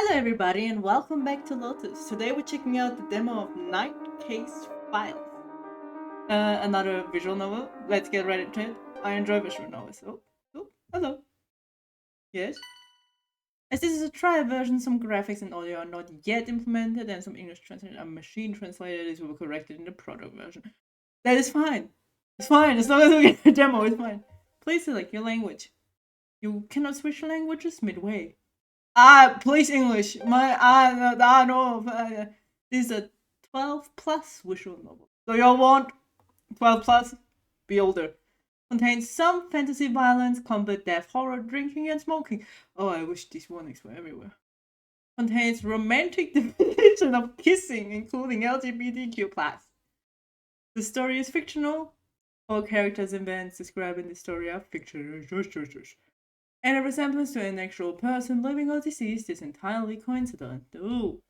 Hello everybody and welcome back to Lotus. Today we're checking out the demo of Night Case Files. Another visual novel. Let's get right into it. I enjoy visual novels. Oh, hello. Yes? As this is a trial version, some graphics and audio are not yet implemented and some English translation are machine translated. This will be corrected in the product version. That is fine. It's fine. As long as we get a demo, it's fine. Please select your language. You cannot switch languages midway. Please English. This is a 12 plus visual novel. So you all want 12 plus? Be older. Contains some fantasy violence, combat, death, horror, drinking, and smoking. Oh, I wish these warnings were everywhere. Contains romantic definition of kissing, including LGBTQ+. The story is fictional. All characters and events described in the story are fictional. And a resemblance to an actual person, living or deceased, is entirely coincidental. Ooh.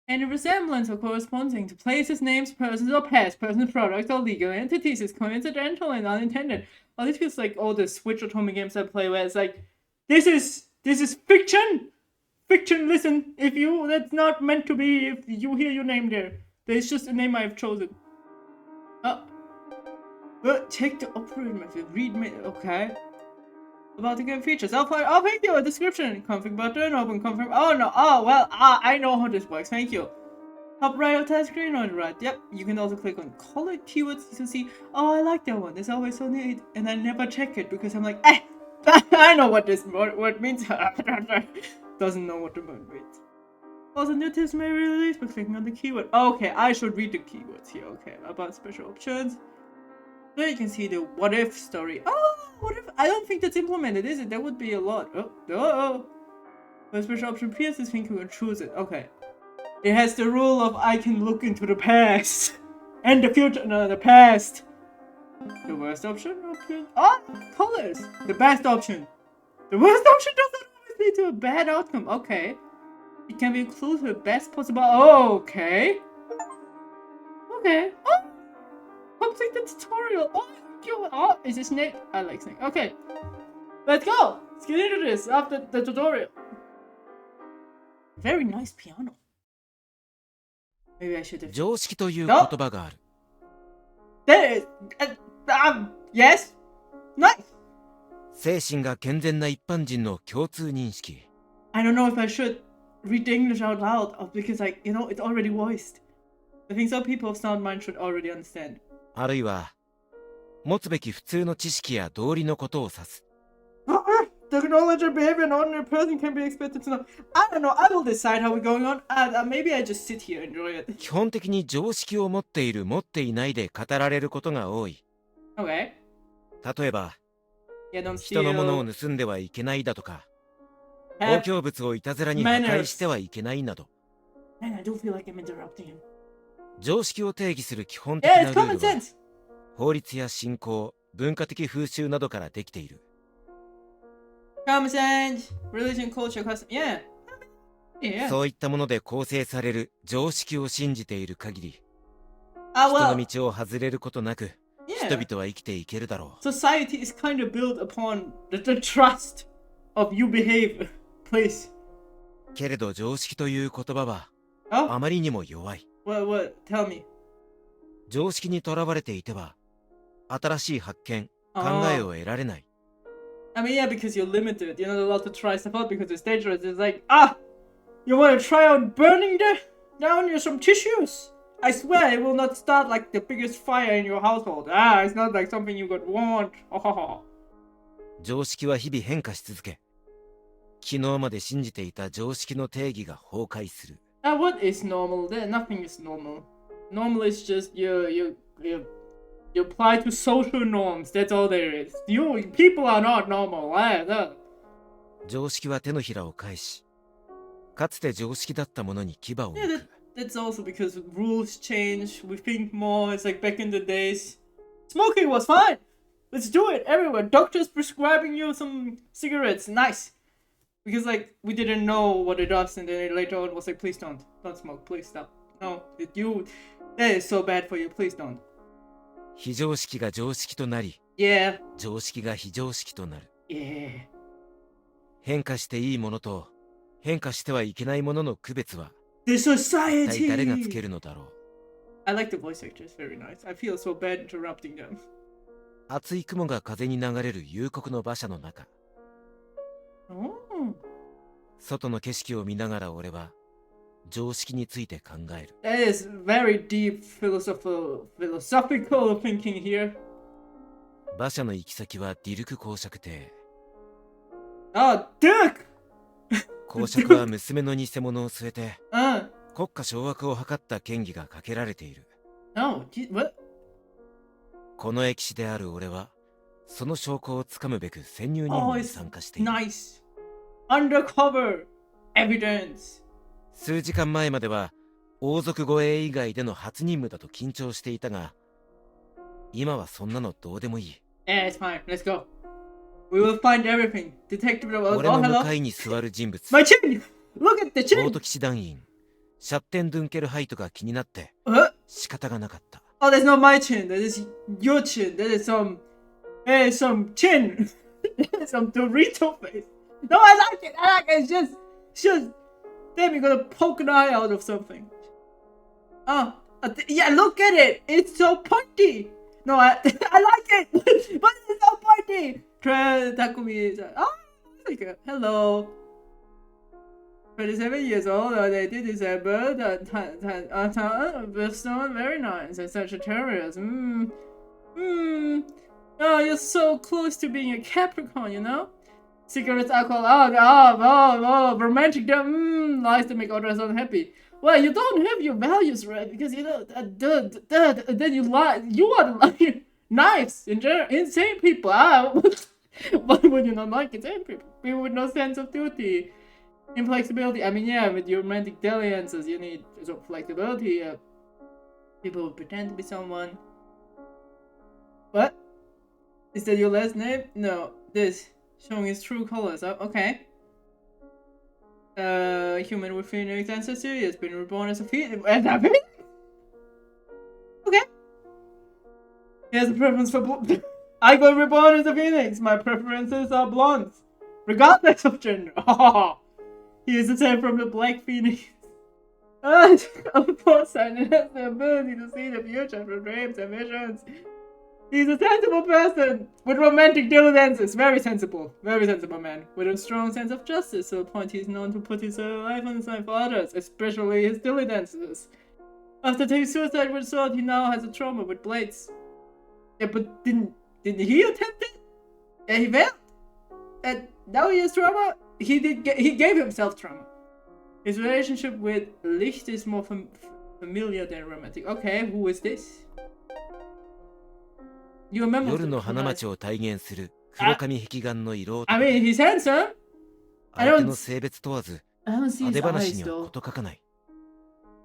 Any resemblance or corresponding to places, names, persons, or past persons, products, or legal entities is coincidental and unintended. Oh, this feels like all the Switch Atomic games I play where it's like, this is fiction! Fiction, listen, that's not meant to be if you hear your name there. There's just a name I've chosen. Check the operating method, read me, okay. About the game features. I'll thank you. A description. Config button. Open config. Oh no. Oh well. I know how this works. Thank you. Top right of the screen on the right. Yep. You can also click on color keywords to see. Oh, I like that one. It's always so neat. And I never check it because I'm like, I know what this word means. Doesn't know what the word means. Also, new tips may be released by clicking on the keyword. Okay, I should read the keywords here. Okay, about special options. So you can see the what if story. Oh, what if? I don't think that's implemented, is it? That would be a lot. Oh. When special option appears, this thing you can choose it. Okay. It has the rule of I can look into the past. And the future. No, the past. The worst option? Okay. Oh, colors. The best option. The worst option doesn't always lead to a bad outcome. Okay. It can be included to the best possible. Oh, okay. Okay. Oh. Complete the tutorial. Oh, is it Snake? I like Snake. Okay. Let's go. Let's get into this after the tutorial. Very nice piano. Maybe I should have. 常識という言葉がある。There is. Yes? Nice. 精神が健全な一般人の共通認識。I don't know if I should read the English out loud because it's already voiced. I think some people of sound mind should already understand. あるいは持つべき普通の知識や道理のことを指す。The knowledge and behavior an ordinary person can be expected to know. I don't know. I will decide how we're going on. Maybe I just sit here and enjoy it. 基本的に常識を持っている持っていないで語られることが多い。Okay. 例えば、don't 人のものを盗んではいけないだとか、公共物をいたずらに破壊してはいけないなど。Man, I don't feel like I'm interrupting him. 常識を定義する基本的なルールは、法律や信仰、文化的風習などからできている。Common sense, religion, culture, custom, yeah. そういったもので構成される常識を信じている限り、人の道を外れることなく、人々は生きていけるだろう。Society is kind of built upon the trust of you behave, please. けれど常識という言葉は、あまりにも弱い。What? Tell me. 常識にとらわれていては、新しい発見、考えを得られない。I mean, yeah, because you're limited. You're not allowed to try stuff out because it's dangerous. It's like, you want to try out burning down some tissues? I swear it will not start like the biggest fire in your household. It's not like something you could want. 常識は日々変化し続け、昨日まで信じていた常識の定義が崩壊する。What is normal? Nothing is normal. Normal is just you apply to social norms. That's all there is. People are not normal. 常識は手のひらを返し、かつて常識だったものに牙を向く。That's also because rules change. We think more. It's like back in the days. Smoking was fine. Let's do it everywhere. Doctors prescribing you some cigarettes. Nice. Because we didn't know what it does, and then later on was like, please don't smoke. Please stop. No, that is so bad for you. Please don't. 非常識が常識となり、常識が非常識となる。Yeah. 変化していいものと変化してはいけないものの区別は The 一体誰がつけ society! るのだろう。 I like the voice actors, very nice. I feel so bad interrupting them. 厚い雲が風に流れる幽谷の馬車の中、 Oh. 外の景色を見ながら俺は常識について考える。 That is very deep philosophical thinking here. 馬車の行き先はディルク公爵邸。 Oh, Duke! 公爵は娘の偽物を据えて Uh, 国家掌握を図った嫌疑がかけられている。 no, what? この歴史である俺はその証拠をつかむべく潜入任 Oh, 務に it's 参加している。 nice. Undercover evidence. 数時間前までは王族護衛以外での初任務だと緊張していたが、今はそんなのどうでもいい。 Yeah, it's fine. Let's go. We will find everything. Detective. Oh, 俺の向 hello. かいに座る人物、 My chin! Look at the ボー chin! ト騎士団員シャッテンドゥンケルハイトが気になって Huh? 仕方がなかった。 Oh, that's not my chin. That is your chin. That is some chin. Some Dorito face. No, I like it. I like it. It's just. Damn, you're gonna poke an eye out of something. Oh, yeah. Look at it. It's so pointy. No, I like it, but it's so pointy. Takumi is. Oh, like a, hello. 27 years old, dated December, birthstone, very nice, and Sagittarius. Oh, you're so close to being a Capricorn, you know? Cigarettes, alcohol, romantic, lies to make others unhappy. Well, you don't have your values right, because you know, then you lie. You are like knives, insane people. Why would you not like insane people? People with no sense of duty. Inflexibility. I mean, yeah, with your romantic dalliances, you need some flexibility. People will pretend to be someone. What? Is that your last name? No, this showing his true colors. Oh, okay. Human with phoenix ancestry has been reborn as a phoenix. Okay. He has a preference for blonde. I got reborn as a phoenix. My preferences are blondes, regardless of gender. He is the same from the Black Phoenix. Of course, and it has the ability to see the future from dreams and visions. He's a sensible person with romantic diligence. Very sensible man. With a strong sense of justice, to the point he's known to put his life on the side for others, especially his diligences. After taking suicide with sword, he now has a trauma with blades. Yeah, but didn't he attempt it? Yeah, he failed. And now he has trauma. He gave himself trauma. His relationship with Licht is more familiar than romantic. Okay, who is this? You remember? 夜の花街を体現する黒髪壁眼の色男。 I mean, he's handsome. 相手の性別問わず I don't see 派 his 手話 eyes には though. 事欠かない。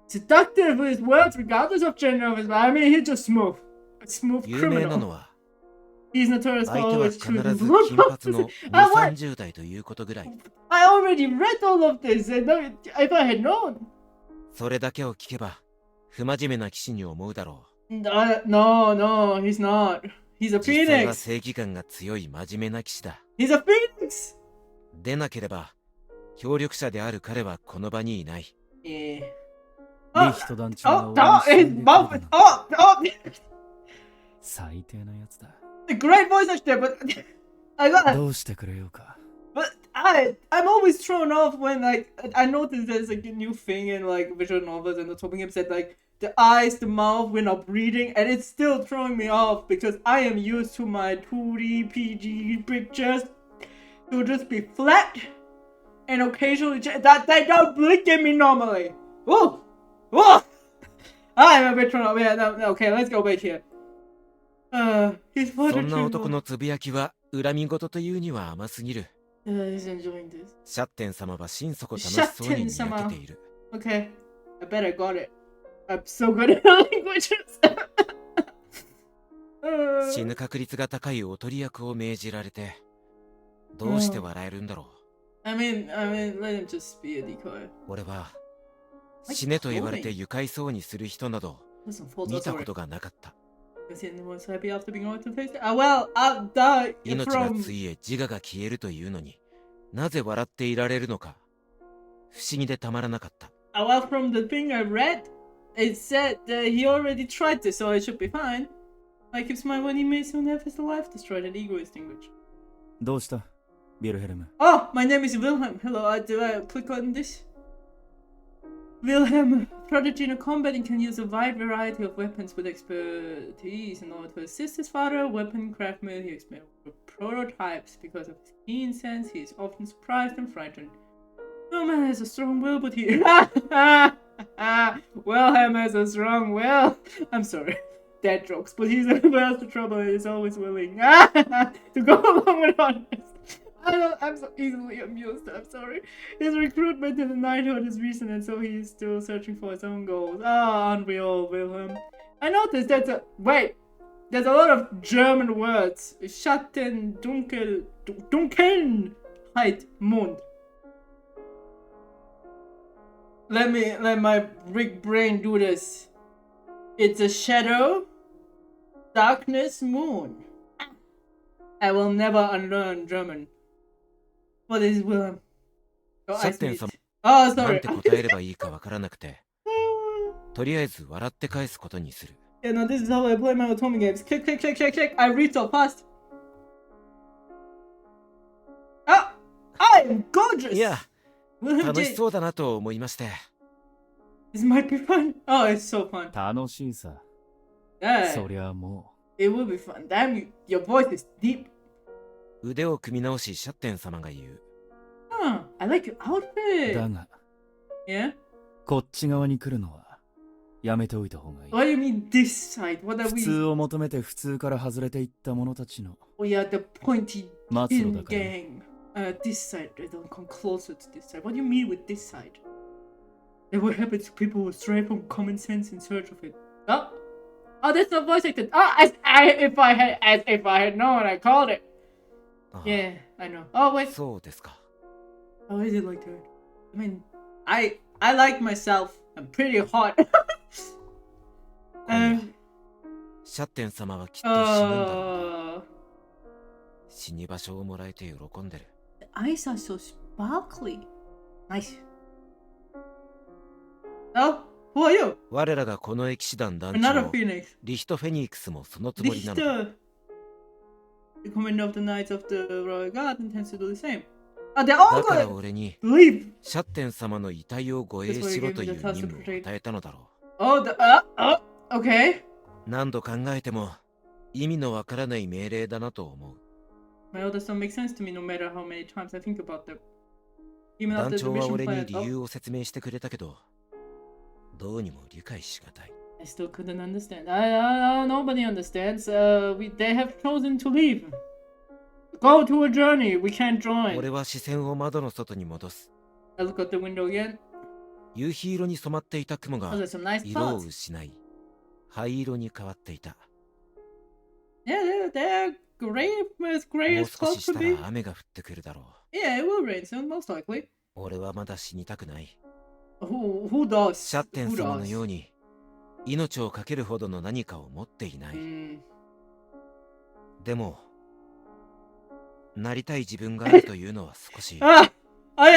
Seductive with his words, regardless of gender of his life. I mean, he's just smooth. A smooth 有名な criminal. のは He's notorious for 相手は always 必 choosing ず blue 金髪の roses. I 2、 want. 30代ということぐらい。 I already read all of this. And if I had known. それだけを聞けば不真面目な騎士に思うだろう。 No, he's not. He's a 実際は phoenix. 正義感が強い真面目な騎士だ。 He's a phoenix. でなければ協力者である彼はこの場にいない。 Yeah. リ Oh, ヒト団長 oh, が oh, his mouth. Oh, 最低なやつだ。 great voice actor, but I got. どうしてくれようか。 But I'm always thrown off when like I noticed there's like a new thing in like visual novels and the Topherf games that like the eyes, the mouth, we're not breathing, and it's still throwing me off because I am used to my 2D PG pictures to just be flat and occasionally that they don't blink at me normally. Whoa, I'm a bit thrown off. Yeah, no, okay, let's go back here. He's そんな男のつぶやきは恨み事というには甘すぎる。 he's enjoying this. シャッテン様は心底楽しそうに見分けている。 Okay, I bet I got it. I'm so good at languages. 死ぬ確率が高いおとり役を命じられてどうして笑えるんだろう。 I mean, let him just be a decoy. 俺は死ねと言われて愉快そうにする人など Listen, full 見た sorry. ことがなかった。 Is he was happy after being out to face it? Well, I'll die 命が from. ついえ自我が消えるというのになぜ笑っていられるのか。不思議でたまらなかった。Well, from the thing I read, it said that he already tried this, so it should be fine. Like if my when he may soon have his life destroyed and ego extinguished. どうした、ビルヘルム。Oh, my name is Wilhelm. Hello, do I click on this? Wilhelm, prodigy in combat and can use a wide variety of weapons with expertise in order to assist his father, weapon craftsman. He experimented with prototypes. Because of his keen sense, he is often surprised and frightened. No man has a strong will, but he... Wilhelm has a strong will. I'm sorry. Dad jokes, but he's well to trouble and is always willing to go along with honest. I'm so easily amused, I'm sorry. His recruitment to the knighthood is recent and so he is still searching for his own goals. Ah, aren't we all, Wilhelm? I noticed there's a... Wait! There's a lot of German words. Schatten, Dunkel... Dunkelheit, Mond. Let my big brain do this. It's a shadow, darkness, moon. I will never unlearn German. What is Wilhelm? Oh, I see it. Oh, なん sorry. て答えればいいかわからなくて、とりあえず笑って返すことにする。Yeah, no, this is how I play my Otome games. Click, click, click, click, click. I read so fast. Ah! I'm gorgeous! いや、 Wilhelm 楽し J. そうだなと思いまして。This might be fun. Oh, it's so fun. 楽しいさ。 Yeah, そりゃも it will be fun. Damn, your voice is deep. 腕を組み直しシャッテン様が言う。Huh, I like your う。 outfit. だが、 Yeah? こっち側に来るのはやめておいた方がいい。 What do you mean this side? What are 普 we? 通を求めて普通から外れていった者たちの We are the pointy 末路 in だから。 gang. This side. They don't come closer to this side. What do you mean with this side? And what happens to people who stray from common sense in search of it? Oh, oh, that's the voice actor. Oh, if I had known, I called it. ああ Yeah, I know. Oh wait. そうですか。 Oh, is it like that? I mean, I like myself. I'm pretty hot. 今夜シャッテン様はきっと死ぬんだろうな。死に場所をもらえて喜んでる。 The eyes are so sparkly. Nice. Oh, who are you? 我らがこの騎士団団 Another 長 phoenix. リヒトフェニックスもそのつもりなのだ。 Richter. The commander of the Knights of the Royal Guard intends to do the same. They all だから gonna 俺に leave. シャッテン様の遺体を護衛しろという任務を与えたのだろ Oh, okay. う。何度考えても意味のわからない命令だなと思う。 My orders don't make sense to me no matter how many times I think about them. Even 団 after the 長は mission 俺に plan. 理 Oh, 由を説明してくれたけど、どうにも理解しがたい。 I still couldn't understand. Nobody understands. They have chosen to leave. Go to a journey. We can't join. 俺は視線を窓の外に戻す。 I look out the window again. 夕日色に染まっていた雲 Oh, が there's some nice 色を spots. 失い、灰色に変わっていた。 Yeah, they're gray as gray もう as 少 clouds しし could た be. ら雨が降ってくるだろう。 Yeah, it will rain soon, most likely. 俺はまだ死にたくない。 Who does? シャッテン Who 様の does? ように命を懸けるほどの何かを持っていない。 でも、なりたい自分があるというのは少し I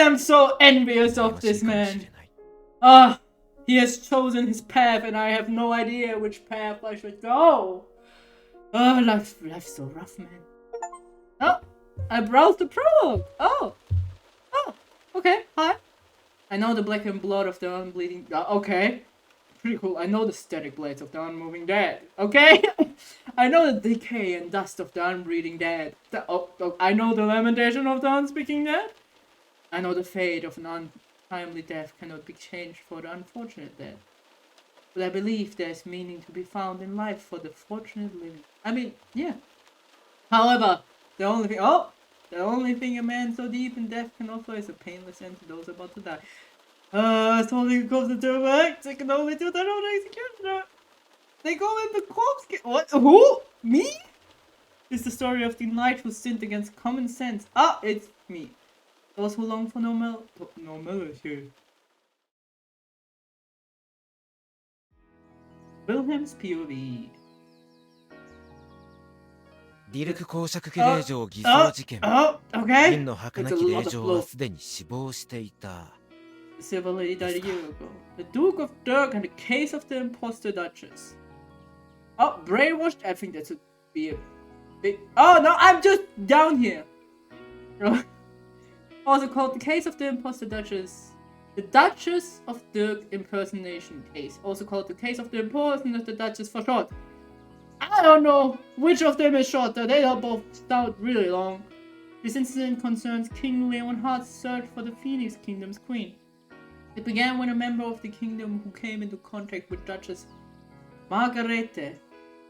am so envious 羨 of ましい this かもし man. れない。 He has chosen his path and I have no idea which path I should go. Life's so rough, man. Oh, I browsed the prologue. Oh, okay, hi. I know the black and blood of the unbleeding. Okay, pretty cool. I know the static blades of the unmoving dead. Okay, I know the decay and dust of the unbreathing dead. I know the lamentation of the unspeaking dead. I know the fate of an untimely death cannot be changed for the unfortunate dead. But I believe there's meaning to be found in life for the fortunate living. I mean, yeah. However, the only thing a man so deep in death can offer is a painless end to those about to die. Something comes into effect. They can only do their own executioner. They go in the corpse. What? Who? Me? It's the story of the knight who sinned against common sense. It's me. Those who long for normality. Wilhelm's POV. ディルク公爵家令嬢偽装事件。 Okay. 銀の儚き令嬢はすでに死亡していた。The Silver Lady died a year ago. The Duke of Dirk and the case of the imposter Duchess. Oh, brainwashed? I think that would be a big... Oh, no, I'm just down here. Also called the case of the imposter Duchess. The Duchess of Dirk impersonation case. Also called the case of the impersonation of the Duchess for short. I don't know which of them is shorter. They all both sound really long. This incident concerns King Leonhard's search for the Phoenix Kingdom's queen. It began when a member of the kingdom who came into contact with Duchess Margarete,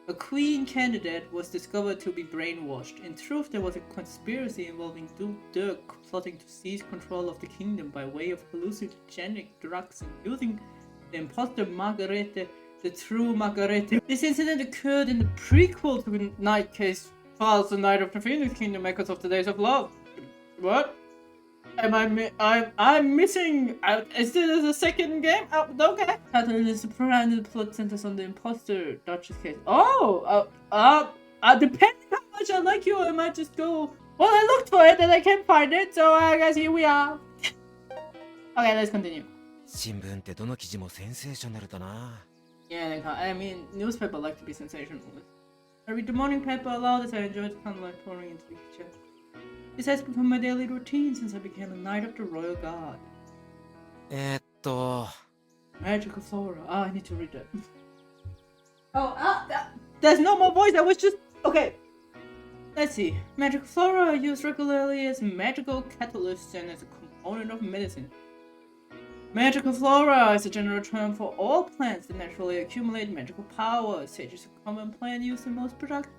a queen candidate, was discovered to be brainwashed. In truth, there was a conspiracy involving Duke Dirk plotting to seize control of the kingdom by way of hallucinogenic drugs and using the imposter Margarete, the true Margarete. This incident occurred in the prequel to the Night Case Files, the Night of the Phoenix Kingdom, Echoes of the Days of Love. What? I'm missing. Is this a second game? Oh, okay. Title is the branded plot centers on the imposter Duchess case. Oh, depending how much I like you, I might just go. Well, I looked for it and I can't find it, so I guess here we are. Okay, let's continue. 新聞ってどの記事もセンセーショナルだな。 Yeah, I mean, newspaper like to be sensational. I read the morning paper aloud as I enjoy the sunlight pouring into the kitchen. This has become my daily routine since I became a knight of the royal guard. Magical flora. Ah, I need to read that. There's no more voice. I was just okay. Let's see. Magical flora are used regularly as magical catalysts and as a component of medicine. Magical flora is a general term for all plants that naturally accumulate magical power. Sage is a common plant used in most products.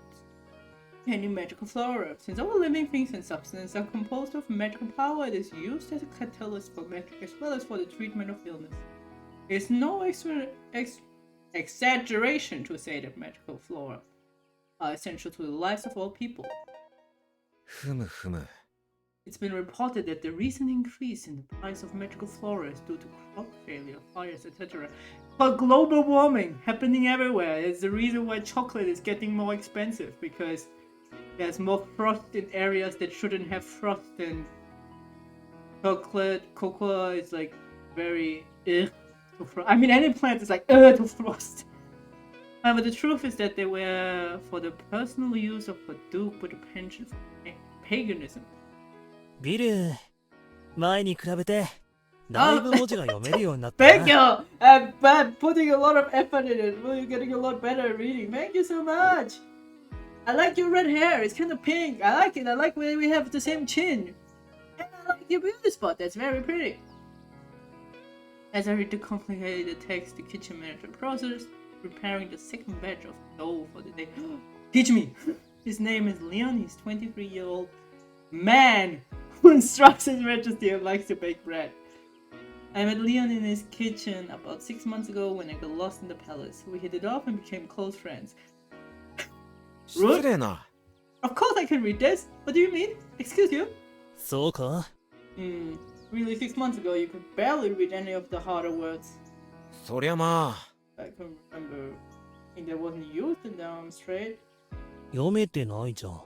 Any magical flora. Since all living things and substances are composed of magical power, it is used as a catalyst for magic as well as for the treatment of illness. It is no exaggeration to say that magical flora are essential to the lives of all people. ふむふむ。 It's been reported that the recent increase in the price of magical flora is due to crop failure, fires, etc. But global warming happening everywhere is the reason why chocolate is getting more expensive, because there's more frost in areas that shouldn't have frost, and chocolate, cocoa is like very to frost. I mean, any plant is like to frost. However, the truth is that they were for the personal use of a duke with a penchant for paganism. ビル、前に比べてだいぶ文字が読めるようになったな。 Thank you! I'm putting a lot of effort in it. Well, you're getting a lot better at reading. Thank you so much! I like your red hair. It's kind of pink. I like it. I like when we have the same chin. And I like your beauty spot. That's very pretty. As I read the complicated text, the kitchen manager process, preparing the second batch of dough for the day. Teach me! His name is Leon. He's 23-year-old man who instructs his majesty and likes to bake bread. I met Leon in his kitchen about 6 months ago when I got lost in the palace. We hit it off and became close friends. 失礼な。 Of course I can read this. What do you mean? Excuse you? そうか Really 6 months ago you could barely read any of the harder words. そりゃまあ。 I can remember thing that wasn't used in them straight. 読めてないじゃん。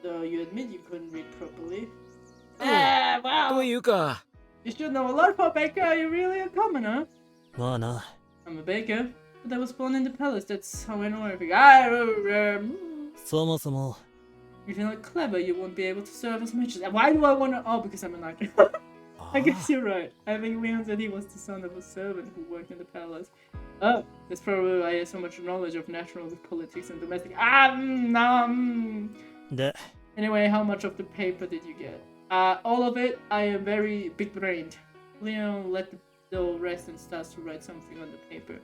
So you admit you couldn't read properly. と Wow! いうか、 You should know a lot for a baker. Are you really a commoner? まあな。 I'm a baker, but I was born in the palace. That's how I know everything.そもそも If you're not clever, you won't be able to serve as much as. Why do I want to? Oh, because I'm a knight. I guess you're right. I think Leon said he was the son of a servant who worked in the palace. Oh, that's probably why he has so much knowledge of national politics and domestic. No. で、 Anyway, how much of the paper did you get? All of it. I am very big-brained. Leon let the dough rest and starts to write something on the paper.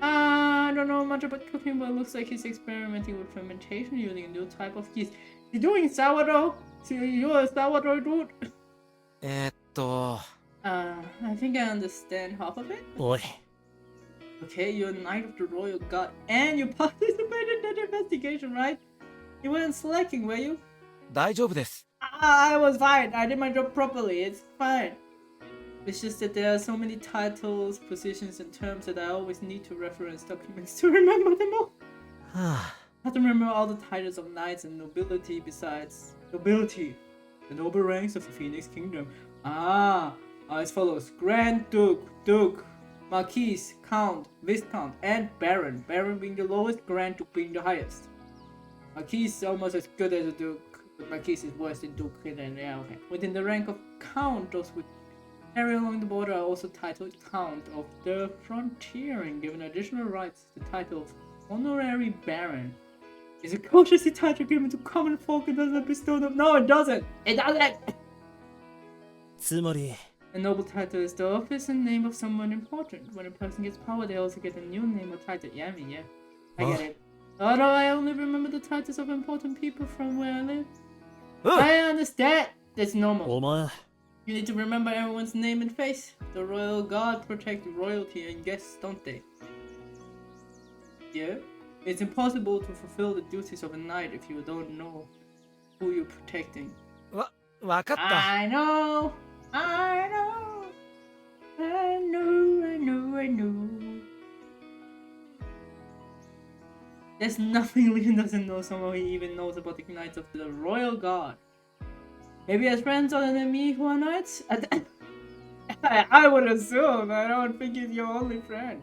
I don't know much about cooking, but it looks like he's experimenting with fermentation using a new type of yeast. You're doing sourdough? So you're a sourdough dude? I think I understand half of it. おい、 Okay, you're a knight of the royal guard, and you participated in that investigation, right? You weren't slacking, were you? 大丈夫です。 I was fine. I did my job properly. It's fine. It's just that there are so many titles, positions, and terms that I always need to reference documents to remember them all. は I have to remember all the titles of knights and nobility besides nobility, the noble ranks of the Phoenix Kingdom. as follows: Grand Duke, Duke, Marquis, Count, Viscount, and Baron. Baron being the lowest, Grand Duke being the highest. Marquis is almost as good as a Duke, but Marquis is worse than Duke. And yeah, okay. Within the rank of Count, those with carry along the border are also titled Count of the Frontier and given additional rights to the title of Honorary Baron. Is a courtesy title given to common folk and doesn't bestow them? No, it doesn't! It doesn't! つまり A noble title is the office and name of someone important. When a person gets power, they also get a new name or title. Yeah, I mean, yeah. I get it. Although I only remember the titles of important people from where I live. I understand! That's normal. お前 You need to remember everyone's name and face. The royal guard protect royalty and guests, don't they? Yeah? It's impossible to fulfill the duties of a knight if you don't know who you're protecting. わかった I know! I know! I know, I know, I know. There's nothing Leon doesn't know. Somehow he even knows about the Knights of the Royal Guard. Maybe he has friends other than me who are knights? I would assume. I don't think he's your only friend.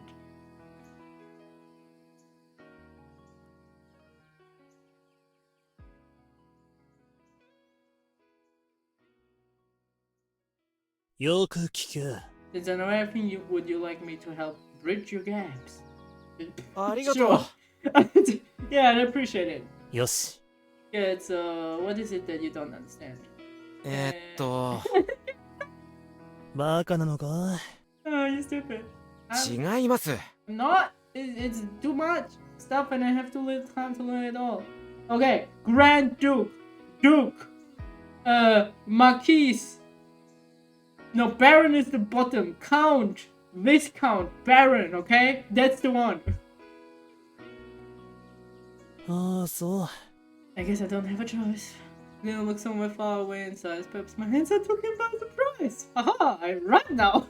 よく聞け Since I know everything, would you like me to help bridge your gaps? ありがとう Sure. Yeah, I appreciate it. よし Yeah, it's what is it that you don't understand? バカなのか Oh, you stupid. 違います I'm not. It's too much stuff, and I have too little time to learn it all. Okay, Grand Duke, Duke, Marquis. No, Baron is the bottom. Count, Viscount, Baron. Okay, that's the one. ああそう I guess I don't have a choice. Leo looks somewhere far away in size. Perhaps my hands are talking about the prize. Aha! I run now.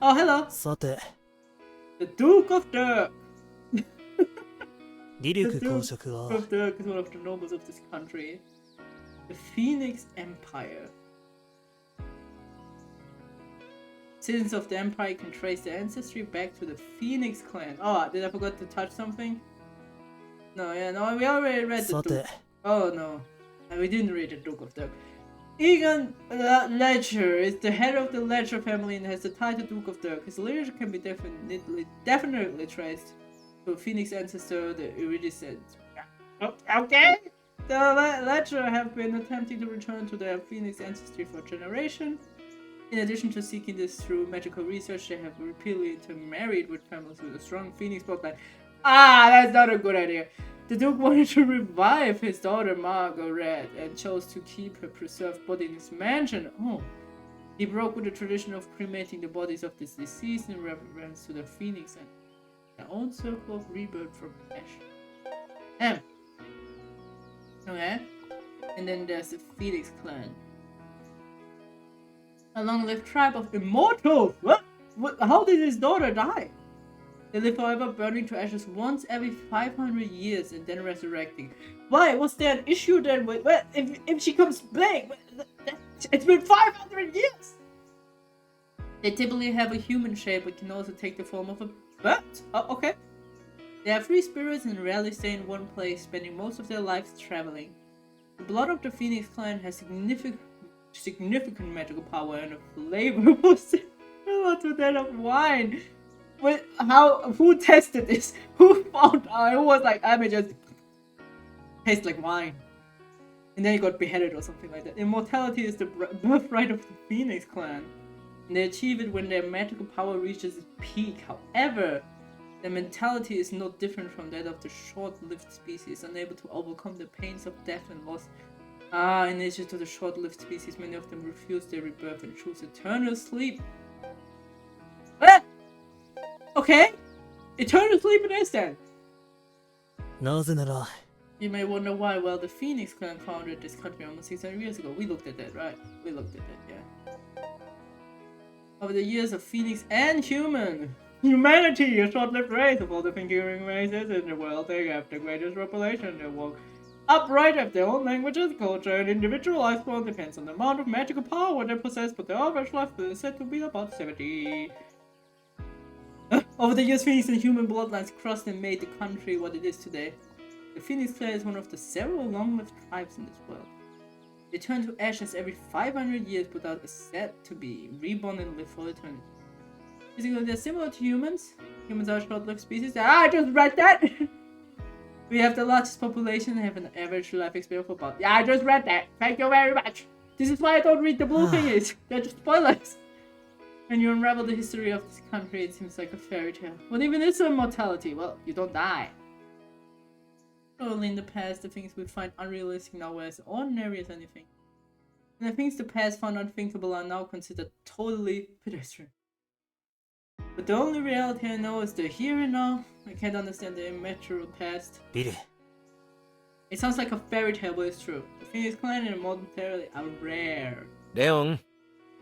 Oh, hello. さて The Duke of Dirk. リリク公爵 Duke は of Dirk is one of the nobles of this country. The Phoenix Empire. Citizens of the Empire can trace their ancestry back to the Phoenix clan. Oh, did I forget to touch something? No, yeah, no, we already read the さ Duke. て Oh no, we didn't read the Duke of Dirk. Egan Ledger is the head of the Ledger family and has the title Duke of Dirk. His lineage can be definitely traced to a Phoenix ancestor, the Iridescent. Okay! The Ledger have been attempting to return to their Phoenix ancestry for generations. In addition to seeking this through magical research, they have repeatedly intermarried with families with a strong Phoenix bloodline. Ah, that's not a good idea. The Duke wanted to revive his daughter Margaret and chose to keep her preserved body in his mansion. Oh. He broke with the tradition of cremating the bodies of the deceased in reverence to the Phoenix and their own circle of rebirth from ash. Okay. And then there's the Phoenix clan. A long-lived tribe of immortals! What? How did his daughter die? They live forever, burning to ashes once every 500 years and then resurrecting. Why? Was there an issue then with... Well, if she comes back? It's been 500 years! They typically have a human shape but can also take the form of a bird. Oh, okay. They are free spirits and rarely stay in one place, spending most of their lives traveling. The blood of the Phoenix clan has significant magical power and a flavorful similar to that of wine. Wait, who tested this? Who found out? Who was like, I mean, just tastes like wine. And then he got beheaded or something like that. Immortality is the birthright of the Phoenix clan. And they achieve it when their magical power reaches its peak. However, their mentality is no different from that of the short-lived species, unable to overcome the pains of death and loss. In addition to the short-lived species, many of them refuse their rebirth and choose eternal sleep. Okay, eternal sleep it is then. なぜなら You may wonder why. Well, the Phoenix clan founded this country almost 600 years ago. We looked at that, right? We looked at that, yeah. Over the years of Phoenix and humanity, a short-lived race of all the fingering races in the world, they have the greatest population. They walk Upright have their own languages, culture, and individual lifespan depends on the amount of magical power they possess, but their average lifespan is said to be about 70. Over the years, Phoenix and human bloodlines crossed and made the country what it is today. The Phoenix clan is one of the several long-lived tribes in this world. They turn to ashes every 500 years, but are said to be reborn and live for eternity. Physically, they're similar to humans. Humans are a short-lived species. I just read that! We have the largest population and have an average life experience of about... Yeah, I just read that. Thank you very much. This is why I don't read the blue thingies. They're just spoilers. When you unravel the history of this country, it seems like a fairy tale. What even is immortality? Well, you don't die. Probably in the past, the things we find unrealistic now were as ordinary as anything. And the things the past found unthinkable are now considered totally pedestrian. But the only reality I know is the here and now. I can't understand the immaterial past. ビル、 It sounds like a fairy tale, but it's true. The Phoenix clan and modern fairy are rare. レオン、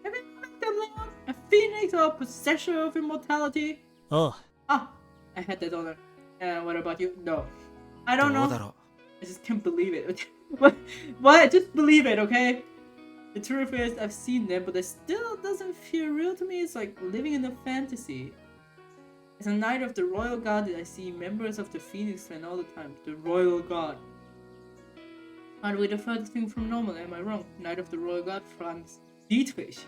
Have you met them, Leon? A phoenix or a possessor of immortality? おう、 Ah, I had that honor. What about you? No. I don't どうだ know. ろ I just can't believe it. What? Just believe it, okay? The truth is, I've seen them, but it still doesn't feel real to me. It's like living in a fantasy. As a knight of the royal guard, I see members of the Phoenix clan all the time. The royal guard. Aren't we the furthest thing from normal? Am I wrong? Knight of the royal guard, Franz Dietrich.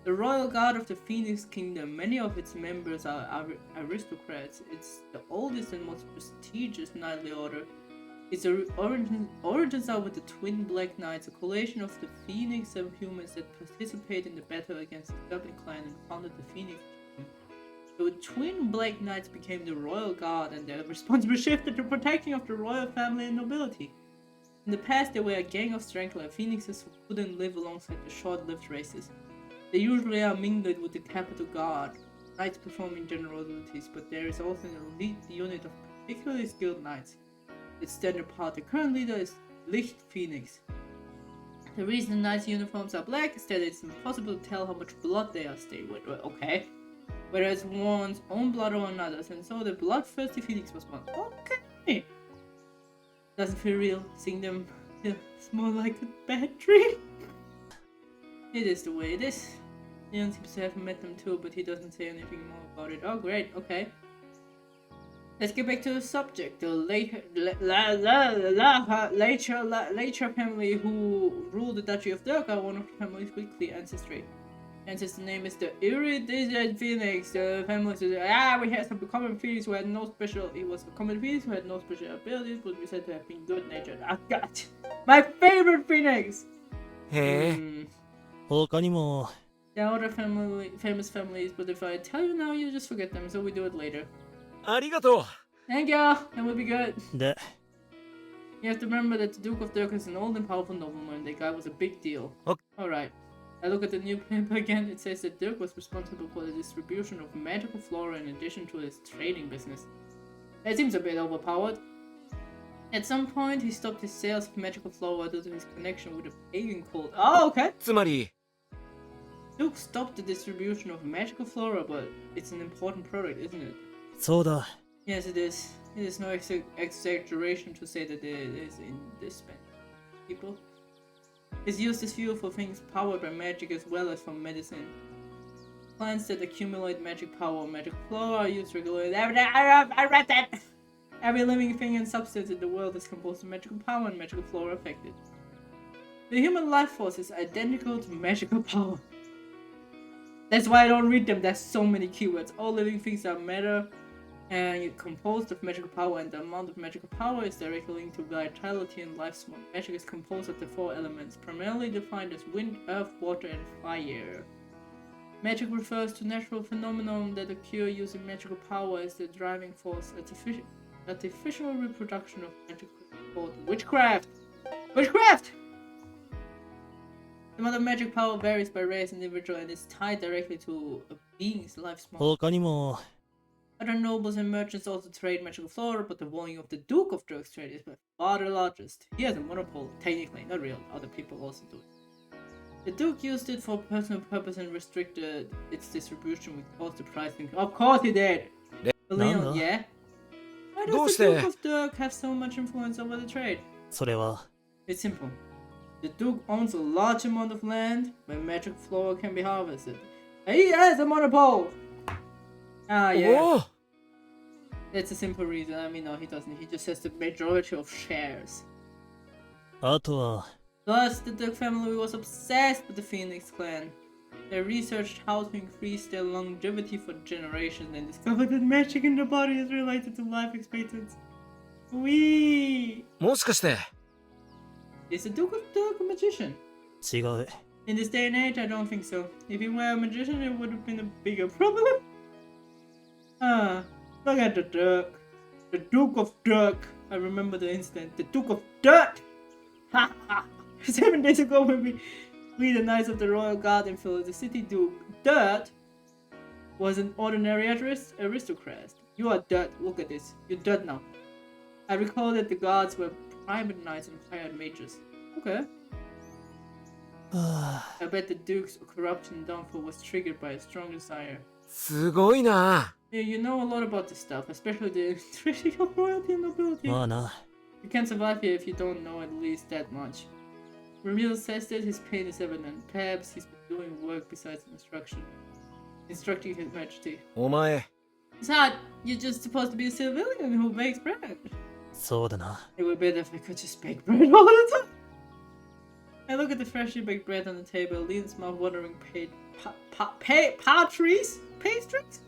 The royal guard of the Phoenix Kingdom. Many of its members are aristocrats. It's the oldest and most prestigious knightly order. Its origins are with the Twin Black Knights, a collation of the Phoenix and humans that participate in the battle against the Serpent Clan and founded the Phoenix Kingdom. The Twin Black Knights became the Royal Guard, and their responsibility shifted to protecting of the royal family and nobility. In the past, they were a gang of strangler phoenixes who couldn't live alongside the short-lived races. They usually are mingled with the capital guard, knights performing general duties, but there is also an elite unit of particularly skilled knights. Its stand apart. The current leader is Licht Phoenix. The reason the knights' uniforms are black is that it's impossible to tell how much blood they are stained with. Okay. Whether it's one's own blood or another's, and so the bloodthirsty Phoenix was born. Okay. Doesn't feel real. Seeing them, it's more like a bad dream. It is the way it is. Leon seems to have met them too, but he doesn't say anything more about it. Oh, great. Okay. Let's get back to the subject. The Later family who ruled the Duchy of Dirk are one of the families with clear ancestry. Ancestor name is the Iridescent Phoenix. The family says, we had some common Phoenix who had no special. It was a common Phoenix who had no special abilities, but we said to have been good natured. Ah, God, my favorite Phoenix. へえ、 他にも、 There are other famous families, but if I tell you now, you just forget them. So we do it later. ありがとう。 Thank you. That will be good. で、 You have to remember that the Duke of Dirk is an old and powerful nobleman. That guy was a big deal. Okay. Alright. I look at the new paper again. It says that Dirk was responsible for the distribution of magical flora in addition to his trading business. That seems a bit overpowered. At some point, he stopped his sales of magical flora due to his connection with a pagan cult. Oh, okay. つまり、 Duke stopped the distribution of magical flora, but it's an important product, isn't it? そうだ。 Yes, it is. It is no exaggeration to say that it is indispensable. People. It's used as fuel for things powered by magic as well as for medicine. Plants that accumulate magic power or magic flora are used regularly. I read that! Every living thing and substance in the world is composed of magical power and magical flora affected. The human life force is identical to magical power. That's why I don't read them. There's so many keywords. All living things are matter and composed of magical power, and the amount of magical power is directly linked to vitality and lifespan. Magic is composed of the 4 elements, primarily defined as wind, earth, water, and fire. Magic refers to natural phenomenon that occur using magical power as the driving force. Artificial reproduction of magic is called witchcraft. Witchcraft! The amount of magic power varies by race and individual and is tied directly to a being's lifespan. 他にも、 Other nobles and merchants also trade magical flora, but the volume of the Duke of Dirk's trade is by far the largest. He has a monopoly, technically, not real. Other people also do it. The Duke used it for personal purpose and restricted its distribution, which caused the price increase. Of course he did! But Leon, No. yeah? Why Don't does the say. Duke of Dirk have so much influence over the trade? それは It's simple. The Duke owns a large amount of land where magic flora can be harvested. He has a monopole! Ah, yeah. おお That's a simple reason. I mean, no, he doesn't. He just has the majority of shares. あとは Plus, the Duke family was obsessed with the Phoenix clan. They researched how to increase their longevity for generations and discovered that magic in the body is related to life expectancy. Wee! もしかして Is the Duke of Duke a magician? 違う。 In this day and age, I don't think so. If he were a magician, it would have been a bigger problem. Ah, look at the Duke. The Duke of Duke. I remember the incident. The Duke of Dirt! Ha ha! 7 days ago when we the Knights of the Royal Guard infiltrated the city, Duke Dirt was an ordinary aristocrat. You are Dirt. Look at this. You're Dirt now. I recall that the guards were private knights and hired mages. Okay. は I bet the Duke's corruption and downfall was triggered by a strong desire. すごいな Yeah, you know a lot about this stuff, especially the intrigue of royalty and nobility. あ、まあな。 You can't survive here if you don't know at least that much. Ramil says that his pain is evident. Perhaps he's been doing work besides instructing his majesty. お前 Besides, you're just supposed to be a civilian who bakes bread. そうだな。 It would be better if I could just bake bread all the time. I look at the freshly baked bread on the table, Leon's mouth watering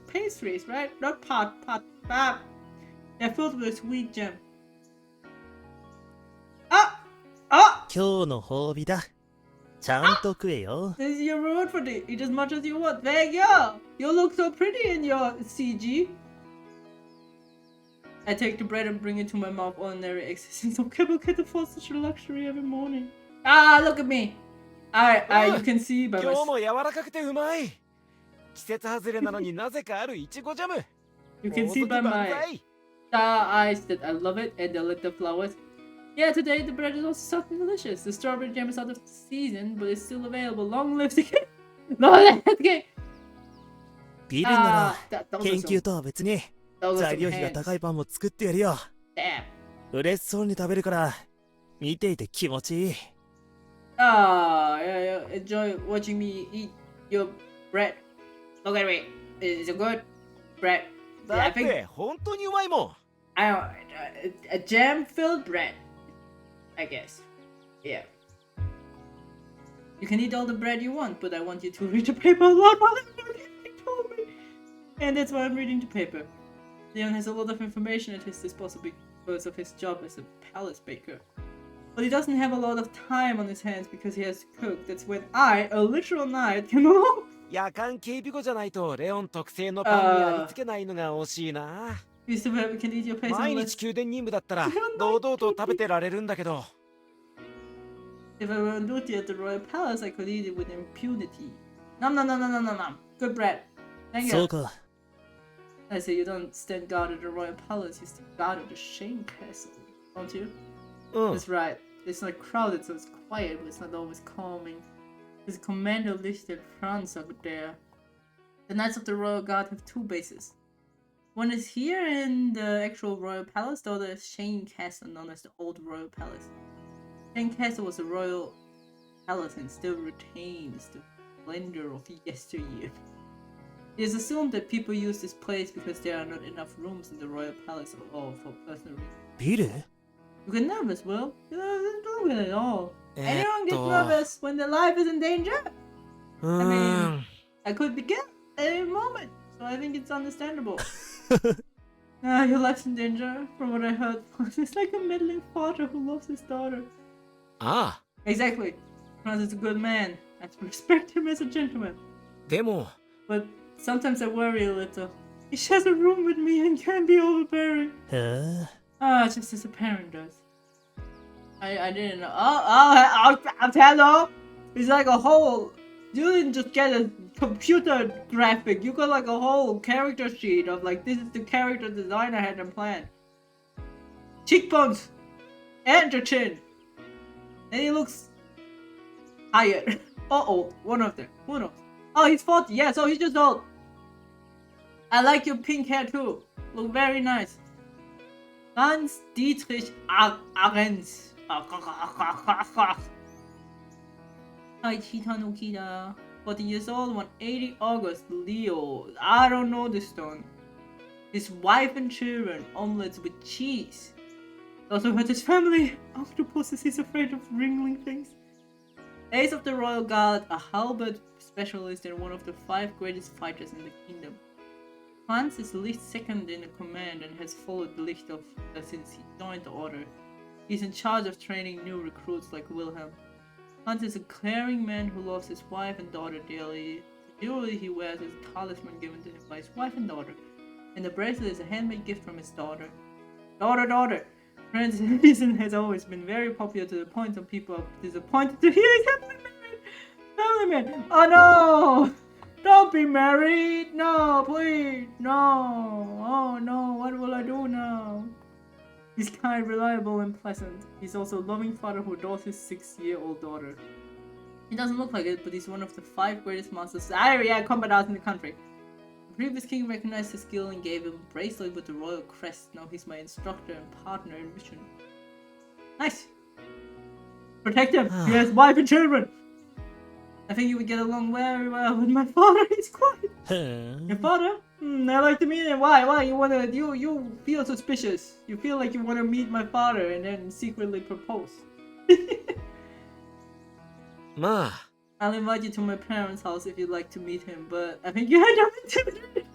pastries, right? Not They're filled with a sweet gem. Ah! 今日の褒美だ。ちゃんと食えよ。 This is your reward for this. Eat as much as you want. There you go. You look so pretty in your CG. I take the bread and bring it to my mouth. Ordinary existence. Okay, but can't afford such a luxury every morning. Ah, look at me. You can see by 今日 my... も柔らかくてうまい季節外れなのになぜかあるいちごジャム You can see by 宝石万 my 歳 star eyes that I love it and the little flowers. Yeah, today the bread is also soft and delicious. The strawberry jam is out of season, but it's still available. Long live the king! Long live the king! ビルな that ら was 研 some, 究とは別に those are 材 some 料費が hands. 高いパンも作ってやるよ。 Damn. 嬉しそうに食べるから見ていて気持ちいい。 Yeah, enjoy watching me eat your bread. Look at me. Is it good? Bread. だ I っ think て本当にうまいもん a jam-filled bread. I guess. Yeah. You can eat all the bread you want, but I want you to read the paper a lot while I'm working, he told me. And that's why I'm reading the paper. Leon has a lot of information at his disposal because of his job as a palace baker. But he doesn't have a lot of time on his hands because he has to cook. That's when I, a literal knight, can no 夜間警備後じゃないとレオン特製のパンにありつけないのが惜しいな You still can eat your place 毎 unless 日宮殿任務だったら堂々と食べてられるんだけど if I were on duty at the royal palace, I could eat it with impunity. Nom nom nom nom nom nom nom. Good bread. Thank そう you. か。 I say you don't stand guard at the royal palace, you stand guard at the Shane Castle, don't you? うん That's right. It's not crowded, so it's quiet, but it's not always calming. There's a commander listed France over there. The Knights of the Royal Guard have two bases. One is here in the actual royal palace, the other is Shane Castle, known as the Old Royal Palace. Shane Castle was a royal palace and still retains the splendor of yesteryear. It is assumed that people use this place because there are not enough rooms in the royal palace or for personal reasons. ビル You get nervous, Will. You don't get it at all. え Anyone っ gets と nervous when their life is in danger? うー mean- ん I could be killed at any moment, so I think it's understandable. Your life's in danger, from what I heard. It's like a meddling father who loves his daughter. ああ Exactly. Franz is a good man. I respect him as a gentleman. でも But sometimes I worry a little. He shares a room with me and can be overbearing. へえ。 Just as a parent does. I didn't know. Hello! It's like a whole... You didn't just get a computer graphic. You got like a whole character sheet of like, this is the character design I had in plan. Cheekbones! And your chin! And he looks... tired. Uh-oh, one of them. Who knows? Oh, he's 40. Yeah, so he's just old. I like your pink hair too. Look very nice. Franz Dietrich Arens. Hi, Chita no Kita. 40 years old, 180 August, Leo. I don't know this stone. His wife and children, omelets with cheese. Also hurt his family. Octopuses, he's afraid of wriggling things. Ace of the Royal Guard, a halberd specialist and one of the 5 greatest fighters in the kingdom. Hans is Licht's second in the command and has followed Licht since he joined the order. He's in charge of training new recruits like Wilhelm. Hans is a caring man who loves his wife and daughter dearly. The jewelry he wears is a talisman given to him by his wife and daughter. And the bracelet is a handmade gift from his daughter. Daughter! Franz has always been very popular to the point some people are disappointed to hear he's happily married. Family man! Oh no! Don't be married! No, please! No! Oh no, what will I do now? He's kind, reliable, and pleasant. He's also a loving father who adores his 6-year-old daughter. He doesn't look like it, but he's one of the 5 greatest masters. Combat arts in the country. The previous king recognized his skill and gave him a bracelet with the royal crest. Now he's my instructor and partner in mission. Nice! Protect him! He has wife and children! I think you would get along very well with my father. He's quiet. Your father? I like to meet him. Why? You feel suspicious. You feel like you want to meet my father and then secretly propose. まあ I'll invite you to my parents' house if you'd like to meet him, but I think you had him intimidated.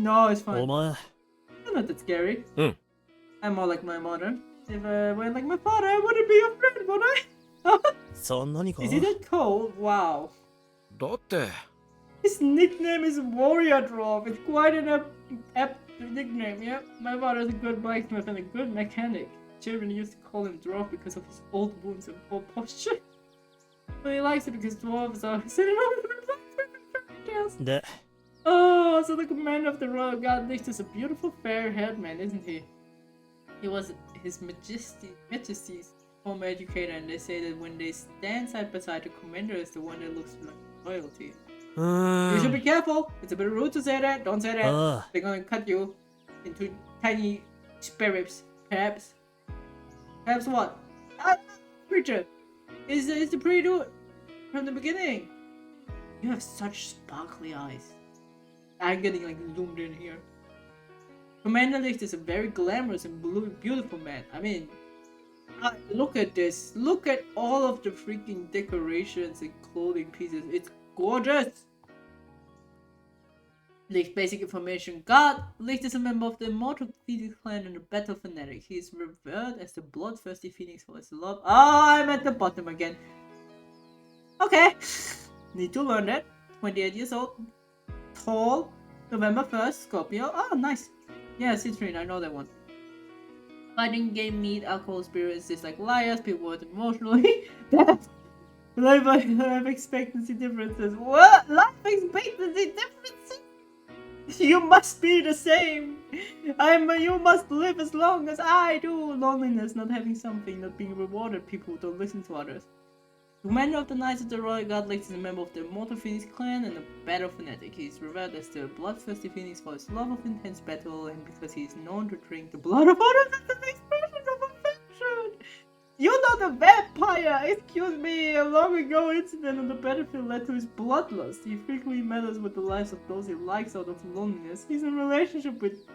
No, it's fine. お前 I'm not that scary. I'm more like my mother. If I were like my father, I wouldn't be your friend, would I? そんなにか Is he that cold? Wow. だって His nickname is Warrior Dwarf. It's quite an apt nickname, yeah? My father's a good blacksmith and a good mechanic. Children used to call him Dwarf because of his old wounds and poor posture. But he likes it because dwarves are sitting over the blacksmith and fairy tales. で Oh, so the commander of the Royal Guard Licht is a beautiful fair-haired man, isn't he? He was His Majesty's former educator, and they say that when they stand side by side, the commander is the one that looks like royalty. You should be careful. It's a bit rude to say that. Don't say that. They're gonna cut you into tiny sparrows. Perhaps what? Preacher, is the pretty dude from the beginning? You have such sparkly eyes. I'm getting like zoomed in here. Commander Licht is a very glamorous and beautiful man. I mean, look at this. Look at all of the freaking decorations and clothing pieces. It's gorgeous. Licht basic information. God, Licht is a member of the Immortal Phoenix clan and a battle fanatic. He is revered as the bloodthirsty phoenix for his love. Oh, I'm at the bottom again. Okay. Need to learn that. 28 years old. Tall. November 1st. Scorpio. Oh, nice. Yeah, Citrine, I know that one. Fighting game need alcohol spirits is like liars, people hurt emotionally. Life expectancy differences. What? Life expectancy differences? You must be the same. You must live as long as I do. Loneliness, not having something, not being rewarded. People who don't listen to others. Commander of the Knights of the Royal Guard Licht is a member of the Immortal Phoenix clan and a battle fanatic. He is revered as the bloodthirsty phoenix for his love of intense battle and because he is known to drink the blood of others as an expression of affection. You're not a vampire! Excuse me, a long ago incident on the battlefield led to his bloodlust. He frequently meddles with the lives of those he likes out of loneliness. He's in a relationship with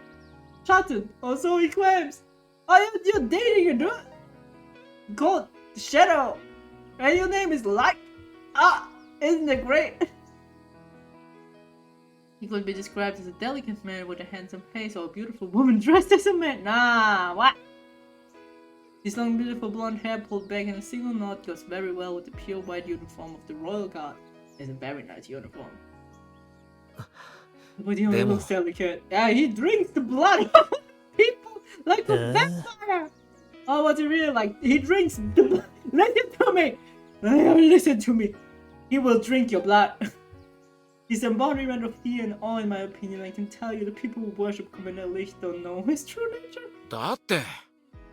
Chatton, or so he claims. You're dating a dude called Shadow. And your name is Light. Isn't it great? He could be described as a delicate man with a handsome face or a beautiful woman dressed as a man. Nah, what? His long beautiful blonde hair pulled back in a single knot goes very well with the pure white uniform of the Royal Guard. It's a very nice uniform. But he only looks delicate. Yeah, he drinks the blood of people like a vampire. Oh, what's he really like? He drinks the blood. Listen to me! Listen to me! He will drink your blood. He's an embodiment of fear and awe in my opinion. I can tell you the people who worship Commander Licht don't know his true nature. だって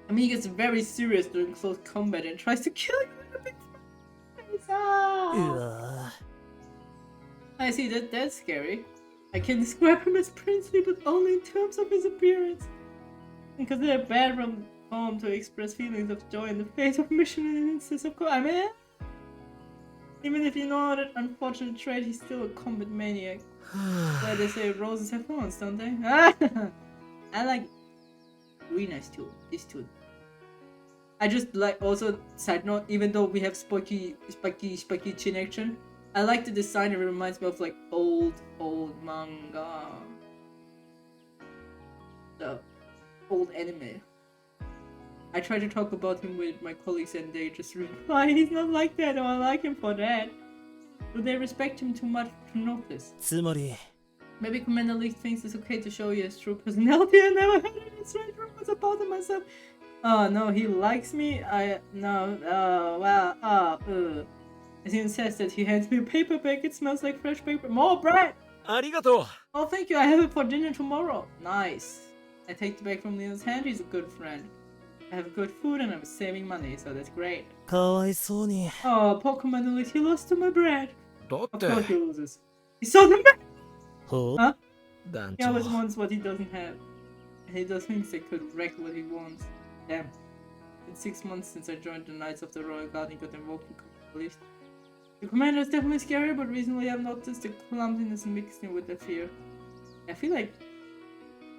I mean, he gets very serious during close combat and tries to kill you in a big face. うわ I see, that's scary. I can describe him as princely, but only in terms of his appearance. Because they're bad from home to express feelings of joy in the face of mission and instance of course. I mean, even if you know that unfortunate trait, he's still a combat maniac. Where they say roses have thorns, don't they? I like really nice too. This too. I just like, also side note, even though we have spiky chin action, I like the design. It reminds me of like old manga, the old anime. I try to talk about him with my colleagues and they just reply, he's not like that, or I like him for that. Do they respect him too much to notice? つまり Maybe Commander Lee thinks it's okay to show you his true personality. I never had any strange rumors about him myself. Oh no, he likes me? As he insists that he hands me a paper bag, it smells like fresh paper. More bread! ありがとう Oh, thank you, I have it for dinner tomorrow. Nice. I take the bag from Leon's hand, he's a good friend. I have good food and I'm saving money, so that's great. かわいそうに Oh, poor Commander Lee, he lost to my bread. だっ Of て course he loses. He saw the bag! ほう Huh? 団 He 長 always wants what he doesn't have. And he does things that could wreck what he wants. Damn. It's 6 months since I joined the Knights of the Royal Guard and got involved in conflict. The commander is definitely scary, but recently I've noticed the clumsiness mixed in with the fear. I feel like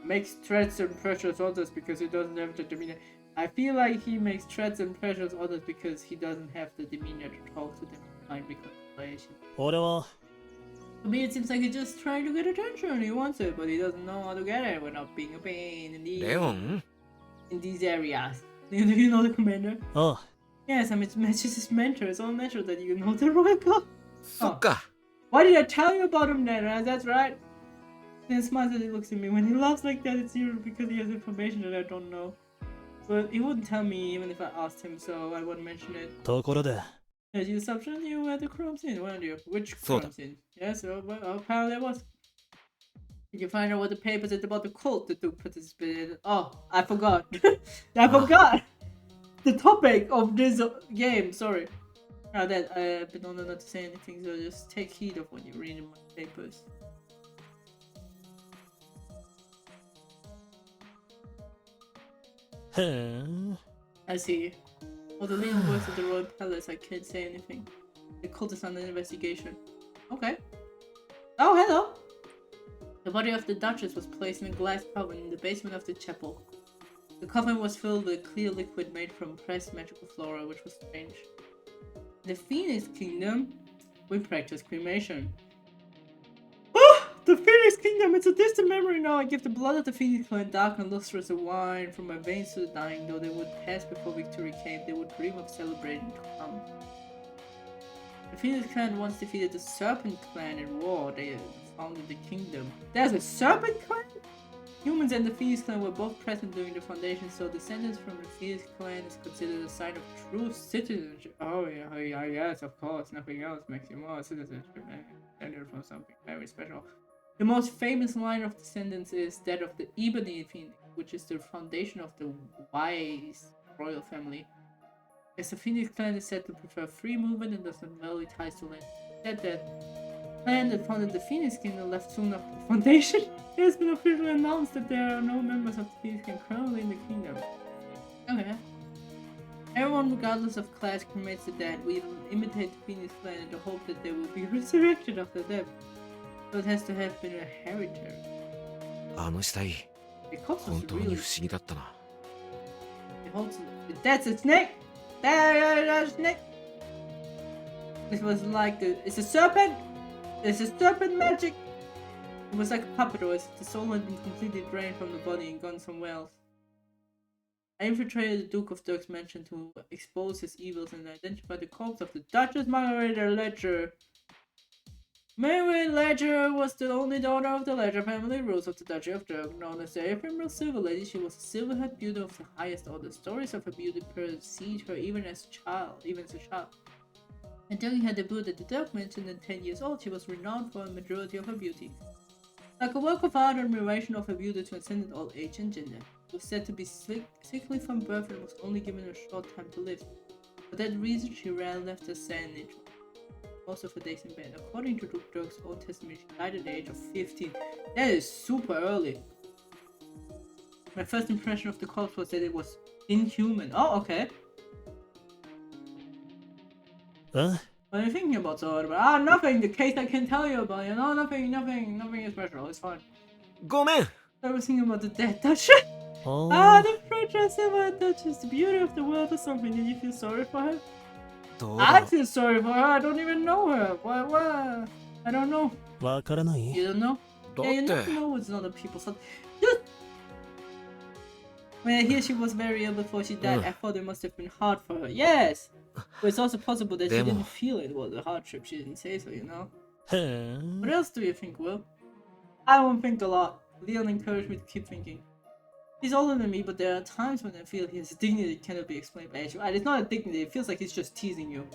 makes threats and pressures others because he doesn't have the demeanor. I feel like he makes threats and pressures others because he doesn't have the demeanor to talk to them and find reconciliation. 俺は To me, it seems like he's just trying to get attention. He wants it, but he doesn't know how to get it without being a pain in レオン these areas. Do you know the commander? あ Yes, I'm his mentor. It's all natural that you know the royal guard. そっか Why did I tell you about him then? That's right. Then smiles as he looks at me. When he laughs like that, it's usually because he has information that I don't know. But he wouldn't tell me even if I asked him, so I wouldn't mention it. ところで As you assumption, you were the crime scene, weren't you? Which So crime scene? Yes, well, apparently it was. Did you find out what the paper said about the cult that Duke participated in? Oh, I forgot. I forgot! The topic of this game, sorry. Now that I've been told not to say anything, so just take heed of what you read in my papers. I see. For the leading voice of the royal palace, I can't say anything. The cult is under investigation. Okay. Oh, hello! The body of the Duchess was placed in a glass coffin in the basement of the chapel. The coffin was filled with a clear liquid made from pressed magical flora, which was strange. In the Phoenix Kingdom, we practice cremation. Ah! The Phoenix Kingdom! It's a distant memory now! I give the blood of the Phoenix clan dark and lustrous as wine from my veins to the dying, though they would pass before victory came, they would dream of celebrating to come. The Phoenix clan once defeated the Serpent clan in war. They founded the kingdom. There's a Serpent clan? Humans and the Phoenix clan were both present during the foundation, so descendants from the Phoenix clan is considered a sign of true citizenship. Oh yeah, yes, of course. Nothing else makes you more citizenship. Descended from something very special. The most famous line of descendants is that of the Ebony Phoenix, which is the foundation of the wise royal family. As the Phoenix clan is said to prefer free movement and does not value ties to land. Said that clan that founded the Phoenix Kingdom left soon after the foundation. It has been officially announced that there are no members of the Phoenix Kingdom currently in the kingdom. Okay. Everyone, regardless of class, cremates the dead. We imitate the Phoenix clan in the hope that they will be resurrected after death. So it has to have been a hereditary. あの死体 The corpse 本 was 当に really... 不思議だったな That's a snake! That's a snake! It was like it's a serpent! It's a serpent magic! It was like a puppet, or the soul had been completely drained from the body and gone somewhere else. I infiltrated the Duke of Dirk's mansion to expose his evils and identify the corpse of the Duchess Margarita Ledger. Margaret Ledger was the only daughter of the Ledger family, rulers of the Duchy of Dirk. Known as the ephemeral Silver Lady, she was a silver-haired beauty of the highest order. Stories of her beauty precede her even as a child. And during her debut at the Dirk Mansion at 10 years old, she was renowned for a majority of her beauty. Like a work of art, admiration of her beauty transcended all age and gender. She was said to be sickly from birth and was only given a short time to live. For that reason, she rarely left her sanity. Most of her days in bed. According to Duke Dirk's own testimony, she died at the age of 15. That is super early. My first impression of the corpse was that it was Inhuman. Oh, okay. うん。 What are you thinking about, so? Ah, nothing. The case I can tell you about. You know, nothing is special. It's fine. ごめん I was thinking about the death touch. あ the French Silver touches the beauty of the world or something. Did you feel sorry for her? どうだ I ろう feel sorry for her. I don't even know her. What? I don't know. あ、わからない。 You don't know? だ Yeah, you って never know what's other people's thoughts. Just... Well, here she was very ill before she died. I thought it must have been hard for her. Yes! But it's also possible that she Demo. didn't feel it was a hardship. She didn't say so, you know? へん What。else do you think, Will? I won't think a lot. Leon encouraged me to keep thinking. He's older than me, but there are times when I feel his dignity cannot be explained by age. And it's not a dignity, it feels like he's just teasing you.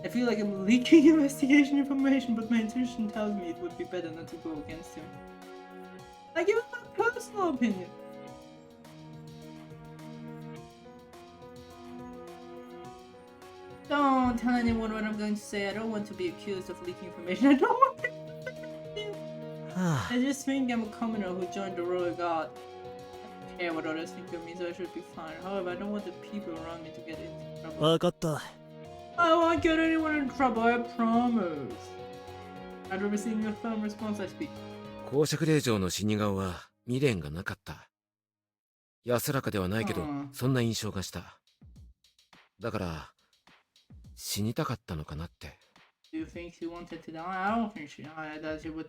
I feel like I'm leaking investigation information, but my intuition tells me it would be better not to go against him. I give it my personal opinion. Don't tell anyone what I'm going to say. I don't want to be accused of leaking information. I don't want to. は I just think I'm a commoner who joined the Royal Guard. I don't care what others think of me, so I should be fine. However, I don't want the people around me to get into trouble. わかった。 I won't get anyone in trouble, I promise. After receiving a firm response, I speak. 公爵令嬢の死に顔は未練がなかった安らかではないけどそんな印象がしただから死にたかったのかなって Do you think she wanted to die? I don't think she died. That she would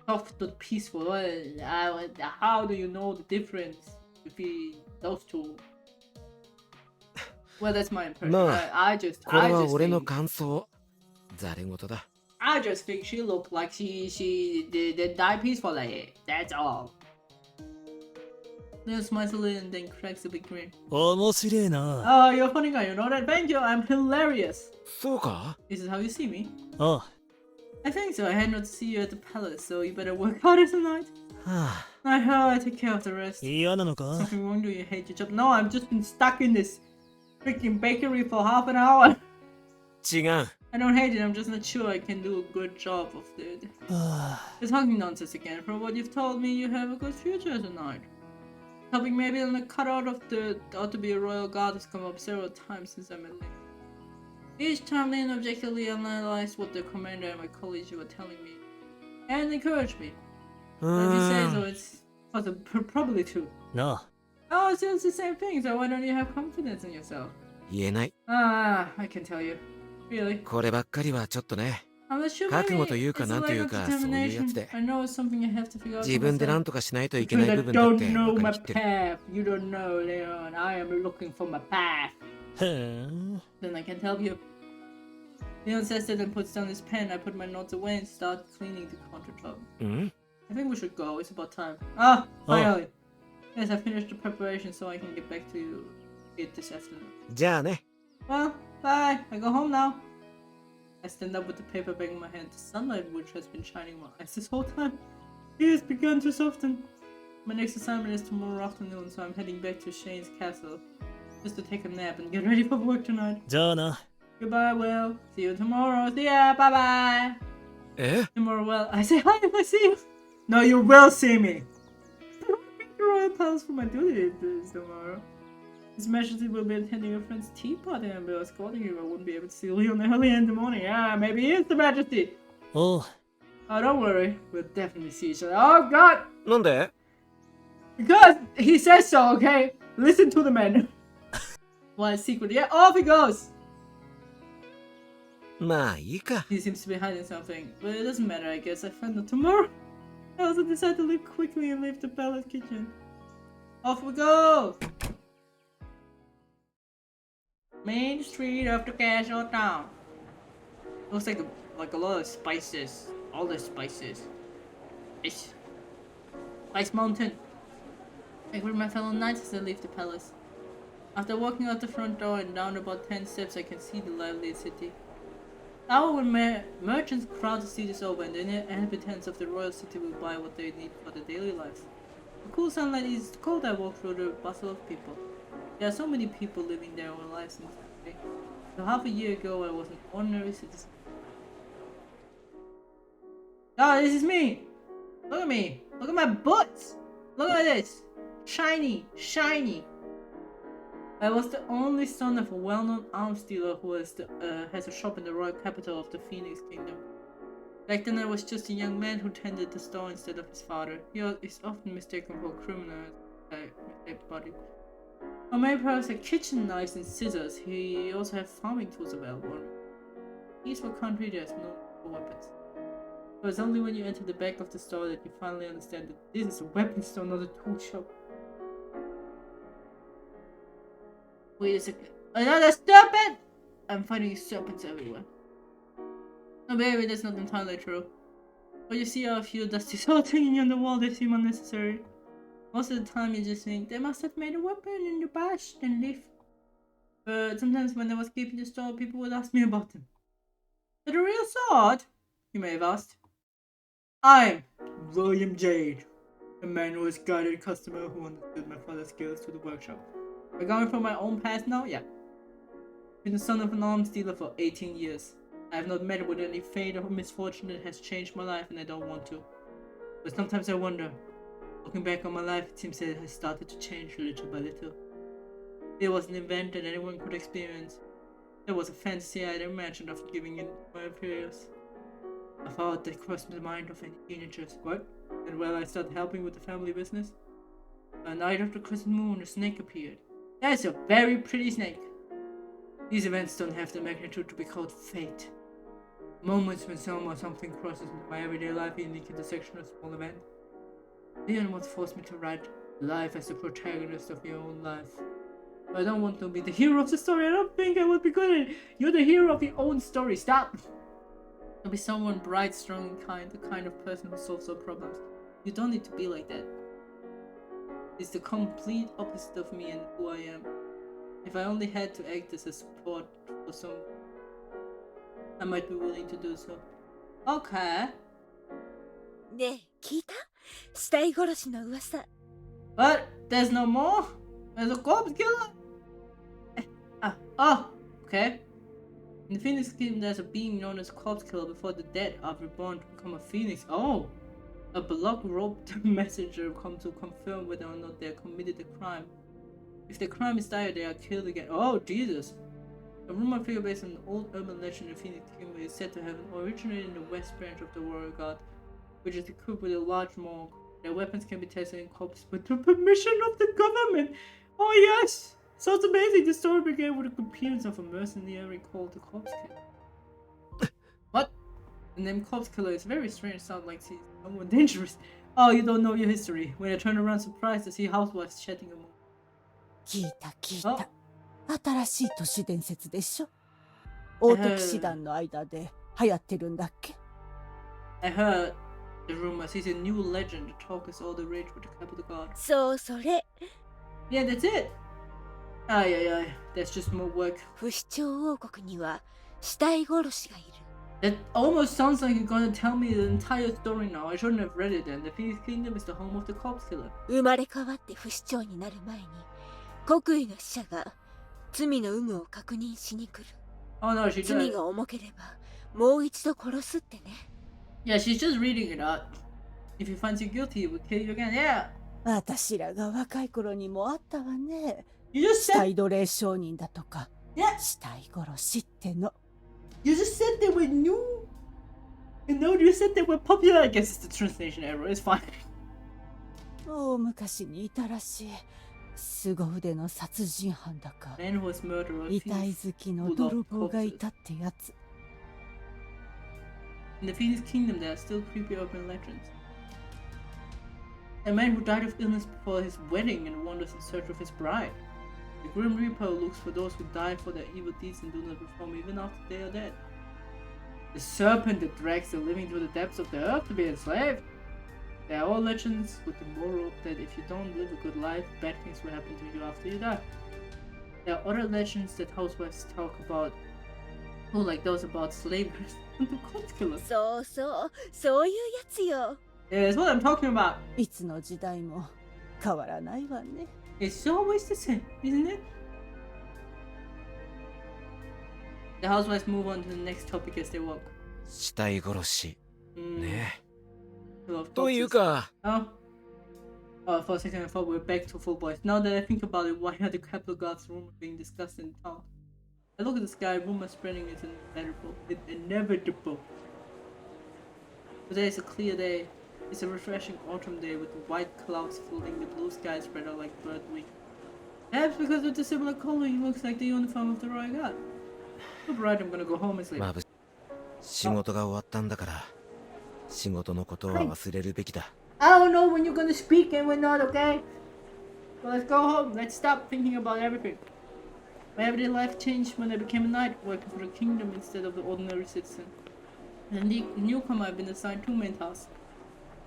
soft but peaceful. How do you know the difference between those two? Well, that's my impression. まあ I just これは I just 俺の think 感想ざれ言だ I just think she looked like she did die peacefully. That's all. Leon smiles a little and then cracks a big grin. 面白いな。 Oh, you're a funny guy, you know that? Thank you, I'm hilarious. そうか This is how you see me? あ I think so. I had not to see you at the palace, so you better work harder tonight. はあ I heard I take care of the rest. 嫌なのか Something wrong? Do you hate your job? No, I've just been stuck in this freaking bakery for half an hour. 違う I don't hate it, I'm just not sure I can do a good job of it. は It's talking nonsense again. From what you've told me, you have a good future tonight. Helping maybe on the cutout of the ought to be a royal guard has come up several times since I met Link. Each time Link objectively analyzed what the commander and my colleagues were telling me, and encouraged me. う But if you say ー so, ん it's probably true. な Oh, so it's the same thing, so why don't you have confidence in yourself? 言えない Ah, I can tell you. Really? こればっかりはちょっとね I'm not sure 覚 maybe 悟というか it's なんと a いう lack か of そういうや determination. つで I know it's something I have to figure out 自 for 分で何 myself. とかしないといけない Because I 部分だっ don't て know 分か my りきってる path. You don't know, Leon. I am looking for my path. へん Then I can't help you. Leon says that and puts down his pen. I put my notes away and start cleaning the countertop. うん I think we should go. It's about time. Ah, finally. Yes, I finished the preparation so I can get back to it this afternoon. じゃあね Well, bye. I go home now. I stand up with the paper bag in my hand. The sunlight, which has been shining in my eyes this whole time, it has begun to soften. My next assignment is tomorrow afternoon, so I'm heading back to Shane's castle just to take a nap and get ready for work tonight. じゃあな。 Goodbye, Will. See you tomorrow. See ya. Bye bye. え Tomorrow, Will. I say hi if I see you. No, you will see me. I don't make the royal palace for my duty tomorrow. His Majesty will be attending a friend's tea party and be escorting you. I wouldn't be able to see Leon early in the morning. Yeah, maybe he is the Majesty. おう Oh, don't worry. We'll definitely see each other. Oh, God. なんで Because he says so, okay? Listen to the man. What, secret? Yeah, off he goes. まあいいか He seems to be hiding something. But it doesn't matter, I guess. I find out tomorrow. I also decide to leave quickly and leave the palace kitchen. Off we go! Main street of the castle town. Looks like a lot of spices. All the spices. Spice Mountain. I greet my fellow knights as I leave the palace. After walking out the front door and down about 10 steps, I can see the lively city. Now when merchants crowd to see this over and the inhabitants of the royal city will buy what they need for their daily lives. The cool sunlight is cold. I walk through the bustle of people. There are so many people living their own lives in this country. So half a year ago I was an ordinary citizen. Oh, this is me! Look at me! Look at my butts! Look at this! Shiny! Shiny! I was the only son of a well-known arms dealer who has a shop in the royal capital of the Phoenix Kingdom. Back then I was just a young man who tended the store instead of his father. He is often mistaken for a criminal body. Or maybe perhaps like kitchen knives and scissors. He also had farming tools available. In a peaceful country there's no weapons. But it's only when you enter the back of the store that you finally understand that this is a weapon store, not a tool shop. Wait a second. Another serpent! I'm finding serpents everywhere. No, maybe that's not entirely true. But you see how a few dusty swords hanging on the wall, they seem unnecessary. Most of the time you just think, they must have made a weapon in the past and leave. But sometimes when I was keeping the store, people would ask me about them. But a real sword? You may have asked. I'm William Jade, a man who has guided a customer who understood my father's skills to the workshop. Am I going from my own past now? Yeah. I've been the son of an arms dealer for 18 years. I have not met with any fate or misfortune that has changed my life, and I don't want to. But sometimes I wonder. Looking back on my life, it seems that it has started to change little by little. It was an event that anyone could experience. There was a fantasy I had imagined after giving in to my fears. A thought that crossed the mind of any teenagers. What? And while I started helping with the family business, a night of the crescent moon, a snake appeared. That's a very pretty snake. These events don't have the magnitude to be called fate. Moments when someone or something crosses into my everyday life indicate the section of a small event. Beyond what forced me to write life as the protagonist of your own life. But I don't want to be the hero of the story. I don't think I would be good at it. You're the hero of your own story. Stop! You'll be someone bright, strong, and kind. The kind of person who solves all problems. You don't need to be like that. It's the complete opposite of me and who I am. If I only had to act as a support for someone, I might be willing to do so. Okay. ねえ、聞いた？死体殺しの噂。But there's no more? There's a corpse killer? Okay. In the Phoenix Kingdom, there's a being known as Corpse Killer. Before the dead are reborn to become a phoenix. Oh! A block-robed messenger comes to confirm whether or not they committed a crime. If the crime is dire, they are killed again. Oh, Jesus! A rumor figure based on an old urban legend in the Phoenix Kingdom is said to have originated in the west branch of the Warrior God, which is equipped with a large morgue. Their weapons can be tested in corpses with the permission of the government! Oh yes! Sounds amazing! The story began with the appearance of a mercenary called the Corpse Killer. What? The name Corpse Killer is very strange. Sounds like he's someone dangerous. Oh, you don't know your history. When I turn around surprised to see housewives chatting among. 聞いた聞いた。新しい都市伝説でしょ。王的師団の間で流行ってるんだっけ？ I heard the rumors. He's a new legend. The talk is all the rage with the capital guard. そうそれ。 Yeah, that's it. Ay. That's just more work. 不死鳥王国には死体殺しがいる。 That almost sounds like you're gonna tell me the entire story now. I shouldn't have read it then. The Phoenix Kingdom is the home of the Corpse Killer. 生まれ変わって不死鳥になる前に、国威の使者が罪の有無を確認しに来る。 Oh no, she 罪 just... が重ければもう一度殺すってね。 Yeah, she's just reading it out. If he finds you guilty, he will kill you again. Yeah. 私らが若い頃にもあったわね。 You just 死 said... 体奴隷商人だとか、 Yeah. 死体殺しっての。 You just said they were new. And now you said they were popular. I guess it's the translation error. It's fine. 大昔にいたらしい。凄腕の殺人犯だか。 Man who was murderer. 遺体好きの泥棒がいたってやつ。 In the Phoenix Kingdom, there are still creepy urban legends. A man who died of illness before his wedding and wanders in search of his bride. The Grim Reaper looks for those who die for their evil deeds and do not reform even after they are dead. The serpent that drags the living to the depths of the earth to be enslaved. They are all legends with the moral that if you don't live a good life, bad things will happen to you after you die. There are other legends that housewives talk about, who like those about slavers and the corpse killer. そうそう、そういうやつよ。 Yeah, that's what I'm talking about. いつの時代も変わらないわね。 It's always the same, isn't it? The housewives move on to the next topic as they walk. 死体殺し Mm, ね full of という corpses. か Oh, For a second I thought we were back to full voice. Now that I think about it, why are the capital guards rumors being discussed in town? I look at the sky, rumors spreading is inevitable. Today is a clear day. It's a refreshing autumn day with the white clouds floating the blue sky spread out like bird wing. Perhaps because of the similar coloring, looks like the uniform of the royal guard. Alright, I'm gonna go home and sleep. まぶ仕事が終わったんだから、仕事のことは忘れるべきだ。I don't know when you're gonna speak and when not, okay? So let's go home. Let's stop thinking about everything. My everyday life changed when I became a knight, working for the kingdom instead of the ordinary citizen. As a newcomer, I've been assigned 2 main tasks.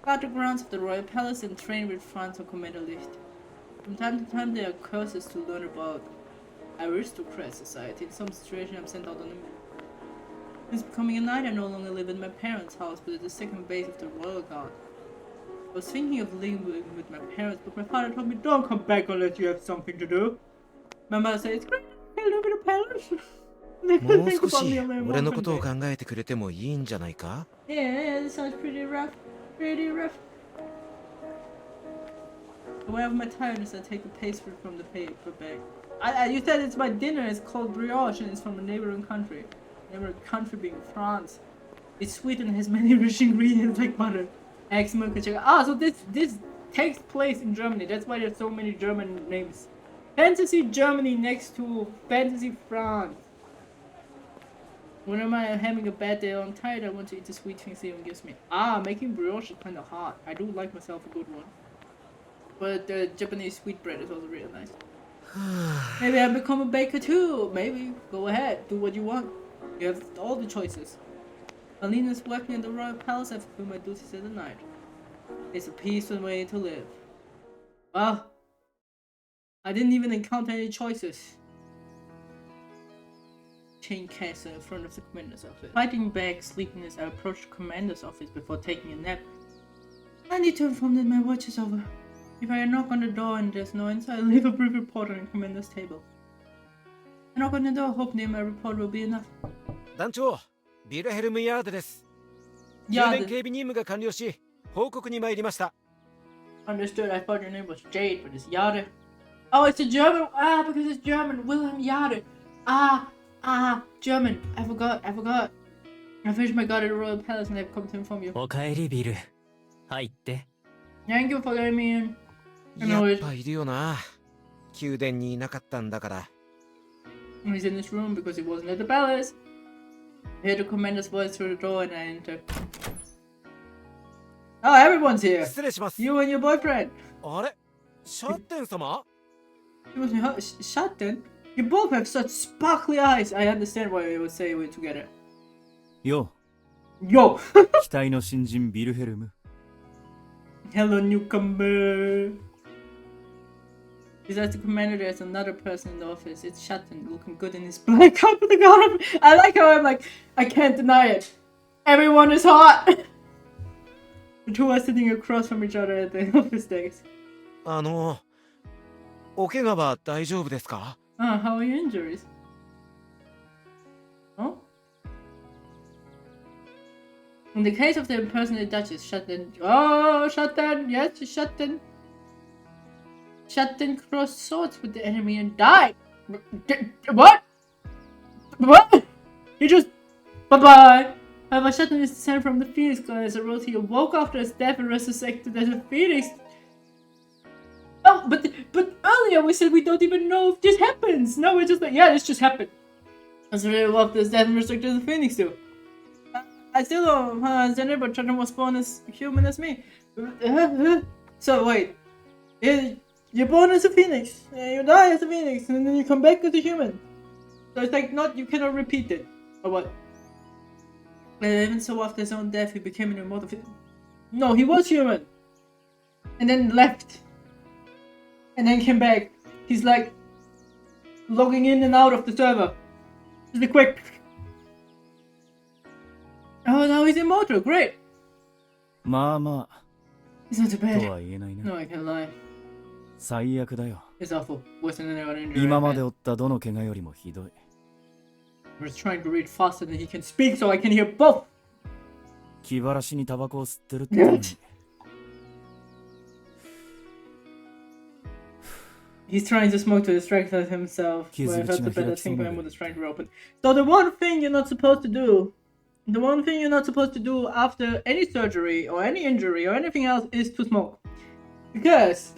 Guard the grounds of the royal palace and train with Franz on commander list. From time to time, there are courses to learn about aristocrat society. In some situations, I'm sent out on a mission. Since becoming a knight, I no longer live in my parents' house, but at the second base of the royal guard. I was thinking of living with my parents, but my father told me, don't come back unless you have something to do. My mother said, it's great, I live in a palace. もう少し俺のことを考えてくれてもいいんじゃないか? Yeah, this sounds pretty rough. Pretty rough. Aware of my tiredness, I take the pastry from the paper bag. You said it's my dinner, it's called brioche and it's from a neighboring country. Neighboring country being France. It's sweet and has many rich ingredients like butter, eggs, milk, and sugar. Ah, so this takes place in Germany. That's why there's so many German names. Fantasy Germany next to Fantasy France. Whenever I'm having a bad day or I'm tired, I want to eat the sweet things Steven gives me. Ah, making brioche is kind of hard. I do like myself a good one. But the Japanese sweet bread is also really nice. Maybe I'll become a baker too. Maybe. Go ahead. Do what you want. You have all the choices. Alina's working in the royal palace. I fulfill my duties at the night. It's a peaceful way to live. Well, I didn't even encounter any choices. Chain castle in front of the commander's office. Fighting back sleepiness, I approached the commander's office before taking a nap. I need to inform that my watch is over. If I knock on the door and there's no answer, I leave a brief report on the commander's table. I knock on the door, hoping my report will be enough. 団長、ビルヘルムヤードです。充電警備任務が完了し、報告に参りました。Understood. I thought your name was Jade, but it's Jade. Oh, it's a German. Ah, because it's German. Wilhelm Jade. German. I forgot. I finished my guard at the royal palace and I've come to inform you. おかえりビル。入って。Thank you for letting me in. やっぱいるよな。宮殿にいなかったんだから。He's in this room because he wasn't at the palace. I heard the commander's voice through the door and I entered. Oh, everyone's here. 失礼します。You and your boyfriend. あれ、シャッテン様? Shatten? You both have such sparkly eyes. I understand why you would say we're together. よ Yo. 期待の新人ビルヘルム Hello, newcomer. Besides the commander, there's another person in the office. It's Shatten, looking good in his black carpet. I like how I'm like, I can't deny it. Everyone is hot. The two are sitting across from each other at the office desk. お怪我は大丈夫ですか? How are your injuries? Oh? In the case of the impersonated Duchess, Shatten. Oh, Shatten! Yes, Shatten. Shatten crossed swords with the enemy and died. What? What? He just. Bye-bye. However, Shatten is descended from the Phoenix god as a rose. He awoke after his death and resurrected as a Phoenix. Oh, but earlier we said we don't even know if this happens. No, we're just like, yeah, this just happened. That's really awoke after his death and resurrected as a Phoenix too. I still don't understand it, but Shatten was born as human as me. So wait, you're born as a Phoenix, you die as a Phoenix, and then you come back as a human. So it's like you cannot repeat it, or what? Even so, after his own death, he became an immortal. No, he was human, and then left, and then came back. He's like logging in and out of the server. Just quick. Oh, now he's immortal. Great. まあまあ It's not too と bad. は言えないな No, I can't lie. 最悪だよ It's awful. Worse than anyone injury. 今まで負ったどの怪我よりもひどい I'm just trying to read faster than he can speak so I can hear both. 気晴らしにタバコを吸ってるってのに He's trying to smoke to distract himself. Where it hurts the better thing when is trying to reopen. So the one thing you're not supposed to do, after any surgery or any injury or anything else is to smoke. Because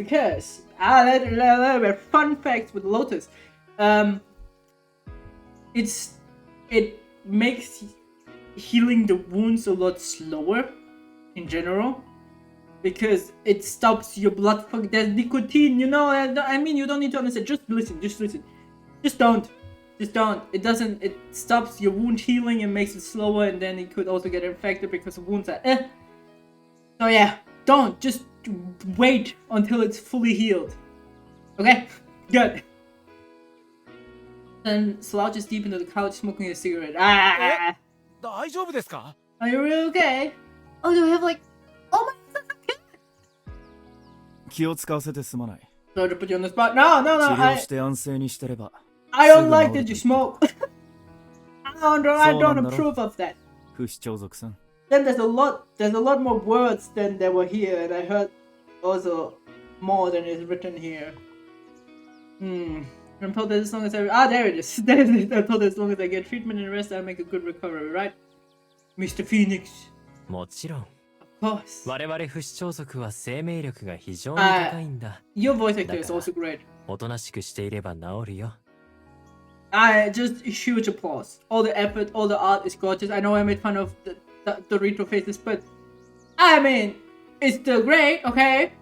fun facts with Lotus. It makes healing the wounds a lot slower in general. Because it stops your blood flow. There's nicotine, you know. I mean, you don't need to understand. Just listen. Just don't. It stops your wound healing and makes it slower, and then it could also get infected because the wounds are So yeah, don't. Just wait until it's fully healed. Okay? Good. Then slouches deep into the couch smoking a cigarette. 大丈夫ですか？ Are you really okay? Oh, do we have like... Oh my... 気を使わせてすまない。 Sorry to put you on the spot. No, 治療して安静にしてれば。 I don't like that you smoke. I don't approve of that. 不死鳥族さん。 Then there's a lot more words than there were here, and I heard also more than is written here. I'm told that as long as there it is. I'm told that as long as I get treatment and rest, I'll make a good recovery, right? Mr. Phoenix. もちろん。 Of course. 我々不死鳥族は生命力が非常に高いんだ。 Your voice actor is also great. おとなしくしていれば治るよ。Just huge applause. All the effort, all the art is gorgeous. I know I made fun of the retro faces, but I mean, it's still great, okay?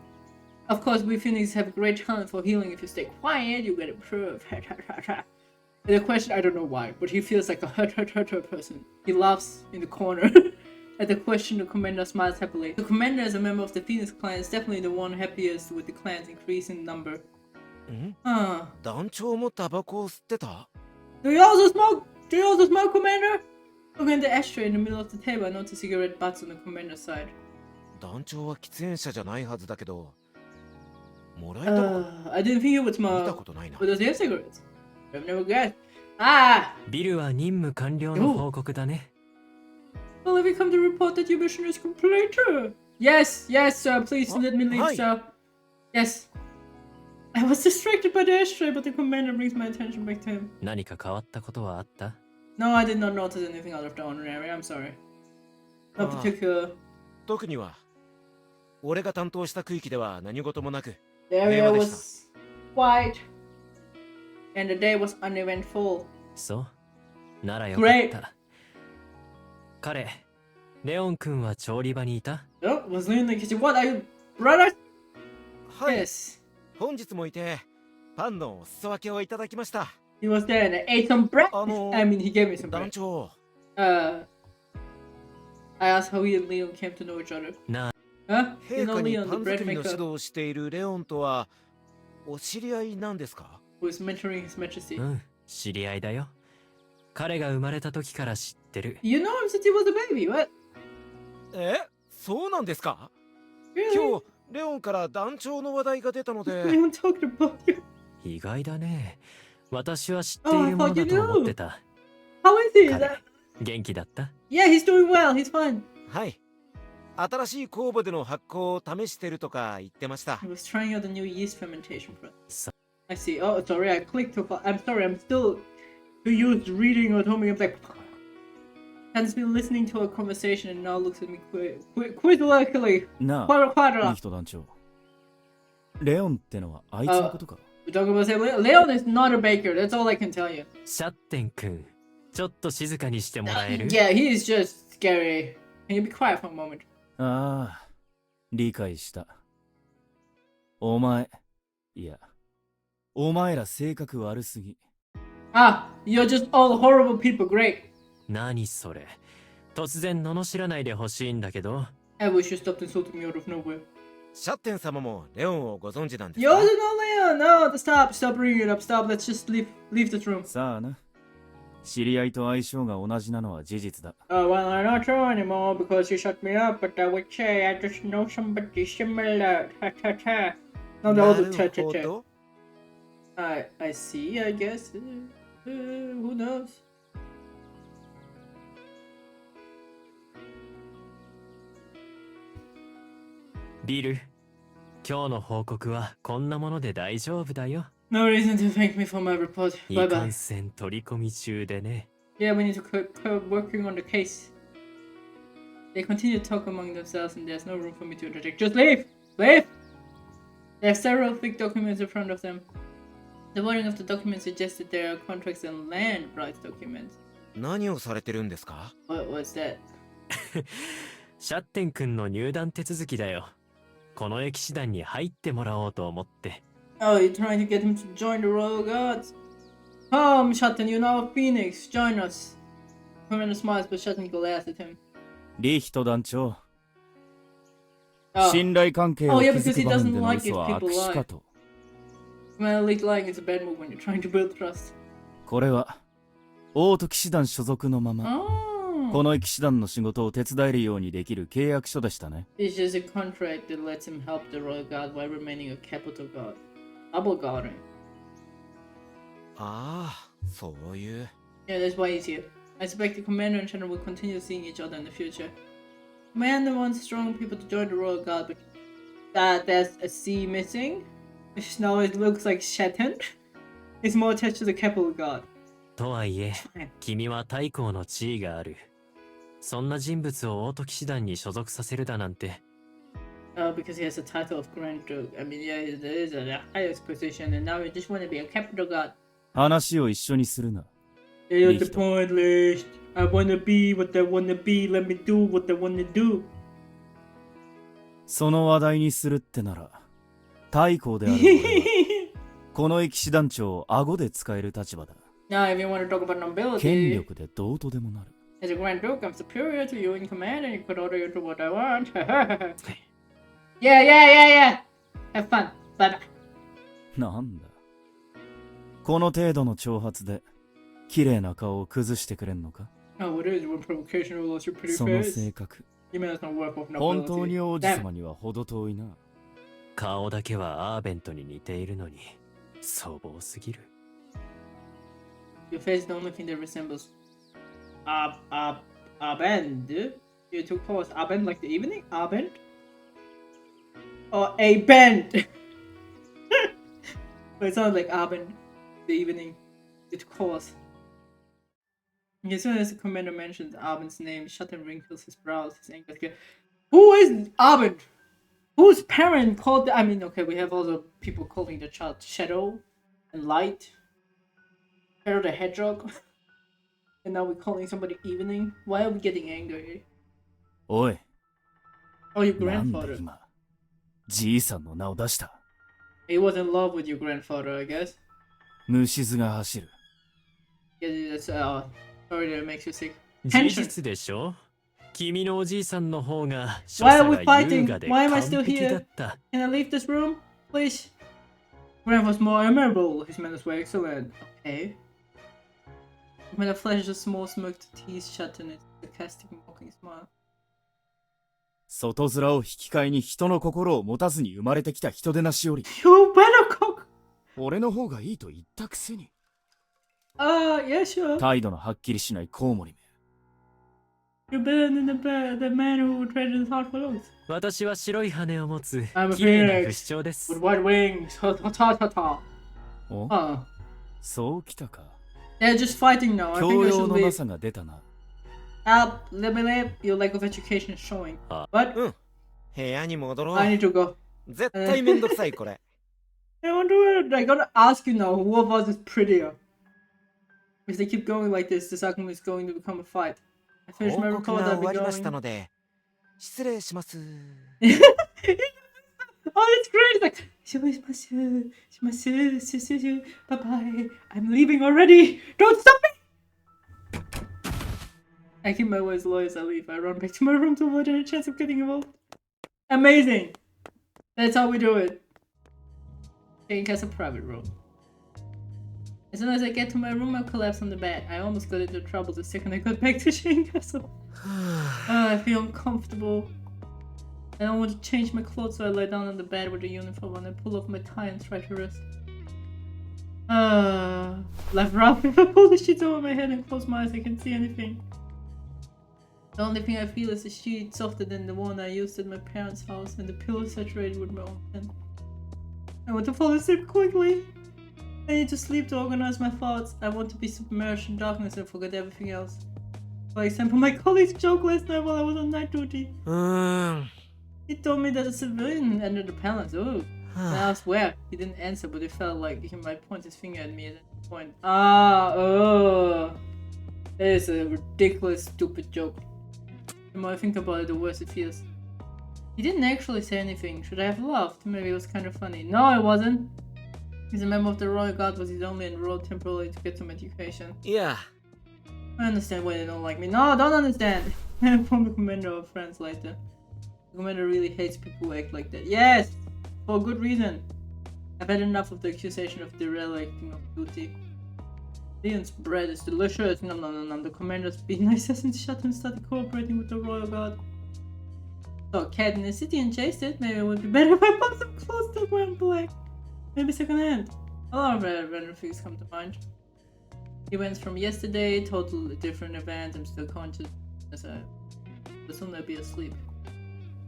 Of course, we Phoenix have great talent for healing. If you stay quiet, you get improved. The question, I don't know why, but he feels like a hurt person. He laughs in the corner. At the question, the commander smiles happily. The commander, as a member of the Phoenix clan, is definitely the one happiest with the clan's increasing number. 団長もタバコを吸ってた？ Do you also smoke? Commander? Looking at the ashtray in the middle of the table, I noticed cigarette butts on the commander's side. 団長は喫煙者じゃないはずだけど、もらえたか？ I didn't think he would 見た smoke. ことないな。 But does he have cigarettes? I've never guessed. ビルは任務完了の報告だね。 Well, have you come to report that your mission is complete? Yes, sir. Please let me leave, Hi. sir. Yes. I was distracted by the ashtray, but the commander brings my attention back to him. 何か変わったことはあった？ No, I did not notice anything out of the ordinary. I'm sorry. No particular. 特には、俺が担当した区域では何事もなく、 The area was quiet, and the day was uneventful. そうならよかった。彼、レオン君は調理場にいた？ Oh, was Leon in the kitchen? What are you, brother? はい、 Yes. 本日もいて、パンのお裾分けをいただきました。 He was there and I ate some bread. 団 he gave me some bread. 長、 I asked how he and Leon came to know each other. な、 Huh? You 陛 know 下に Leon, the パン bread 作りの maker 指導をしているレオンとは、お知り合いなんですか？ who is mentoring His Majesty. うん、知り合いだよ。彼が生まれた時から知ってる。You know him since he was a baby, what? そうなんですか？ Really? 今日、レオンから団長の話題が出たので、 Leon talked about you. 意外だね。私は知っているものだと思ってた。 How is he? Is 彼 that... 元気だった？ Yeah, he's doing well. He's fine. はい。新しい酵母での発酵を試してるとか言ってました。 He was trying out the new yeast fermentation process. So- I see. Oh, sorry, I clicked too far. I'm sorry, I'm still too used to reading or talking. I'm like, has been listening to a conversation and now looks at me quizzically. なあ、 Quadra. リヒト団長。レオンってのはあいつのことか？ We're talking about saying Leon is not a baker. That's all I can tell you. シャッテン君、ちょっと静かにしてもらえる？ Yeah, he is just scary. Can you be quiet for a moment? ああ、理解した。お前、いや、お前ら性格悪すぎ。Ah, you're just all horrible people. Great. 何それ？突然罵らないでほしいんだけど。 I wish you stopped insulting me out of nowhere. シャッテン様もレオンをご存知なんです You か？ also know Leon. No, stop bringing it up. Stop. Let's just leave this room. さあな。知り合いと相性が同じなのは事実だ。Well, I'm not sure anymore because you shut me up, but I would say I just know somebody similar. Ta ta ta. Not な all the る ta ta ほ ta. ど。I see, I guess. Who knows? ビル、今日の報告はこんなもので大丈夫だよ。No reason to thank me for my report. い Bye か bye. んせん取り込み中でね。 Yeah, we need to keep working on the case. They continue to talk among themselves and there's no room for me to interject. Just leave! Leave! They have several thick documents in front of them. The wording of the document suggests that there are contracts and land rights documents. 何をされてるんですか？ What was that? シャッテン君の入団手続きだよ。この騎士団に入ってもらおうと思って。 Oh, you're trying to get him to join the Royal Guards? Come, Shatten, you're now a phoenix. Join us. Commander smiles, but Shatten glares at him. リーヒト団長、 Oh, 信頼関係を Oh, yeah, 築 because く he 場面 doesn't での like 嘘 it は people 悪し lie. かと。 Well, lying is a bad move when you're trying to build trust. これは王都騎士団所属のまま、 Oh. この騎士団の仕事を手伝えるようにできる契約書でしたね。 It's just a contract that lets him help the Royal Guard while remaining a capital guard. Double guarding. ああ、そういう。 Yeah, that's why he's here. I expect the commander and general will continue seeing each other in the future. Commander wants strong people to join the Royal Guard, but there's a C missing, which now it looks like Shatten. It's more attached to the capital guard. とはいえ、君は太閤の地位がある。そんな人物を王都騎士団に所属させるだなんて。 Because he has the title of Grand Duke. I mean, yeah, it is the highest position, and now you just want to be a capital guard. 話を一緒にするな。 You're the point list. I wanna be what I wanna be. Let me do what I wanna do. その話題にするってなら、太閤である俺はこの騎士団長を顎で使える立場だ。 Now, if you want to talk about 権 nobility, 力でどうとでもなる。 as a Grand Duke, I'm superior to you in command, and you could order you to what I want. Yeah. Have fun. Bye bye. なんだ。この程度の挑発で、綺麗な顔を崩してくれんのか？ Oh, what is one provocation will lose your pretty その face? 性格、 You mean that's not work of 本当 nobility? に王子 Damn. 様には程遠いな。顔だけはアーベントに似ているのに、粗暴すぎる。 Your face is the only thing that resembles Abend. You took pause. Abend like the evening? Abend? Or a bend? But it sounds like Abend, the evening. It calls. As soon as the commander mentions Abend's name, Shatten wrinkles his brows, his anger is clear. Who is Abend? Whose parent called I mean, okay, we have also people calling the child Shadow and Light. Shadow the Hedgehog. And now we're calling somebody Evening. Why are we getting angry? おい、 Oh, your なんで grandfather. 今、じいさんの名を出した。 He was in love with your grandfather, I guess. 虫唾が走る。 Yeah, that's sorry that it makes you sick. 事実でしょ？君のおじいさんの方が所 Why are 作 we が fighting? 優雅で Why am I 完 still 璧だ here? った。 Can I leave this room, please? Grandfather's more admirable. His manners were excellent. Okay. When the flashes a small smirk to tease shut in its sarcastic mocking smile. 外面を引き換えに人の心を持たずに生まれてきた人でなしより、 You better cook! 俺の方がいいと言ったくせに。 Yeah, sure. 態度のはっきりしないコウモリめ。 You're better than the man who traded his heart for looks. 私は白い羽を持つ I'm a 綺麗な phoenix 不死鳥です with white wings. Ta ta ta ta. お、そうきたか。 They're just fighting now. I 教 think I 養 should のな leave. さが出たな。 Let me leave. Your lack of education is showing. But うん。部屋に戻ろ I う。 need to go. 絶対めんどくさいこれ。 I wonder. I gotta ask you now. Who of us is prettier? If they keep going like this argument is going to become a fight. I 報 finished my 告 report. が I'll 終 be わりました going. ので、失礼します。 Oh, it's great! It's like, bye bye. I'm leaving already. Don't stop me! I keep my words low as I leave. I run back to my room to avoid any chance of getting involved. Amazing! That's how we do it. Shane has a private room. As soon as I get to my room, I collapse on the bed. I almost got into trouble the second I got back to Shane Castle. I feel uncomfortable. I don't want to change my clothes, so I lie down on the bed with the uniform on. I pull off my tie and try to rest. Life rough. If I pull the sheets over my head and close my eyes, I can't see anything. The only thing I feel is the sheet softer than the one I used at my parents' house, and the pillow saturated with my own skin. I want to fall asleep quickly. I need to sleep to organize my thoughts. I want to be submerged in darkness and forget everything else. For example, my colleague's joke last night while I was on night duty. He told me that a civilian entered the palace. Oh. And I asked where. He didn't answer, but it felt like he might point his finger at me at that point. It is a ridiculous, stupid joke. The more I think about it, the worse it feels. He didn't actually say anything. Should I have laughed? Maybe it was kind of funny. No, it wasn't. He's a member of the Royal Guard, was he's only enrolled temporarily to get some education. Yeah. I understand why they don't like me. No, don't understand. I'm from the commander of France later. The commander really hates people who act like that. Yes! For good reason. I've had enough of the accusation of dereliction of duty. Leon's bread is delicious. No. The commander's been nice since shut and started cooperating with the Royal Guard. Saw a cat in the city and chased it. Maybe it would be better if I bought some clothes that weren't black. Maybe second hand. A lot of random things come to mind. Events from yesterday, totally different event. I'm still conscious as I will soon I'll be asleep.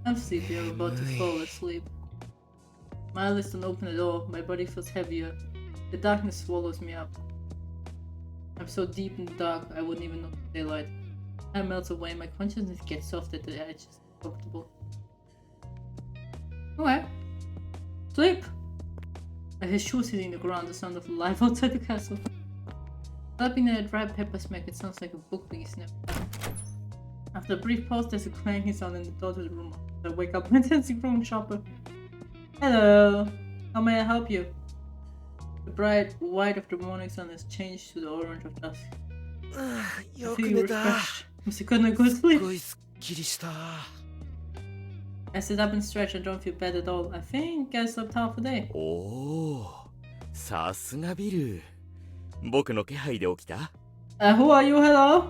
I'm sleepy, I'm about to fall asleep. My eyelids don't open at all, my body feels heavier. The darkness swallows me up. I'm so deep in the dark, I wouldn't even know daylight. Time melts away, my consciousness gets soft at the edge, it's comfortable. Okay. Sleep! I hear shoes hitting the ground, the sound of life outside the castle. Slapping at a dry pepper smack, it sounds like a book being snapped. After a brief pause, there's a clanking sound in the door to the room. I wake up and it's a grown shopper. Hello! How may I help you? The bright white of the morning sun has changed to the orange of dusk. I feel refreshed. I'm so gonna go to sleep. I sit up and stretch and don't feel bad at all. I think I slept half a day. おお、さすがビル。僕の気配で起きた？ Who are you? Hello?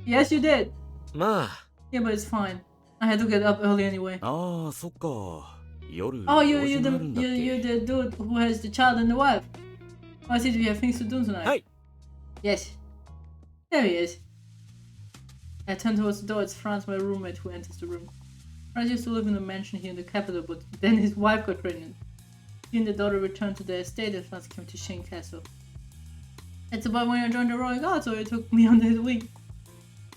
Yes, you did. まあ。 Yeah, but it's fine. I had to get up early anyway. ああ、そっか。夜。Oh, you're the dude who has the child and the wife. Oh, I see we have things to do tonight. はい。 Yes. There he is. I turn towards the door. It's Franz, my roommate, who enters the room. Franz used to live in a mansion here in the capital, but then his wife got pregnant. He and the daughter returned to their estate and Franz came to Shane Castle. It's about when I joined the Royal Guard, so he took me under his wing.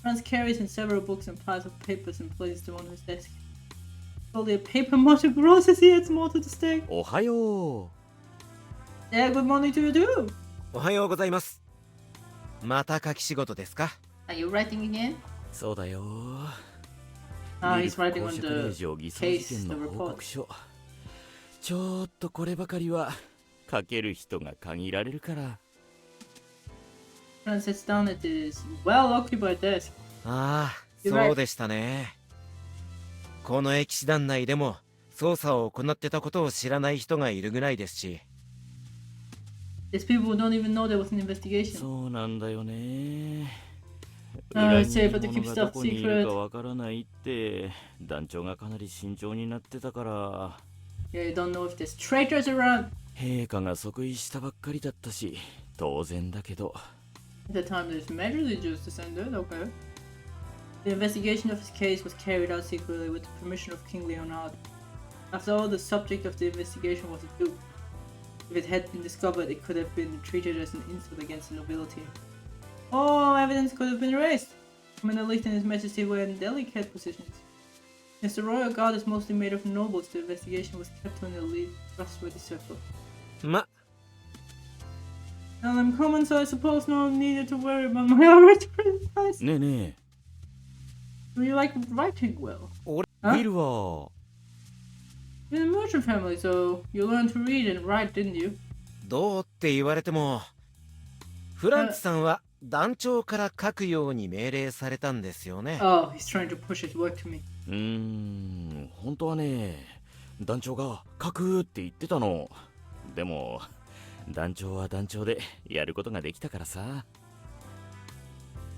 Franz carries in several books and piles of papers and places them on his desk. Slowly a paper motor grows as he adds more to the stack. おはよう。 Yeah, good morning to you too. おはようございます。また書き仕事ですか？ Are you writing again? そうだよ。 He's writing on the 偽装事件の報告書。ちょっとこればかりは書ける人が限られるから。 Franz sits down at his well-occupied desk. ああ、そうでしたね。この駅士団内でも捜査を行ってたことを知らない人がいるぐらいですし。There's people who don't even know there was an investigation. そうなんだよね。 It's safer to keep 裏 stuff にどこにいるか secret. わからないって団長がかなり慎重になってたから。 Yeah, you don't know if there's traitors around. 陛下が即位したばっかりだったし、当然だけど。 At the time, there's majorly Jews descended. Okay. The investigation of his case was carried out secretly with the permission of King Leonard. After all, the subject of the investigation was a duke. If it had been discovered, it could have been treated as an insult against the nobility. Oh, evidence could have been erased. Commander Licht and His Majesty were in delicate positions. Since the Royal Guard is mostly made of nobles, the investigation was kept to an elite, trustworthy circle. ま、 Now I'm common, so I suppose no one needed to worry about my oratory advice. ねえね Do you like writing well? え、 Huh? ビルは You're in a merchant family, so you learned to read and write, didn't you? どうって言われても、フランツさんは団長から書くように命令されたんですよね。Oh, he's trying to push his work to me. 本当はね、団長が書くって言ってたの。でも団長は団長でやることができたからさ。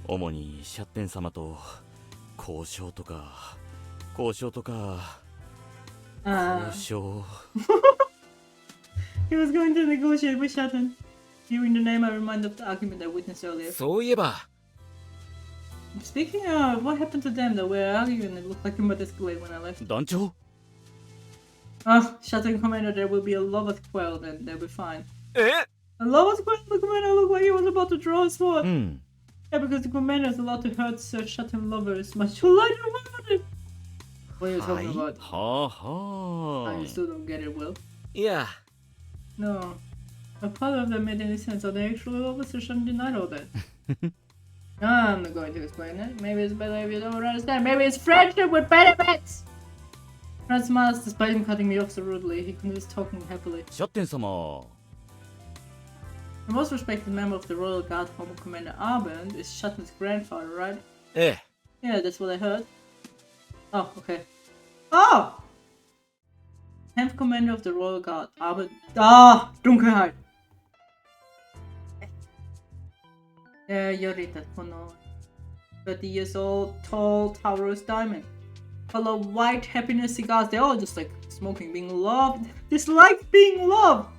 主にシャッテン様と交渉とか。 交渉。 He was going to negotiate with Shatton. Hearing the name, I reminded of the argument I witnessed earlier. そういえば、 Speaking of, what happened to them? They were arguing. It looked like it might escalate when I left. 団長 Oh, Shatton Commander, there will be a lover's quarrel, then they'll be fine. え？ I love what's going on. The commander looked like he was about to draw a sword. うん Yeah, because the commander is allowed to hurt Sir Shutton lover is much too light to weapon. What are you talking about? はあ Oh, は you あ still don't get it, Will? いや No. A part of that made any sense, or they actually officer shouldn't deny all that. I'm not going to explain it. Maybe it's better if you don't understand. Maybe it's friendship with benefits! Fred smiles despite him cutting me off so rudely. He continues talking happily. シャッテン様 The most respected member of the Royal Guard, former Commander Arben, is Shutton's grandfather, right? ええ Yeah, that's what I heard. Oh, okay. Oh! 10th Commander of the Royal Guard, Arben. Ah! Dunkelheit! Yorita Kono. 30 years old, tall, Taurus diamond. Color white, happiness cigars. They're all just like smoking, being loved. Dislike being loved.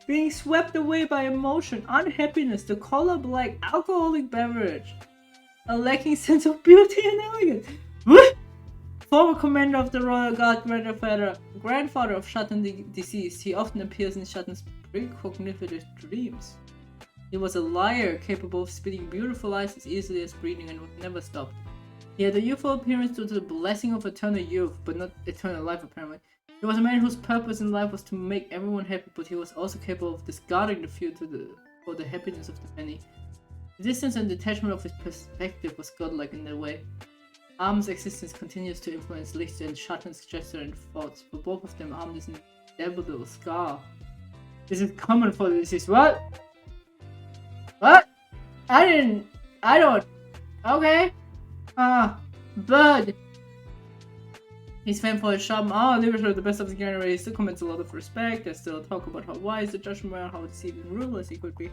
Being swept away by emotion, unhappiness, the color black, alcoholic beverage. A lacking sense of beauty and elegance. What? Former commander of the Royal Guard, grandfather of Shutton the deceased. He often appears in Shutton's precognitive dreams. He was a liar, capable of spitting beautiful lies as easily as breathing and would never stop. He had a youthful appearance due to the blessing of eternal youth, but not eternal life apparently. He was a man whose purpose in life was to make everyone happy, but he was also capable of discarding the few for the happiness of the many. The distance and detachment of his perspective was godlike in that way. Arm's existence continues to influence Licht and Shutton's gesture and thoughts. For both of them, Arm is an indelible scar. This is common for the deceased. What? What? I don't. Okay. Blood. He's famed for his sharp leadership, the best of his generation. He still commands a lot of respect. There's still talk about how wise the judgment and how deceiving and ruthless he could be.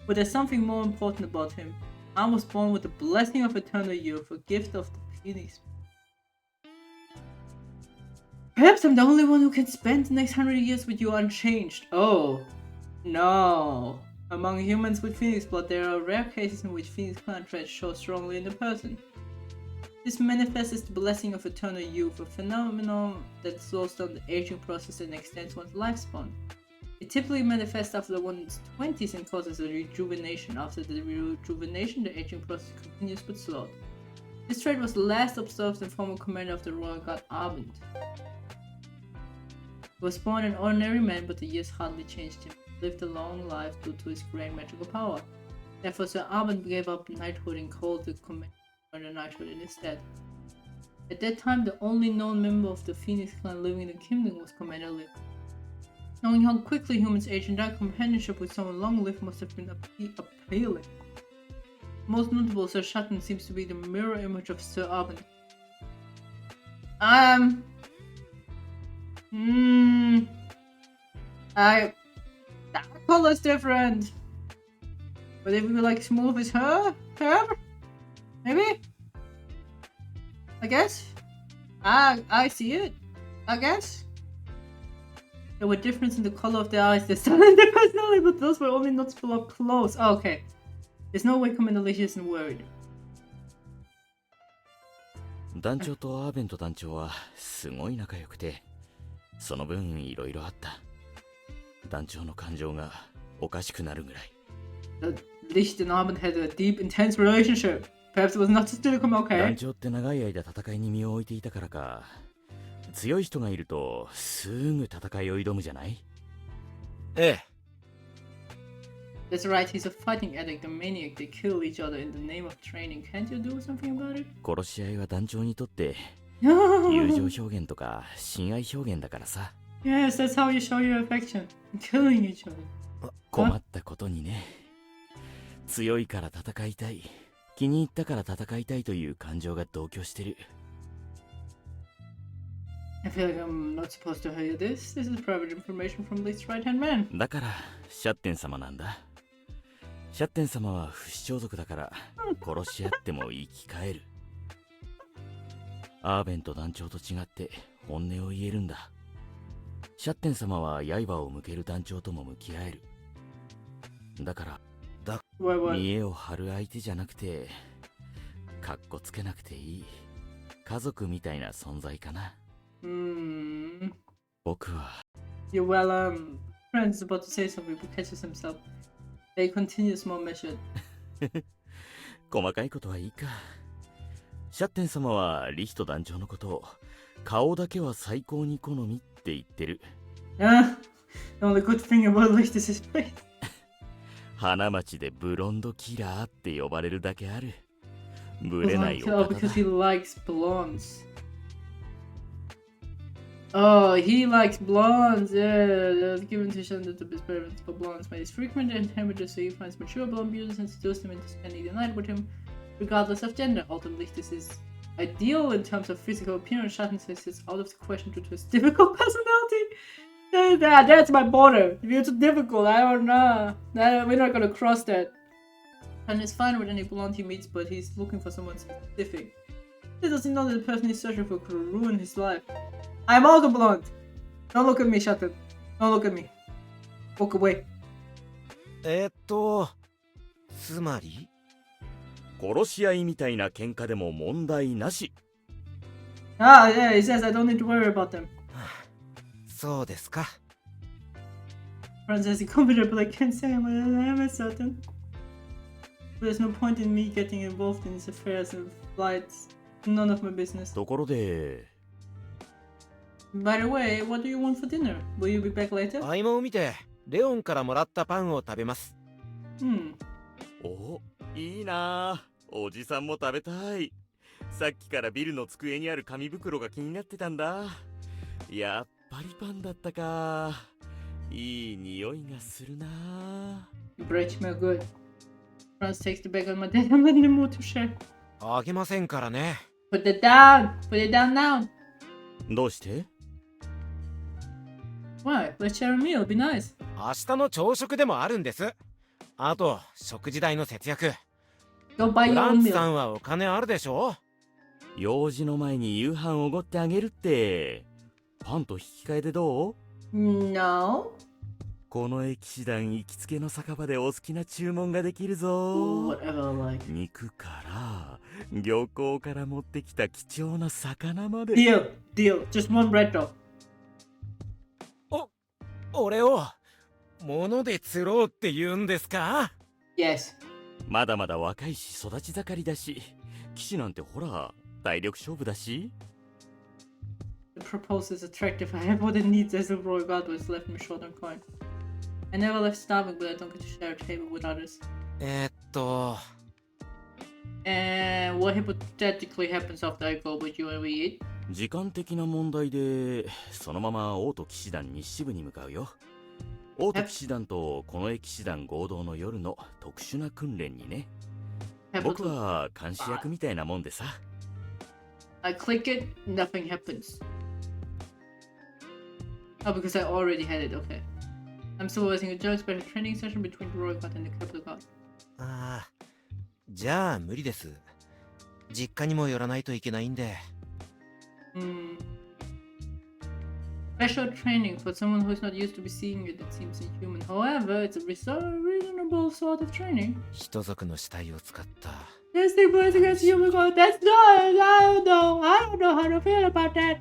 But there's something more important about him. Arm was born with the blessing of eternal youth, a gift of the Phoenix. Perhaps I'm the only one who can spend the next 100 years with you unchanged. Oh, no. Among humans with Phoenix blood, there are rare cases in which Phoenix clan traits show strongly in the person. This manifests as the blessing of eternal youth, a phenomenon that slows down the aging process and extends one's lifespan. It typically manifests after one's 20s and causes a rejuvenation. After the rejuvenation, the aging process continues but slowed. This trait was last observed in former commander of the Royal Guard Arben. He was born an ordinary man, but the years hardly changed him. He lived a long life due to his great magical power. Therefore, Sir Arben gave up knighthood and called the commander the knighthood instead. At that time, the only known member of the Phoenix clan living in the kingdom was Commander Liv. Knowing how quickly humans age and die, companionship with someone long-lived must have been appealing. Most notable, Sir Shutton seems to be the mirror image of Sir Arben. That color's different. But if we like smooth as her? Maybe? I guess? I see it. I guess? There were differences in the color of their eyes, their style and their personality, but those were only noticeable up close. Oh, okay. There's no way Commander Lish isn't worried. 団長とアーベント団長はすごい仲良くて、その分いろいろあった。団長の感情がおかしくなるぐらい。Licht and Arben had a deep, intense relationship. Perhaps it was not just to come okay. 団長って長い間戦いに身を置いていたからか、強い人がいるとすぐ戦いを挑むじゃない？ええ。That's right, he's a fighting addict, a maniac. They kill each other in the name of training. Can't you do something about it? 殺し合いは団長にとって友情表現とか親愛表現だからさ。Yes, that's how you show your affection. Killing each other. 困ったことにね。強いから戦いたい。気に入ったから戦いたいという感情が同居してる。I feel like I'm not supposed to hear this. This is private information from Licht's right-hand man. だからシャッテン様なんだ。シャッテン様は不死鳥族だから殺し合っても生き返る。アーベンと団長と違って本音を言えるんだ。シャッテン様は刃を向ける団長とも向き合える。だから見栄を張る相手じゃなくて、かっこつけなくていい家族みたいな存在かな。僕は。Yeah, well, Friend's about to say something but catches himself. He continues more measured. 細かいことはいいか。シャッテン様はリヒト団長のことを顔だけは最高に好みって言ってる。The only good thing about Licht is his face. 花町でブロンドキラーって呼ばれるだけある。ぶれないお方 because だ。 he likes blondes. Oh, he likes blondes. Yeah, given to Shen that the best preference for blondes made is frequent and temperature, so he finds mature blonde beauties and seduces them into spending the night with him, regardless of gender. Ultimately, this is ideal in terms of physical appearance. Schatten says it's out of the question due to his difficult personality. That's my border. If it's difficult, I don't know. We're not gonna cross that. And it's fine with any blonde he meets, but he's looking for someone specific. He doesn't know that the person he's searching for could ruin his life. I'm also blonde. Don't look at me, Schatten. Don't look at me. Walk away. つまり殺し合いみたいな喧嘩でも問題なし。Yeah, he says I don't need to worry about them. そうですか。 Friend says he's confident, but I can't say I'm certain. There's no point in me getting involved in his affairs and flights. None of my business. ところで、 By the way, what do you want for dinner? Will you be back later? 合間を見てレオンからもらったパンを食べます。お、いいな。おじさんも食べたい。さっきからビルの机にある紙袋が気になってたんだ。やっぱりパンだったか。いい匂いがするな。 Your bread smell good. Franz takes the bag on my desk. I'm not in the mood to share. あげませんからね。Put it down. Put it down now. どうして？ Why? Let's share a meal. It'll be nice. 明日の朝食でもあるんです。あと食事代の節約。 Go buy フ your ラ own ンツさ meal. んはお金あるでしょ。用事の前に夕飯おごってあげるって。パンと引き換えでどう？ No. この駅師団行きつけの酒場でお好きな注文ができるぞ。 Whatever I like. 肉から漁港から持ってきた貴重な魚まで。 Deal. Deal. Just one bread though. 俺を物で釣ろうって言うんですか？ Yes. まだまだ若いし育ち盛りだし、騎士なんてほら体力勝負だし。 The proposal is attractive. I have what it needs as a royal guard was left me short on coin. I never left starving, but I don't get to share a table with others. And what hypothetically happens after I go with you and we eat? 時間的な問題でそのまま王都騎士団日支部に向かうよ。王都騎士団とこの駅士団合同の夜の特殊な訓練にね。僕は監視役みたいなもんでさ。 I click it, nothing happens. Oh, because I already had it, okay. I'm supervising a joint special training session between the Royal Guard and the Capital Guard. ああ、じゃあ無理です。実家にも寄らないといけないんで。Special training for someone who's not used to be seeing it, that seems inhuman. However, it's a reasonable sort of training. 人族の死体を使った。 Testing boys against human god, that's not, I don't know how to feel about that.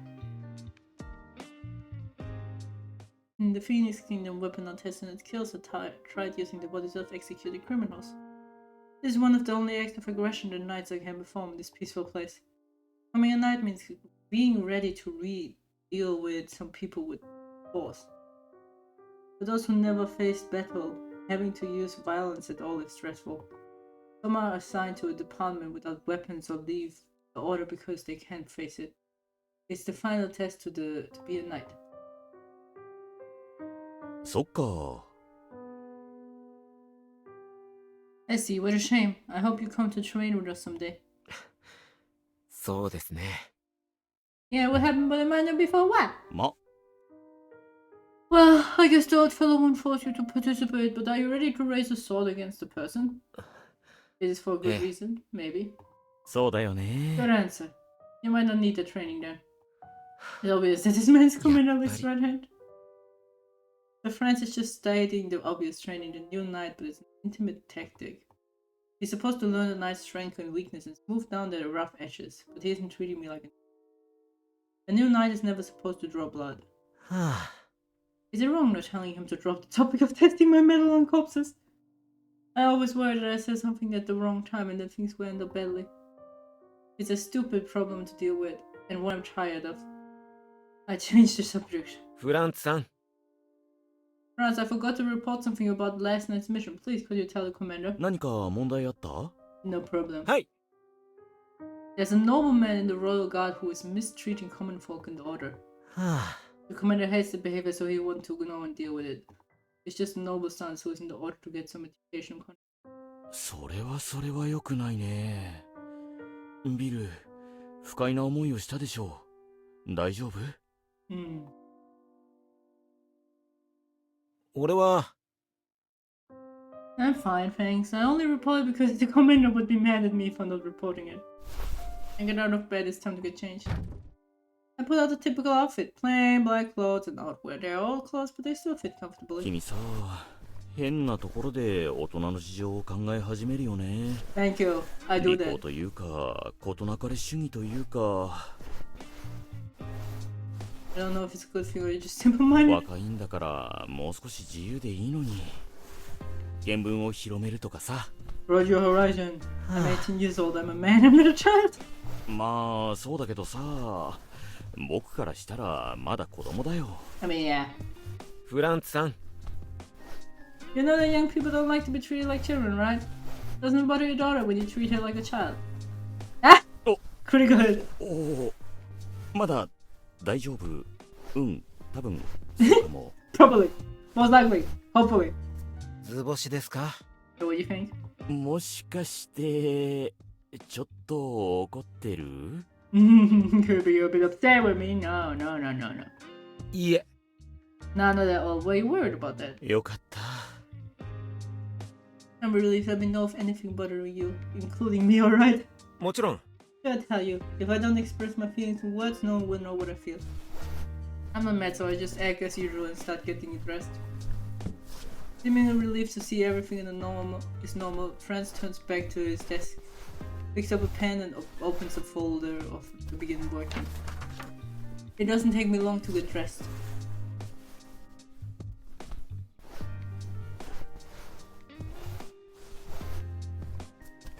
In the Phoenix Kingdom, weapon untested and kills are tried using the bodies of executed criminals. This is one of the only acts of aggression the knights can perform in this peaceful place. Becoming a knight means being ready to deal with some people with force. For those who never faced battle, having to use violence at all is stressful. Some are assigned to a department without weapons or leave the order because they can't face it. It's the final test to be a knight. そっか。 I see, what a shame. I hope you come to train with us someday. そうですね。 Yeah, what happened but it might not be for what? ま、 Well, I guess the old fellow won't force you to participate, but are you ready to raise a sword against the person? Is it for a good reason? Maybe. そうだよね。 Good answer. You might not need the training then. It's obvious that this man's coming on his right hand. The Franz is just stating the obvious training, the new knight, but it's an intimate tactic. He's supposed to learn the knight's strength and weakness and smooth down the rough edges, but he isn't treating me like a new knight is never supposed to draw blood. はあ。 Is it wrong not telling him to drop the topic of testing my metal on corpses? I always worry that I said something at the wrong time and then things will end up badly. It's a stupid problem to deal with, and one I'm tired of. I changed the subject. フランツさん、 Franz, I forgot to report something about last night's mission. Please, could you tell the commander? 何か問題あった？ No problem. はい。 There's a nobleman in the royal guard who is mistreating common folk in the order. はあ、 The commander hates the behavior, so he wants to go and deal with it. It's just a noble son who is in the order to get some education. それは良くないね。ビル、不快な思いをしたでしょう。大丈夫？俺は I'm fine, thanks. I only reported because the commander would be mad at me for not reporting it. I get out of bed, it's time to get changed. I put out the typical outfit, plain black clothes and outwear. They're all clothes, but they still fit comfortably. 君さ、変なところで大人の事情を考え始めるよね。 Thank you. I do 利己 that. というか、事なかれ主義というか。 I don't know if it's a good thing or you're just simple-minded. 若いんだからもう少し自由でいいのに。見聞を広めるとかさ。 Broad your horizon. I'm 18 years old. I'm a man. I'm not a child. まあそうだけどさ、僕からしたらまだ子供だよ。 I mean, yeah. フランツさん、 You know that young people don't like to be treated like children, right? Doesn't it bother your daughter when you treat her like a child? Ah! Oh. Pretty good. おお、まだ大丈夫。うん、多分そうかも。 Probably. Most likely. Hopefully. 図星ですか？ So what do you think? もしかしてちょっと怒ってる？ Could be a bit upset with me. No. いえ、 Not at all. Why are you worried about that? よかった。 I'm relieved. Let me know if anything bothering you, including me, alright? もちろん。 I'll tell you. If I don't express my feelings in words, no one will know what I feel. I'm not mad, so I just act as usual and start getting it dressed. Seemingly relieved to see everything in the normal. Franz turns back to his desk, picks up a pen and opens a folder to begin working. It doesn't take me long to get dressed.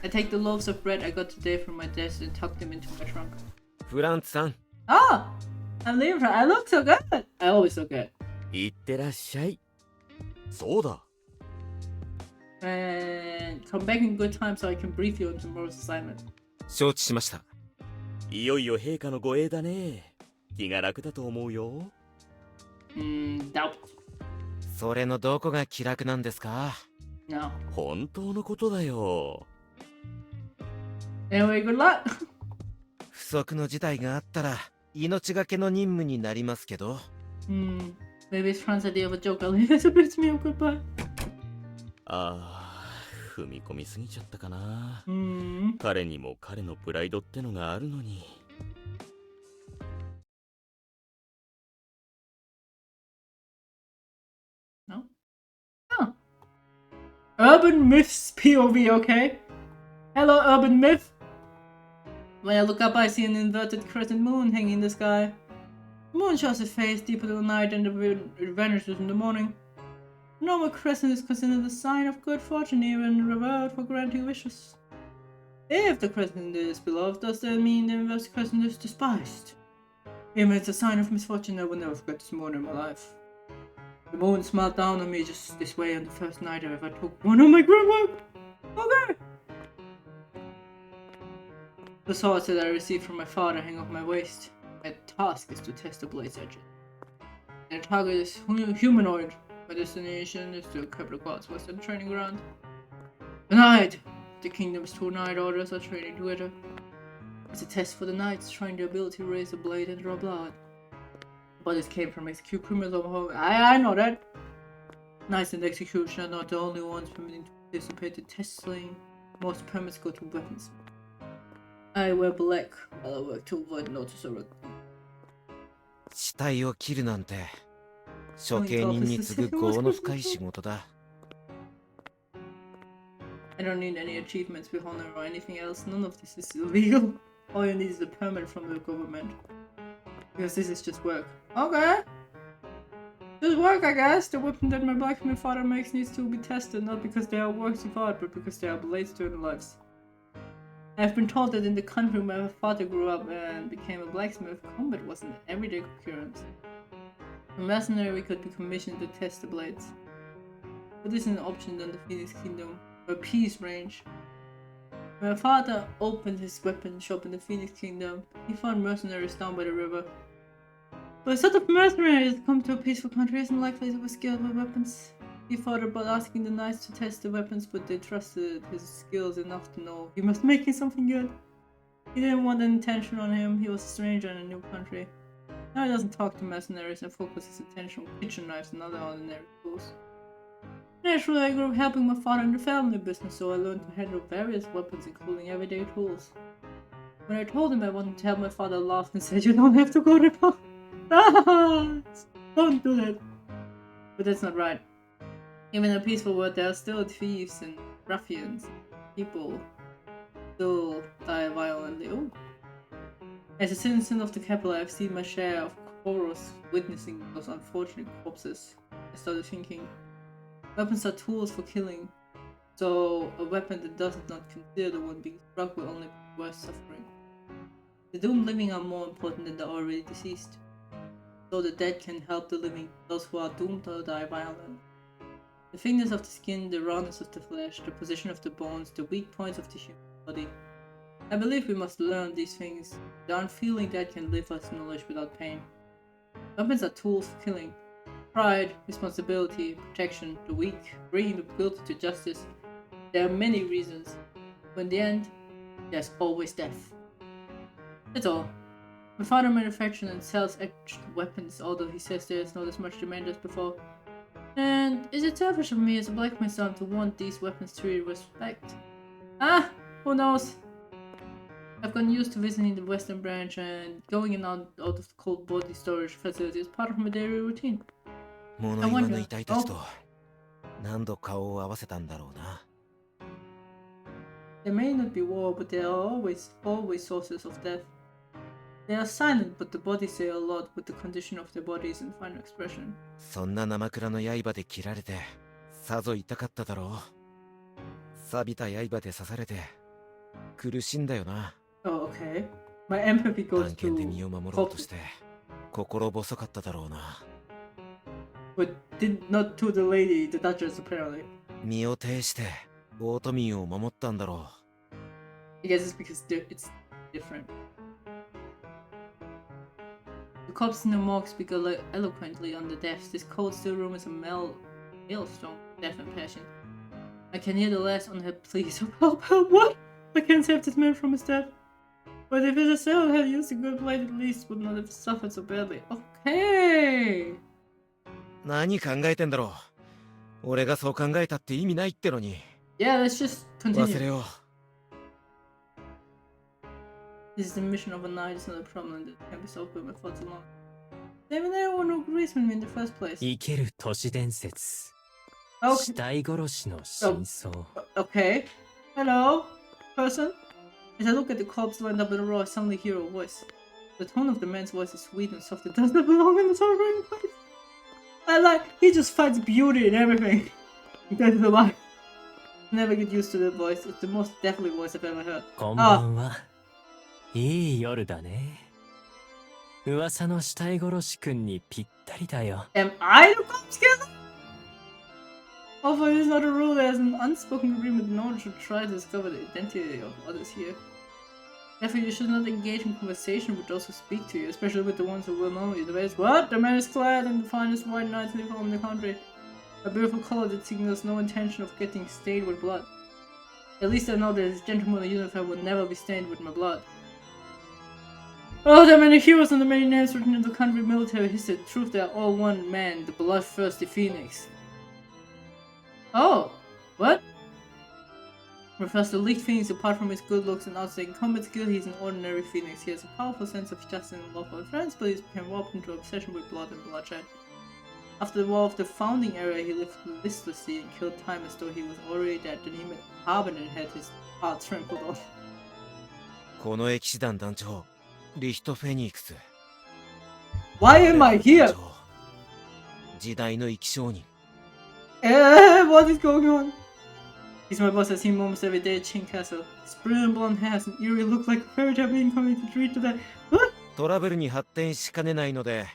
I take the loaves of bread I got today from my desk and tuck them into my trunk. フランツさん、 Oh! I'm leaving. I look so good! I always look good. いってらっしゃい。そうだ。 And come back in good time so I can brief you on tomorrow's assignment. 承知しました。いよいよ陛下の護衛だね。気が楽だと思うよ。Doubt. それのどこが気楽なんですか？ No. 本当のことだよ。 Anyway, good luck! 不測の事態があったら命がけの任務になりますけど。Maybe it's Fran's idea of a joke. I'll leave it a bit to me. Goodbye. ああ、踏み込みすぎちゃったかな。 Hmm. 彼にも彼のプライドってのがあるのに。 No? Oh. Urban Myths POV, okay? Hello, Urban Myth! When I look up, I see an inverted crescent moon hanging in the sky. The moon shows its face deep into the night and it vanishes in the morning. The normal crescent is considered a sign of good fortune, even revered for granting wishes. If the crescent is beloved, does that mean the inverted crescent is despised? If it's a sign of misfortune, I will never forget this moment in my life. The moon smiled down on me just this way on the first night I ever took one of my grim work. Okay. The swords that I received from my father hang off my waist. My task is to test the blade's edges. The target is humanoid. My destination is the capital guard's western training ground. Tonight, the kingdom's two knight orders are training together. It's a test for the knights, trying their ability to raise a blade and draw blood. But it came from execute criminals of home. I know that. Knights and execution are not the only ones permitting to participate in test slaying. Most permits go to weapons. I wear black while I work to avoid notice or 死体を切るなんて処刑人に次ぐ業の深い仕事だ。 I don't need any achievements with honor or anything else. None of this is illegal. All you need is a permit from the government. Because this is just work. Okay. This work, I guess. The weapon that my blacksmith father makes needs to be tested, not because they are works of art, but because they are blades to their lives. I've been told that in the country where my father grew up and became a blacksmith, combat was an everyday occurrence. A mercenary could be commissioned to test the blades. But this is an option in the Phoenix Kingdom, or Peace Range. When my father opened his weapon shop in the Phoenix Kingdom, he found mercenaries down by the river. But a sort of mercenaries that come to a peaceful country isn't likely to be skilled with weapons. He thought about asking the knights to test the weapons, but they trusted his skills enough to know he must make something good. He didn't want any attention on him, he was a stranger in a new country. Now he doesn't talk to mercenaries and focuses his attention on kitchen knives and other ordinary tools. Naturally, I grew up helping my father in the family business, so I learned to handle various weapons, including everyday tools. When I told him I wanted to help, my father laughed and said, "You don't have to go that far." Don't do that. But that's not right. Even in a peaceful world, there are still thieves and ruffians. People still die violently. Oh. As a citizen of the capital, I've seen my share of horrors witnessing those unfortunate corpses. I started thinking, weapons are tools for killing, so a weapon that does not consider the one being struck will only be worse suffering. The doomed living are more important than the already deceased. So the dead can help the living, those who are doomed to die violently. The thickness of the skin, the roundness of the flesh, the position of the bones, the weak points of the human body. I believe we must learn these things. The unfeeling dead can live us knowledge without pain. Weapons are tools for killing. Pride, responsibility, protection, the weak, bringing the guilty to justice. There are many reasons. But in the end, there's always death. That's all. My father manufactures and sells etched weapons, although he says there is not as much demand as before. And is it selfish of me as a blacksmith son to want these weapons treated with respect? Who knows? I've gotten used to visiting the western branch, and going in and out of the cold body storage facility is part of my daily routine. 物言わぬ遺体たちと何度顔を合わせたんだろうな。There may not be war, but there are always sources of death. They are silent, but the bodies say a lot with the condition of their bodies and final expression. そんな生倉の刃で切られてさぞ痛かっただろう。錆びた刃で刺されて苦しんだよな。Oh, okay. My empathy goes 探検で身を守ろうとして心細かっただろうな。But did not to the lady, the Duchess apparently. 身を挺してオートミンを守ったんだろう。I guess it's because it's different. The corpses in the morgue speak eloquently on the deaths. This cold, still room is a maelstrom of death and passion. I can hear the last unheard pleas of help, help, what? I can't save this man from his death. But if his assailant had used a good blade, at least would not have suffered so badly. Okay! 何考えてんだろう。俺がそう考えたって意味ないってのに。Yeah, let's just 忘れ continue. よう。This is the mission of a knight, it's not a problem that can be solved by my thoughts alone. Even anyone who agrees with me in the first place. 生ける都市伝説。 Okay. 死体殺しの真相。 Okay. Hello, person? As I look at the corpse lined up in a row, I suddenly hear a voice. The tone of the man's voice is sweet and soft. It does not belong in the suffering place. He just finds beauty in everything. That is a lie. Never get used to that voice. It's the most definitely voice I've ever heard. こんばんは。いい夜だね。噂の死体殺しくんにぴったりだよ。Am I the corpse killer? Although it is not a rule, there is an unspoken agreement no one should try to discover the identity of others here. Therefore, you should not engage in conversation with those who speak to you, especially with the ones who will know you the best. What? The man is clad in the finest white knight uniform in the country. A beautiful color that signals no intention of getting stained with blood. At least I know that his gentlemanly uniform will never be stained with my blood. Oh, there are many heroes and the many names written in the country military history. The truth, they are all one man, the bloodthirsty phoenix. Oh, what? Refers to Elite Phoenix. Apart from his good looks and outstanding combat skill, he is an ordinary Phoenix. He has a powerful sense of justice and love for friends, but he's become warped into obsession with blood and bloodshed. After the war of the founding era, he lived listlessly and killed time as though he was already dead. Then he met Harbin and had his heart trampled on. この騎士団団長、リヒトフェニックス。 Why am I here? 時代の生き証人。What is going on? He's my boss. I see him almost every day at Qing Castle. His brilliant blonde hair has an eerie look like a fairy tale being coming to treat to that. What? トラブルに発展しかねないので、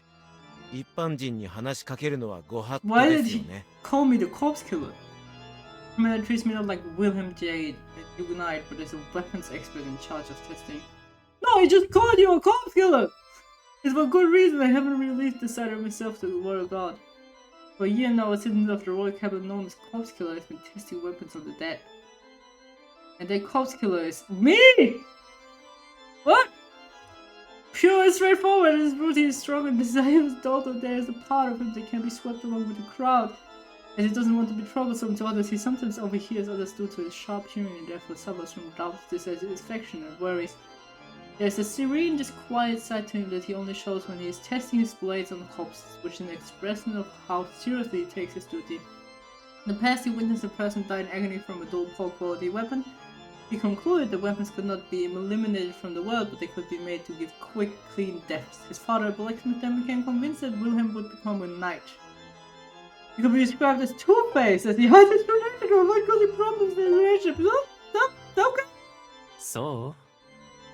一般人に話しかけるのはご法度 Why で did すよ he ね。 call me the corpse killer? I mean, that treats me not like Wilhelm Jade, a Huguenot, but as a weapons expert in charge of testing. No, he just called you a corpse killer! It's for good reason I haven't released the side of myself to the royal guard. For a year now, a citizen of the royal capital known as corpse killer has been testing weapons on the dead. And that corpse killer is me! What? Pure and straightforward, his routine is strong and desires, although there is a part of him that can be swept along with the crowd. As he doesn't want to be troublesome to others, he sometimes overhears others due to his sharp hearing and therefore suffers from doubts, dissatisfaction, and worries. There's a serene, disquiet side to him that he only shows when he is testing his blades on corpses, which is an expression of how seriously he takes his duty. In the past, he witnessed a person die in agony from a dull, poor-quality weapon. He concluded that weapons could not be eliminated from the world, but they could be made to give quick, clean deaths. His father, a blacksmith, then became convinced that Wilhelm would become a knight. He could be described as two-faced, as he has his relationship to avoid causing problems in the relationship. Okay. そ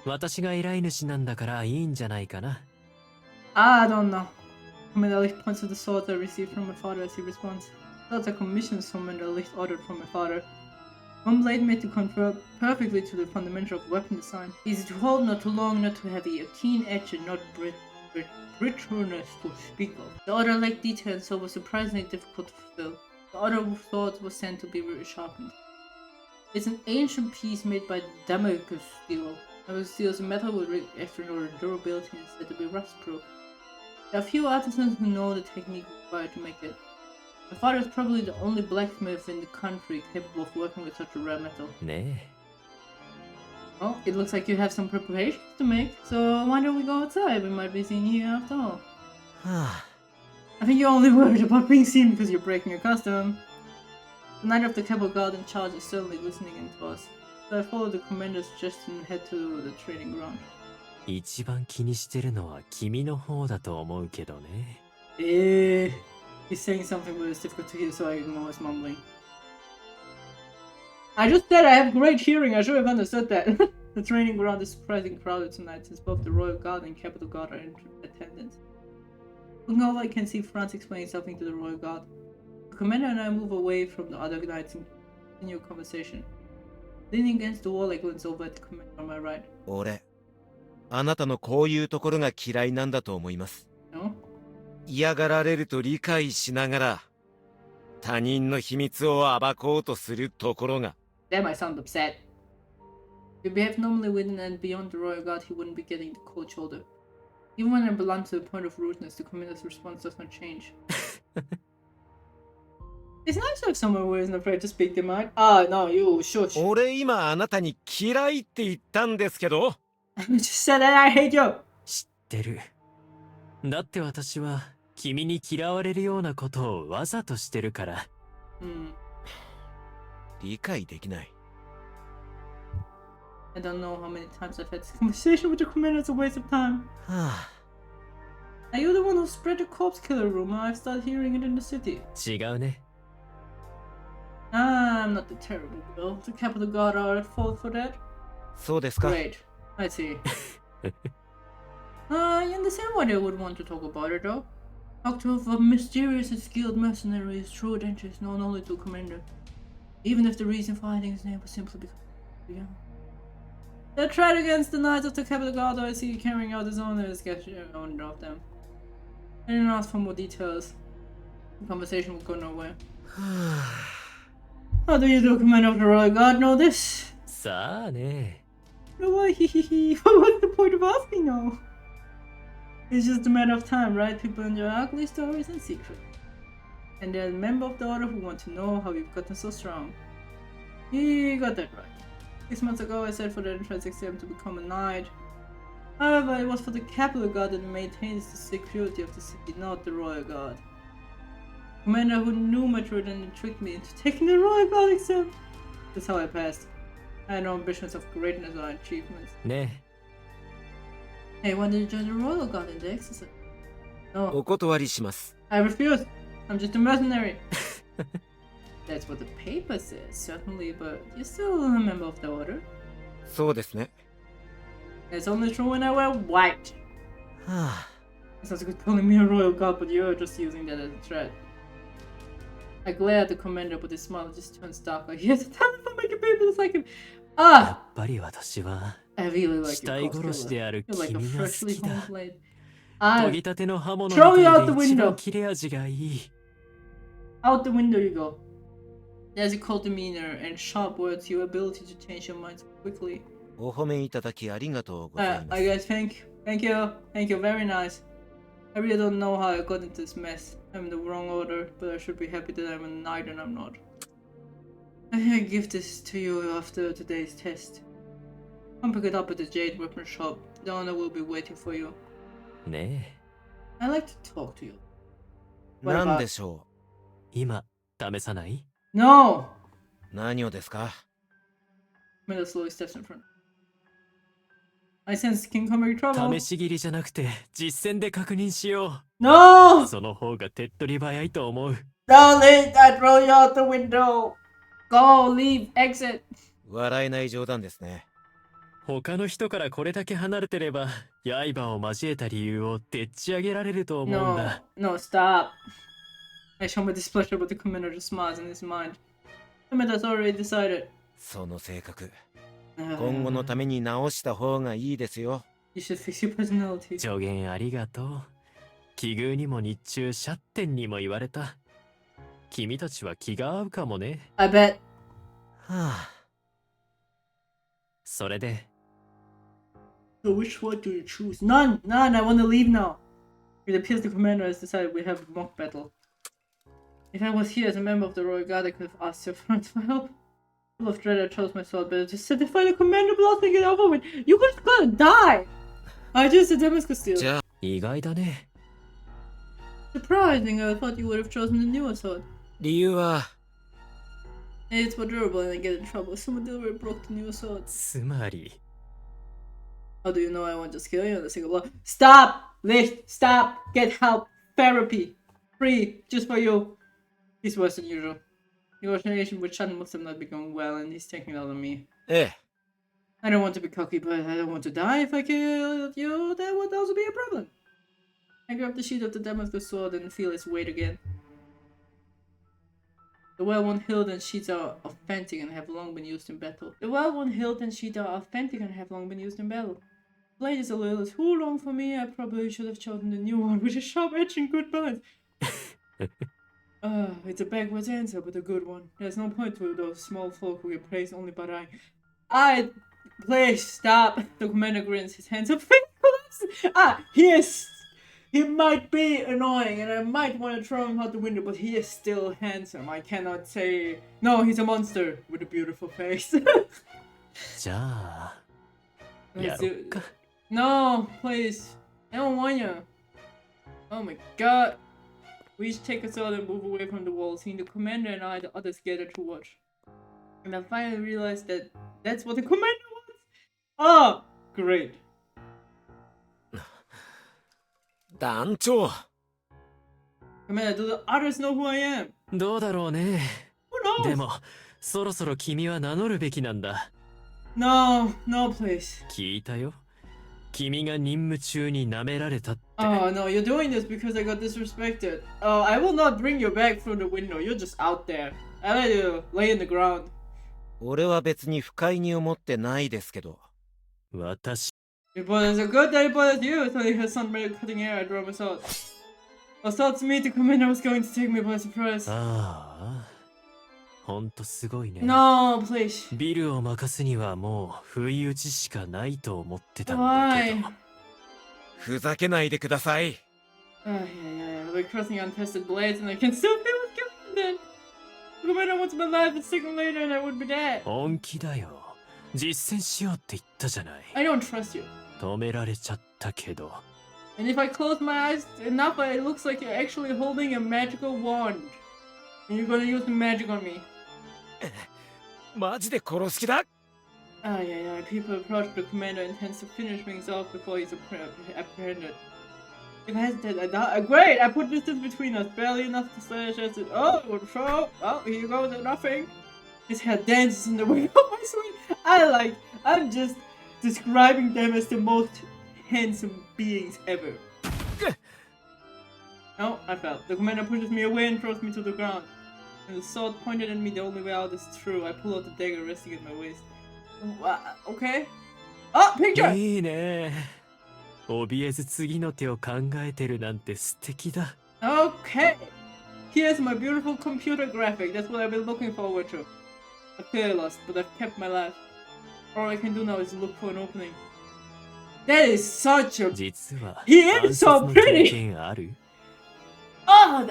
う、私が依頼主なんだからいいんじゃないかな。I don't know. Commander points to the sword I received from my father as he responds. Swords are commissions Commander ordered from my father. One blade made to conform perfectly to the fundamental of weapon design. Easy to hold, not too long, not too heavy, a keen edge and not bitterness to speak of. The other lacked detail and so was surprisingly difficult to fulfill. The other sword was sent to be sharpened. It's an ancient piece made by Damascus steel. Damascus steel is a metal with extraordinary durability and said to be rust-proof. There are few artisans who know the technique required to make it. My father is probably the only blacksmith in the country capable of working with such a rare metal. ね Well, it looks like you have some preparations to make, so why don't we go outside? We might be seen here after all. はあ、 I think you're only worried about being seen because you're breaking your custom. The knight of the capital guard in charge is certainly listening in to us, so I follow the commander's suggestion and head to the training ground. え。一番気にしてるのは君の方だと思うけどね。He's saying something but it's difficult to hear, so I ignore his mumbling. I just said I have great hearing, I should have understood that. The training ground is surprisingly crowded tonight since both the Royal Guard and Capital Guard are in attendance. Looking over, I can see Franz explaining something to the Royal Guard. The commander and I move away from the other knights and continue a conversation. Leaning against the wall, I glance over at the commander on my right. 俺、あなたのこういうところが嫌いなんだと思います。 No? 嫌がられると理解しながら、他人の秘密を暴こうとするところが。That might sound upset. If he behaved normally within and beyond the Royal Guard, he wouldn't be getting the cold shoulder. Even when I belong to the point of rudeness, the commander's response does not change. It's nice to have someone who isn't afraid to speak their mind. Ah, no, you shush. 俺今あなたに嫌いって言ったんですけど。I just said that I hate you. 知ってる。だって私は君に嫌われるようなことをわざとしてるから。理解できない。I don't know how many times I've had this conversation with the commander. It's a waste of time. はあ。Are you the one who spread the corpse killer rumor? I've started hearing it in the city. 違うね。I'm not the terrible girl. The Capital Guard are at fault for that. そうですか。 Great. I see. I understand why they would want to talk about it, though. Talk to a mysterious and skilled mercenary is true adventure is known only to Commander. Even if the reason for hiding his name was simply because he was young. They tried against the Knights of the Capital Guard, though I see carrying out his own investigation of them. I didn't ask for more details. The conversation would go nowhere. How do you do, Commander of the Royal Guard, know this? さあね。 No, why? What's the point of asking now? It's just a matter of time, right? People enjoy ugly stories and secrets. And there's a member of the order who want to know how you've gotten so strong. You got that right. 6 months ago I said for the entrance exam to become a knight. However, it was for the Capital Guard that maintains the security of the city, not the Royal Guard. Commander who knew my truth and tricked me into taking the Royal Guard exam. That's how I passed. I had no ambitions of greatness or achievements. ね Hey, why did you join the Royal Guard in the exercise? No, お断りします。 I refuse. I'm just a mercenary. That's what the paper says, certainly, but you're still a member of the order. そうですね。 It's only true when I wear white. はあ。 It sounds like calling me a royal guard, but you're just using that as a threat. I glare at the commander, but his smile just turns darker. He has a talent for making people just like him. や Ah! っぱり私は I really 死 like your 体殺し cross である You're like a 君が好 freshly きだ honed blade. 研 Ah! ぎたての刃物 Throw み you た out い the で一 window. 番切れ味がいい Out the window you go. There's a cold demeanor and sharp words, your ability to change your minds quickly. お褒めいただきありがとうございま I す。 guess thank you. Thank you. Thank you. Very nice. I really don't know how I got into this mess. I'm in the wrong order, but I should be happy that I'm a knight and I'm not. I think I give this to you after today's test. Come pick it up at the Jade Weapon Shop. The owner will be waiting for you. ね I like to talk to you. 何 What about- でしょえ今試さない No! う。何をですか。 Miller slowly steps in front. I sense King coming trouble. 試し切りじゃなくて実践で確認しよ No! うその方が手っ取り早いと思う Don't leave! I throw you out the window! Go! Leave! Exit! 笑えない冗談ですね。他の人からこれだけ離れてれば刃を交えた理由をでっち上げられると思うん No, だ no, stop. I show my displeasure, but the commander just smiles in his mind. The commander's already decided. その性格、 Uh, 今後のために直した方がいいですよ。 You should fix your personality. 助言ありがとう奇遇にも日中シャッテンにも言われた君たちは気が合うかもね I bet. はあ。それで So which one do you choose? None! None! I want to leave now. It appears the commander has decided we have a mock battle. If I was here as a member of the Royal Guard, I could have asked your friends for help. Full of dread, I chose my sword, but I just said to fight the commander blast and get over with. You guys gonna die! I just a Damascus steel. じゃあ、意外だね Surprising, I thought you would have chosen the newer sword. 理由は、 It's more durable and I get in trouble. Someone deliberately broke the newer sword. つまり How do you know I won't just kill you in a single blow? Stop! Licht! Stop! Get help! Therapy! Free! Just for you! He's worse than usual. Your relation with Shan must have not been going well and he's taking it out on me. ええ、 I don't want to be cocky, but I don't want to die. If I killed you, that would also be a problem. I grab the sheath of the Damascus sword and feel its weight again. The well-worn hilt and sheaths are authentic and have long been used in battle. The well-worn hilt and sheaths are authentic and have long been used in battle. The blade is a little too long for me. I probably should have chosen the new one with a sharp edge and good balance. It's a backwards answer, but a good one. There's no point to those small folk who get praised only by dying. Please stop. The commander grins, his hands up. He might be annoying, and I might want to throw him out the window, but he is still handsome. I cannot say no. He's a monster with a beautiful face. じゃあ Let's や do- ろっか No, please. I don't want you. Oh my god. We each take a sword and move away from the wall, seeing the commander and I, the others gather to watch. And I finally realized that that's what the commander wants. Oh, great. 団長。 Commander, do the others know who I am? どうだろうね Who で knows? もそろそろ君は名乗るべきなんだ No, no, please. 聞いたよ君が任務中に舐められたって Oh no, you're doing this because I got disrespected. Oh, I will not bring you back through the window. You're just out there. I let you lay in the ground. 俺は別に不快に思ってないですけど。私 It was a good day, but you. Suddenly her son made a cutting air. I drew my sword. I was thought to meet the commander was going to take me by surprise. ああほんとすごいね No, please. ビルを任すにはもう不意打ちしかないと思ってたんだけ Why? どふざけないでください。 Yeah. We're crossing untested blades and I can still feel it coming then. The commander wants my life a second later and I would be dead. 本気だよ実践しようって言ったじゃない I don't trust you. 止められちゃったけど And if I close my eyes enough, it looks like you're actually holding a magical wand. And you're gonna use the magic on me. マジで殺す気だ。 Yeah. People approach the commander intends to finish things off before he's apprehended. If I hesitate, I die. Great! I put distance between us, barely enough to slash us. Oh, it would show. Oh, here goes nothing. His head dances in the wind of my swing. I'm just describing them as the most handsome beings ever. No, I fell. The commander pushes me away and throws me to the ground. And the sword pointed at me, the only way out is through. I pull out the dagger resting at my waist. Okay. Oh, picture! いいね。怯えず次の手を考えてるなんて素敵だ。Okay. Here's my beautiful computer graphic. That's what I've been looking forward to. I feel lost, but I've kept my life. All I can do now is look for an opening. That is such a... 実は He is so 暗殺の経 pretty! 験ある I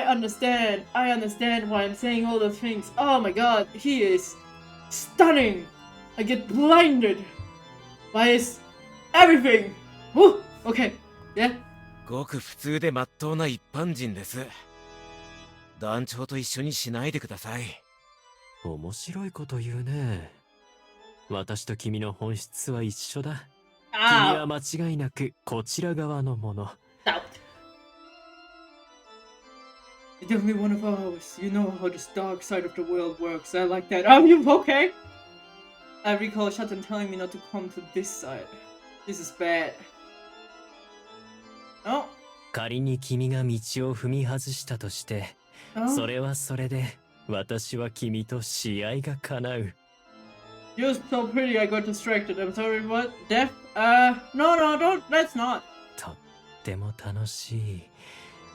understand. I understand why I'm saying all those things. Oh my god, he is stunning. I get blinded by his everything. Woo! Okay, yeah. ごく普通で真っ当な一般人です。団長と一緒にしないでください。面白いこと言うね。私と君の本質は一緒だ。君は間違いなくこちら側のもの。Doubt. You're definitely one of ours. You know how this dark side of the world works. I like that. Are you okay? I recall Shatan telling me not to come to this side. This is bad. Oh. 仮に君が道を踏み外したとして、それはそれで私は君と試合が叶う。You're so pretty, I got distracted. I'm sorry, what? Death? No, don't. Let's not. とっても楽しい。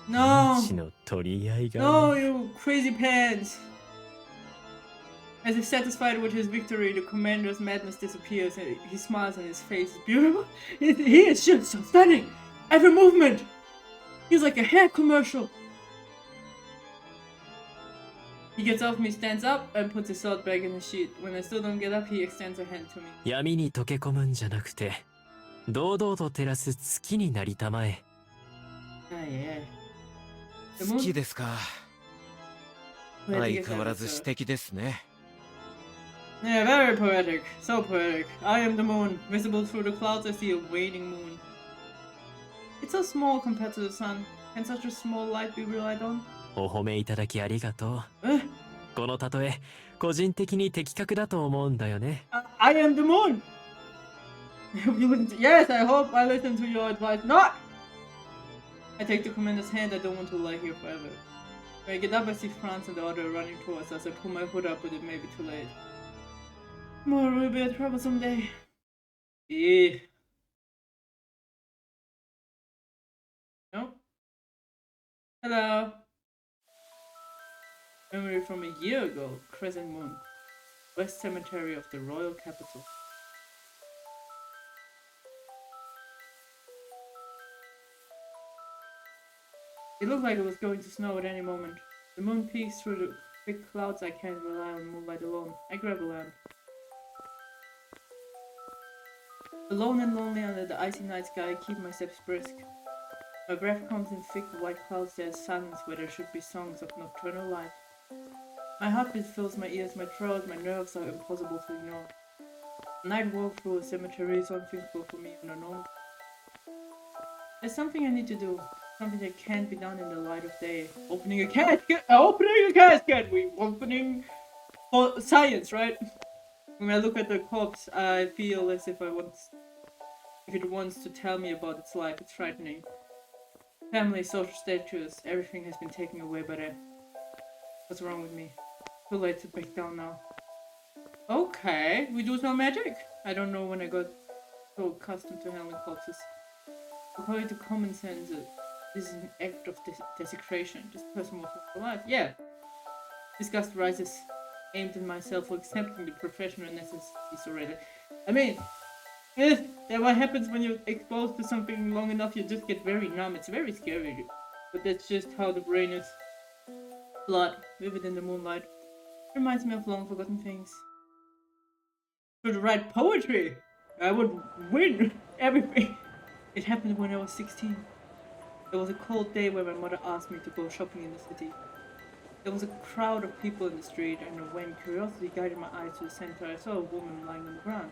No. 命の取り合いが、ね。No, you crazy pants. As if satisfied with his victory, the commander's madness disappears and he smiles and his face is beautiful. He is just so stunning. Every movement. He's like a hair commercial. He gets off me, stands up, and puts his sword back in the sheath. When I still don't get up, he extends a hand to me. 闇に溶け込むんじゃなくて、堂々と照らす月になりたまえ。Yeah. 好きですか。相変わらず詩的ですね。Yeah, very poetic. So poetic. I am the moon. Visible through the clouds, I see a waning moon. It's so small compared to the sun. Can such a small light be relied on? お褒めいただきありがとう。この例え、個人的に的確だと思うんだよね。I am the moon! Yes, I hope I listen to your advice. Not! I take the commander's hand. I don't want to lie here forever. When I get up, I see Franz and the other running towards us. I pull my hood up, but it may be too late. Tomorrow will be a troublesome day. Yeah. No? Hello. Memory from a year ago. Crescent Moon. West Cemetery of the Royal Capital. It looked like it was going to snow at any moment. The moon peeks through the thick clouds. I can't rely on moonlight alone. I grab a lamp. Alone and lonely under the icy night sky, I keep my steps brisk. My breath comes in thick white clouds. There is silence where there should be songs of nocturnal life. My heartbeat fills my ears, my throat, my nerves are impossible to ignore. A night walk through a cemetery is unthinkable for me on a normal. There's something I need to do. Something that can't be done in the light of day. Opening a casket! Opening a casket! We're opening for science, right? When I look at the corpse, I feel as if it wants to tell me about its life. It's frightening. Family, social status, everything has been taken away by death. What's wrong with me? Too late to back down now. Okay, we do some magic. I don't know when I got so accustomed to handling corpses. According to common sense, this is an act of desecration. This person was alive. Yeah. Disgust rises, aimed at myself for accepting the professional necessities already. I mean, that what happens when you're exposed to something long enough, you just get very numb. It's very scary. But that's just how the brain is. Blood, vivid in the moonlight. Reminds me of long forgotten things. Should write poetry! I would win everything! It happened when I was 16. There was a cold day where my mother asked me to go shopping in the city. There was a crowd of people in the street, and when curiosity guided my eyes to the center, I saw a woman lying on the ground.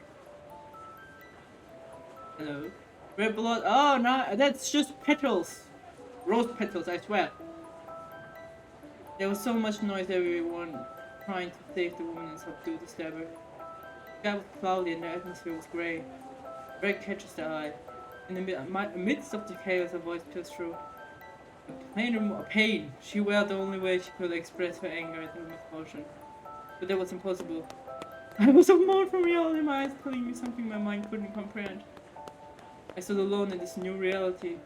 Hello? Red blood. Oh no, that's just petals. Rose petals, I swear. There was so much noise, everyone trying to save the woman and subdue the stabber. The sky was cloudy and the atmosphere was grey. Red catches the eye. In the midst of the chaos, a voice pierced through. Pain. She wailed the only way she could express her anger and her misfortune. But that was impossible. I was unmoored from reality, my eyes telling me something my mind couldn't comprehend. I stood alone in this new reality.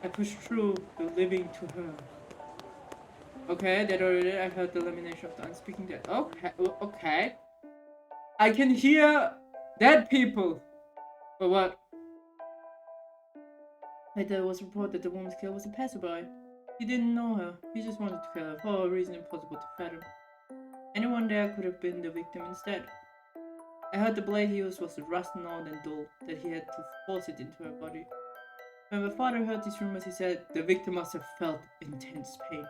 I pushed through the living to her. Okay, that already. I heard the lamination of the unspeaking dead. Okay, okay. I can hear dead people. But what? Later it was reported that the woman's killer was a passerby. He didn't know her. He just wanted to kill her for a reason impossible to fathom. Anyone there could have been the victim instead. I heard the blade he used was rust-gnawed and dull, that he had to force it into her body. When my father heard these rumors, he said the victim must have felt intense pain.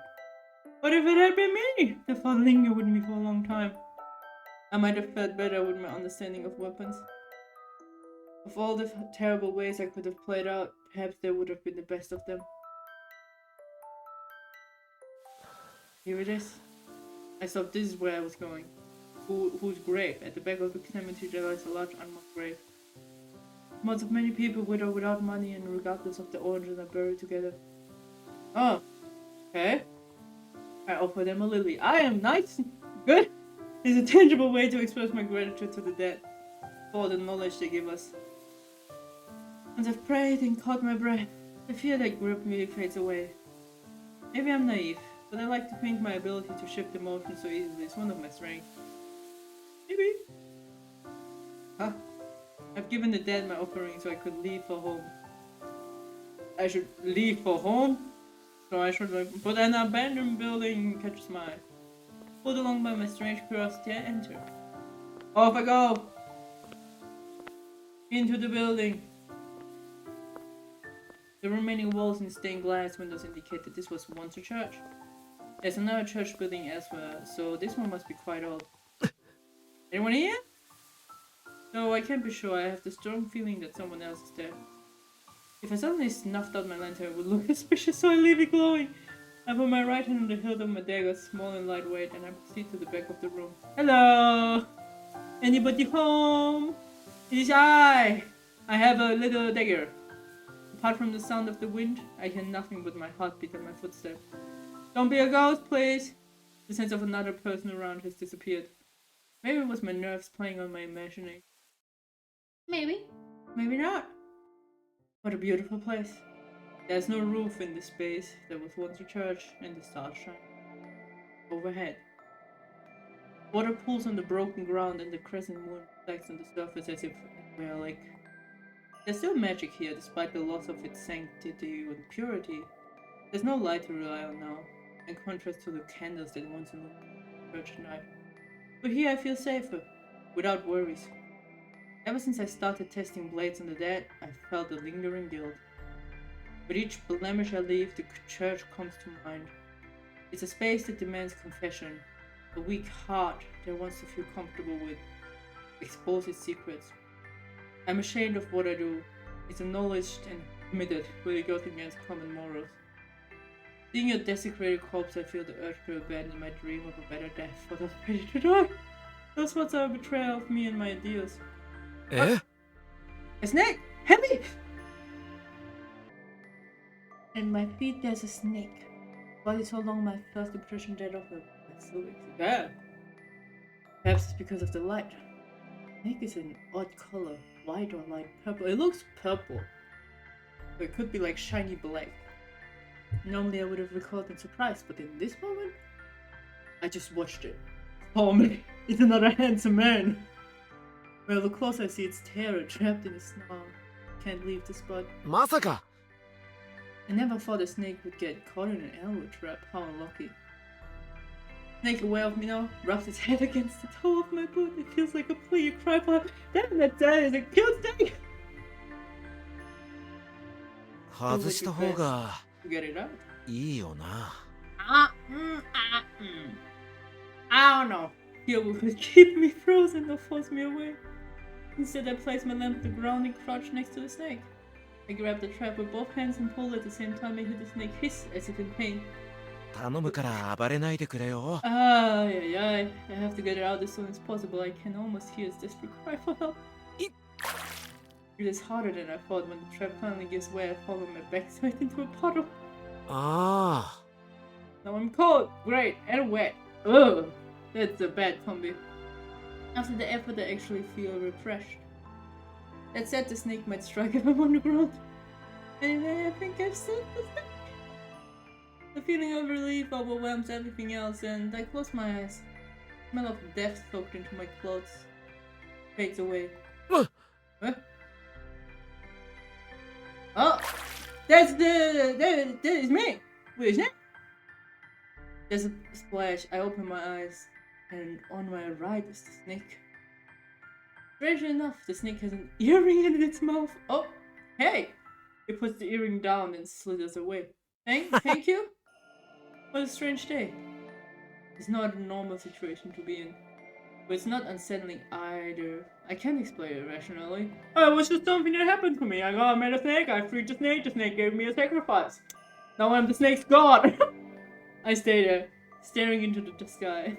What if it had been me? The thought lingered with me for a long time. I might have felt better with my understanding of weapons. Of all the terrible ways I could have played out, perhaps that would have been the best of them. Here it is. I thought this is where I was going. Whose grave? At the back of the cemetery there lies a large unmarked grave. Mods of many people with or without money and regardless of their origin are buried together. Oh, okay. I offer them a lily. I am nice. Good. It's a tangible way to express my gratitude to the dead for all the knowledge they give us. Once I've prayed and caught my breath, the fear that gripped me fades away. Maybe I'm naive, but I like to think my ability to shift emotions so easily is one of my strengths. Maybe. Huh? I've given the dead my offering so I could leave for home. I should leave for home? So I should put an abandoned building catches my eye. Pulled along by my strange curiosity, I enter. Off I go! Into the building. The remaining walls and stained glass windows indicate that this was once a church. There's another church building elsewhere, so this one must be quite old. Anyone here? No, I can't be sure. I have the strong feeling that someone else is there. If I suddenly snuffed out my lantern, it would look suspicious, so I leave it glowing. I put my right hand on the hilt of my dagger, small and lightweight, and I proceed to the back of the room. Hello! Anybody home? It is I! I have a little dagger. Apart from the sound of the wind, I hear nothing but my heartbeat and my footsteps. Don't be a ghost, please! The sense of another person around has disappeared. Maybe it was my nerves playing on my imagination. Maybe. Maybe not. What a beautiful place. There's no roof in this space. There was once a church, and the stars shine overhead. Water pools on the broken ground, and the crescent moon reflects on the surface as if it were a lake. There's still magic here, despite the loss of its sanctity and purity. There's no light to rely on now, in contrast to the candles that once illuminated the church at night. But here I feel safer, without worries. Ever since I started testing blades on the dead, I felt a lingering guilt. With each blemish I leave, the church comes to mind. It's a space that demands confession, a weak heart that wants to feel comfortable with, expose its secrets. I'm ashamed of what I do. It's acknowledged and admitted, but it goes against common morals. Seeing a desecrated corpse, I feel the urge to abandon my dream of a better death for those ready to die. Those thoughts are a betrayal of me and my ideals. Eh? A snake! Heavy! At my feet there's a snake. Body so long my first impression that of a silver. Yeah. Perhaps it's because of the light. Snake is an odd color, white or light purple. It looks purple. But it could be like shiny black. Normally I would have recalled in surprise, but in this moment, I just watched it. Oh man, it's another handsome man. Well, the closer I see its tail trapped in a snarl, can't leave the spot. まさか I never thought a snake would get caught in an arrow trap. How unlucky. Snake aware of me now, rubs its head against the toe of my boot. It feels like a plea, a cry for damn that is a cute snake! 外した方が To get it out. いいよな。I don't know. He would keep me frozen or force me away. Instead, I placed my lamp on the ground and crouched next to the snake. I grab the trap with both hands and pull at the same time. I hear the snake hiss as if in pain. 頼むから暴れないでくれよ。Ay, ay, I have to get it out as soon as possible. I can almost hear his desperate cry for help. It is harder than I thought. When the trap finally gives way, I fall on my backside into a puddle. ああ。 Now I'm cold, great, and wet. Ugh, that's a bad combi. After the effort, I actually feel refreshed. That said, the snake might strike if I'm on the ground. Anyway, I think I've saved the snake. The feeling of relief overwhelms everything else, and I close my eyes. The smell of death soaked into my clothes fades away. What? Oh, that is me. Wait, is it? There's a splash. I open my eyes, and on my right is the snake. Strangely enough, the snake has an earring in its mouth. Oh, hey! It puts the earring down and slithers away. Thank you. What a strange day. It's not a normal situation to be in, but it's not unsettling either. I can't explain it rationally. Oh, it was just something that happened to me. I met a snake, I freed the snake gave me a sacrifice. Now I'm the snake's god. I stay there, staring into the sky.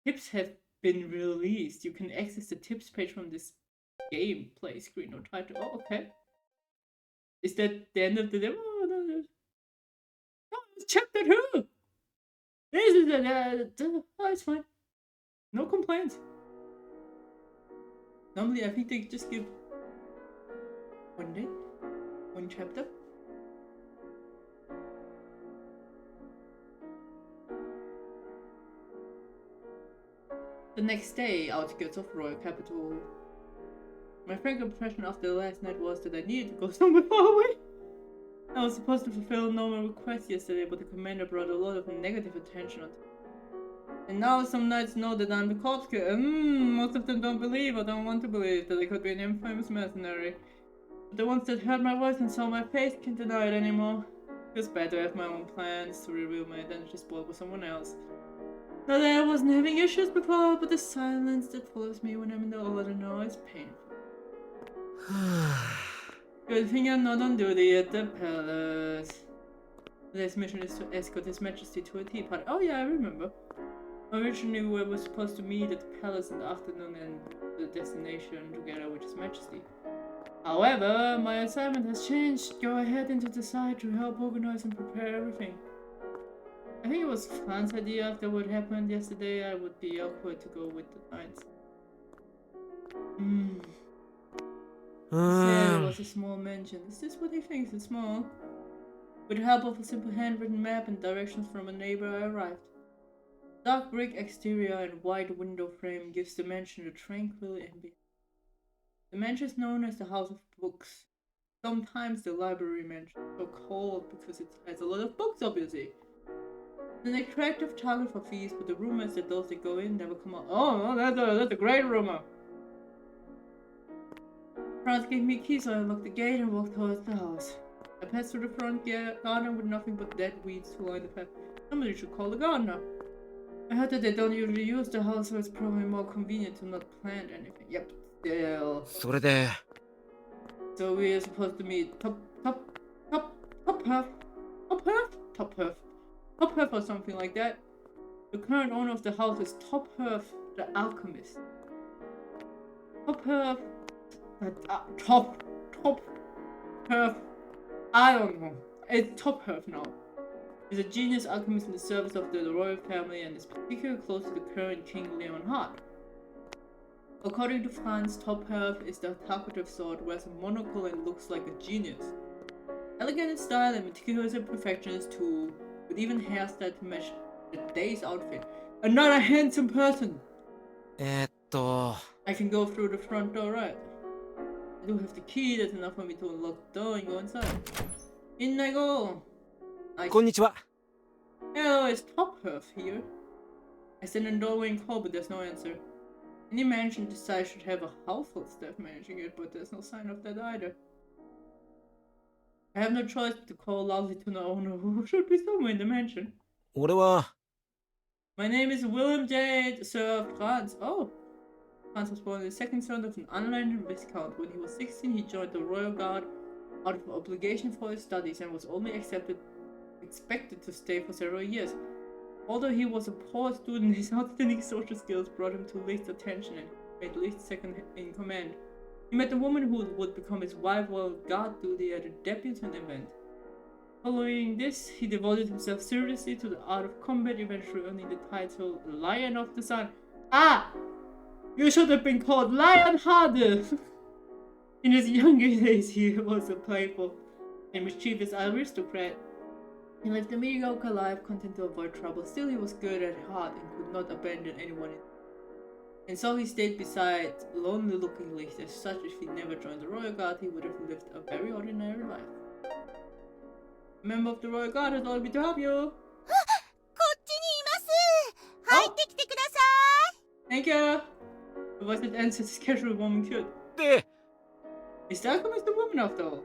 Tips have been released. You can access the tips page from this gameplay screen or title. Oh, okay. Is that the end of the demo? Oh, no, it's chapter 2! This is oh, it's fine. No complaints. Normally, I think they just give one day, one chapter. The next day, outskirts of Royal Capital. My frank impression after the last night was that I needed to go somewhere far away. I was supposed to fulfill a normal request yesterday, but the commander brought a lot of negative attention on it. And now some knights know that I'm the corpse killer. Most of them don't believe or don't want to believe that I could be an infamous mercenary. But the ones that heard my voice and saw my face can't deny it anymore. It's bad to have my own plans to reveal my identity spoiled with someone else. Not that I wasn't having issues before, but the silence that follows me when I'm in the order now is painful. Good thing I'm not on duty at the palace. Today's mission is to escort His Majesty to a tea party. Oh yeah, I remember. Originally we were supposed to meet at the palace in the afternoon and the destination together with His Majesty. However, my assignment has changed. Go ahead into the site to help organize and prepare everything. I think it was Fran's idea after what happened yesterday. I would be awkward to go with the knights. Said it was a small mansion. Is this what he thinks is small? With the help of a simple handwritten map and directions from a neighbor, I arrived. Dark brick exterior and wide window frame gives the mansion a tranquil ambience. The mansion is known as the House of Books. Sometimes the library mansion, so called because it has a lot of books, obviously. It's an attractive target for thieves, but the rumor is that those that go in never come out. Oh, that's a great rumor. Franz gave me a key, so I unlocked the gate and walked towards the house. I passed through the front garden with nothing but dead weeds to line the path. Somebody should call the gardener. I heard that they don't usually use the house, so it's probably more convenient to not plant anything. Yep, still. それで So we are supposed to meet Topherf or something like that. The current owner of the house is Topherf the alchemist. Topherf, I don't know. It's Topherf now. He's a genius alchemist in the service of the royal family and is particularly close to the current King Leonhard. According to Franz, Topherf is the talkative sort, wears a monocle and looks like a genius. Elegant in style and meticulous in perfections too, with even hairstyle to match the day's outfit. Another handsome person! I can go through the front door, right? I do have the key, that's enough for me to unlock the door and go inside. In I go! こんにちは Hello, is Topherf here? I stand in the doorway and call, but there's no answer. Any mansion decides should have a household staff managing it, but there's no sign of that either. I have no choice but to call loudly to the owner who should be somewhere in the mansion. 俺は My name is Wilhelm J. Sir Franz. Oh. Franz was born the second son of an unlearned viscount. When he was 16, he joined the Royal Guard out of obligation for his studies and was only expected to stay for several years. Although he was a poor student, his outstanding social skills brought him to Licht's attention and made Licht second in command. He met the woman who would become his wife while guard duty at a debutante event. Following this, he devoted himself seriously to the art of combat, eventually earning the title Lion of the Sun. Ah! You should have been called Lionhearted! In his younger days, he was a playful and mischievous aristocrat. He lived a mediocre life, content to avoid trouble. Still, he was good at heart and could not abandon anyone. And so he stayed beside lonely-looking Licht. As such, if he never joined the Royal Guard, he would have lived a very ordinary life. A member of the Royal Guard has ordered me to help you. Thank you. The voice that answers is casual woman could. Is the alchemist a woman after all?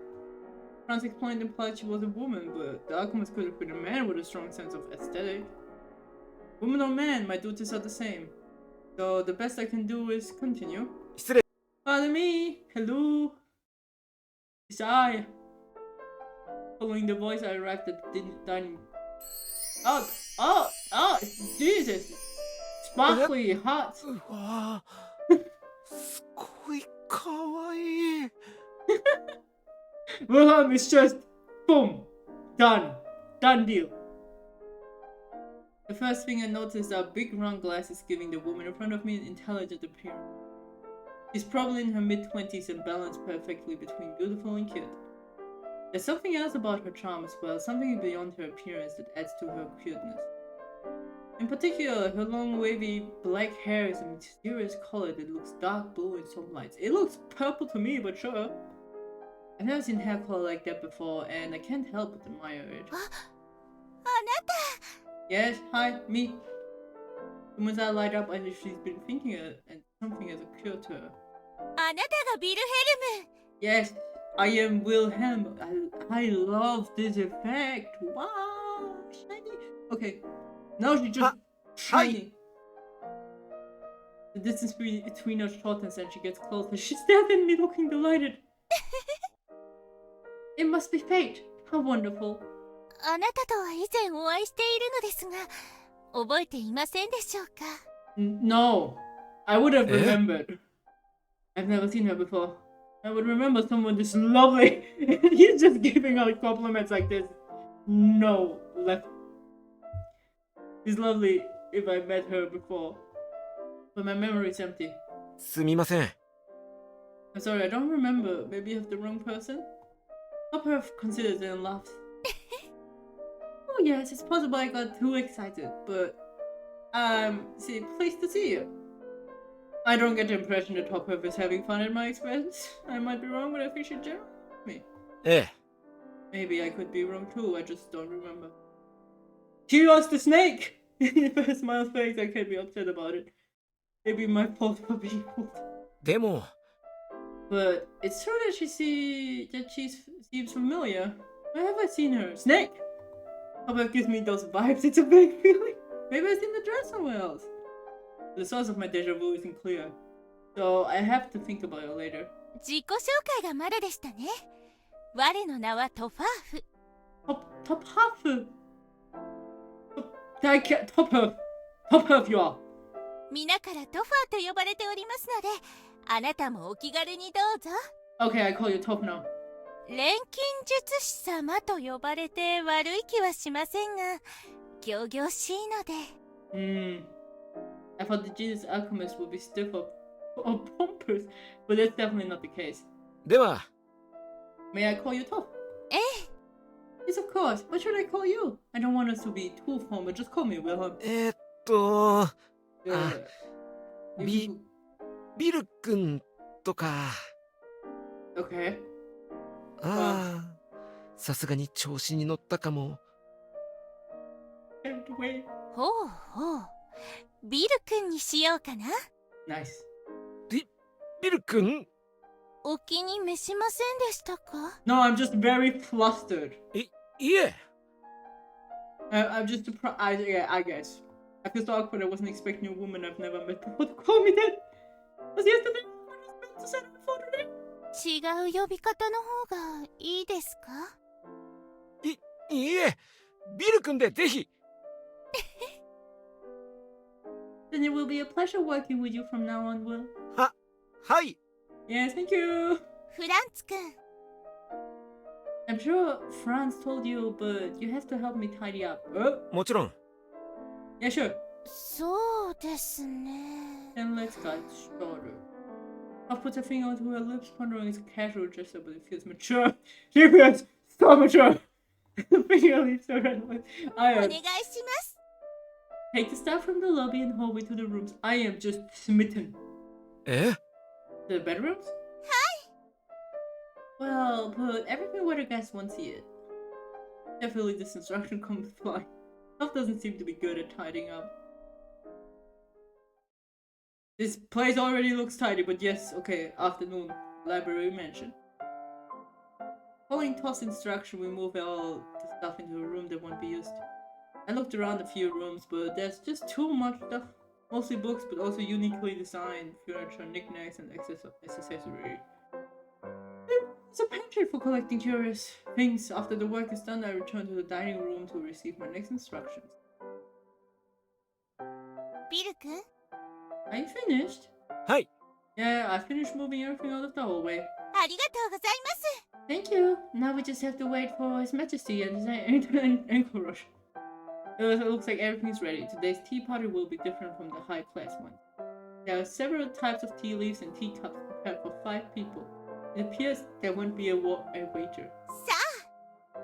Franz explained and implied she was a woman, but the alchemist could have been a man with a strong sense of aesthetic. Woman or man, my duties are the same. So the best I can do is continue. Pardon me. Hello. It's I. Following the voice, I arrived at the dining. Oh, Jesus. Sparkly, hot. Wilhelm is just boom, done deal. The first thing I noticed are big round glasses giving the woman in front of me an intelligent appearance. She's probably in her mid-20s and balanced perfectly between beautiful and cute. There's something else about her charm as well, something beyond her appearance that adds to her cuteness. In particular, her long wavy black hair is a mysterious color that looks dark blue in some lights. It looks purple to me, but sure. I've never seen hair color like that before, and I can't help but admire it. Yes, hi, me. The woman's eye light up as if she's been thinking and something has occurred to her. Yes, I am Wilhelm. I love this effect. Wow, shiny. Okay, now she just shiny. The distance between us shortens and she gets closer. She stares at me looking delighted. It must be fate. How wonderful. No, I would have remembered. I've never seen her before. I would remember someone this lovely. He's just giving out compliments like this. No, left. She's lovely if I met her before. But my memory is empty. すみません。 I'm sorry, I don't remember. Maybe you have the wrong person? Topherf considers it and laughs. Oh yes, it's possible I got too excited, but pleased to see you. I don't get the impression that Topherf is having fun at my expense. I might be wrong, but I think she generally me. Maybe I could be wrong too, I just don't remember. She lost the snake! If her smile fades, I can't be upset about it. Maybe my fault for being fooled. でも But it's true that she seems familiar. Where have I seen her? Snake! Topherf gives me those vibes, it's a vague feeling. Maybe I've seen the dress somewhere else. The source of my deja vu isn't clear, so I have to think about it later. Topherf! Topherf you are! 皆からトファーと呼ばれておりますので、あなたもお気軽にどうぞ。Okay, I call you Toph now. 錬金術師様と呼ばれて悪い気はしませんが、仰々しいので。I thought the genius alchemist would be stiff or pompous, but that's definitely not the case. では May I call you Toph? ええ。Yes, of course. What should I call you? I don't want us to be too formal. Just call me Wilhelm. ビル君とか。Okay. さすがに調子に乗ったかも。ほうほう。ビル君にしようかな。Nice. ビル君？お気に召しませんでしたか？ No, I'm just very flustered. いえ。I'm just surprised. I guess. I feel so awkward. I wasn't expecting a woman I've never met before to call me that. Was yesterday when I was meant to set up for today? 違う呼び方の方がいいですか？いいえ、ビル君でぜひ。Then it will be a pleasure working with you from now on, Will. はい。 Yes, thank you. フランツ君。I'm sure Franz told you, but you have to help me tidy up. もちろん。 Yeah, sure. そうですね。 Then let's get started. I'll put a finger onto her lips, pondering it's a casual gesture, but it feels mature. She feels so mature. The finger leaves her red. お願いします。 Take the staff from the lobby and hallway to the rooms. I am just smitten. え？ The bedrooms? Well, put everything where the guests won't see it. Definitely this instruction comes flying. Elf doesn't seem to be good at tidying up. This place already looks tidy, but yes, okay, afternoon, library mansion. Following Toss instruction, we move all the stuff into a room that won't be used. I looked around a few rooms, but there's just too much stuff. Mostly books, but also uniquely designed furniture, knickknacks, and accessories. There's a pantry for collecting curious things. After the work is done, I return to the dining room to receive my next instructions. ビル君。 Are you finished? はい。 Yeah, I finished moving everything out of the hallway. ありがとうございます。 Thank you. Now we just have to wait for His Majesty and his ankle rush. It looks like everything's ready. Today's tea party will be different from the high-class one. There are several types of tea leaves and teacups prepared for 5 people. It appears there won't be a waiter. さあ。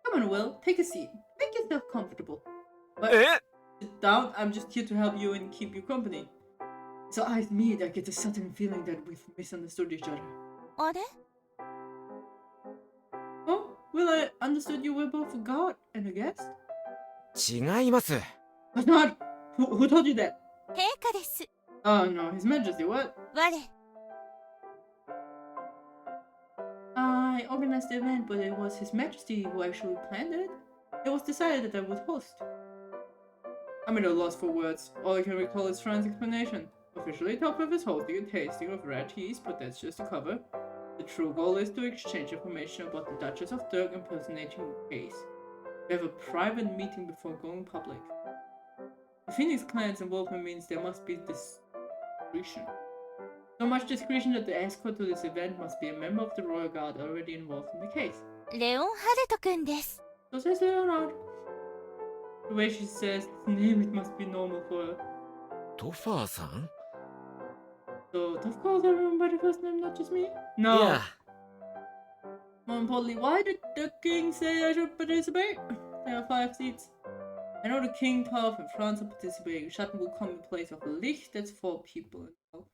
Come on, Will. Take a seat. Make yourself comfortable. But え？ sit down. I'm just here to help you and keep you company. So I admit I get a sudden feeling that we've misunderstood each other. あれ？ Oh, Will, I understood you were both a god and a guest? 違います。 But not. Who told you that? 陛下です。 Oh no, His Majesty. What? 我。 I organized the event, but it was His Majesty who actually planned it. It was decided that I would host. I'm at a loss for words. All I can recall is Fran's explanation. Officially, Topherf is hosting a tasting of rare teas, but that's just a cover. The true goal is to exchange information about the Duchess of Dirk impersonating the case. We have a private meeting before going public. The Phoenix clan's involvement means there must be discretion. So much discretion that the escort to this event must be a member of the Royal Guard already involved in the case. レオン・ハルト君です。 So says Leonard. The way she says his name, it must be normal for her. トファーさん？ So, tough calls everyone by the first name, not just me? No. いや、 More importantly, why did the king say I should participate? There are 5 seats. I know the king, Topherf, and Franz are participating. Schatten will come in place of Licht, that's 4 people.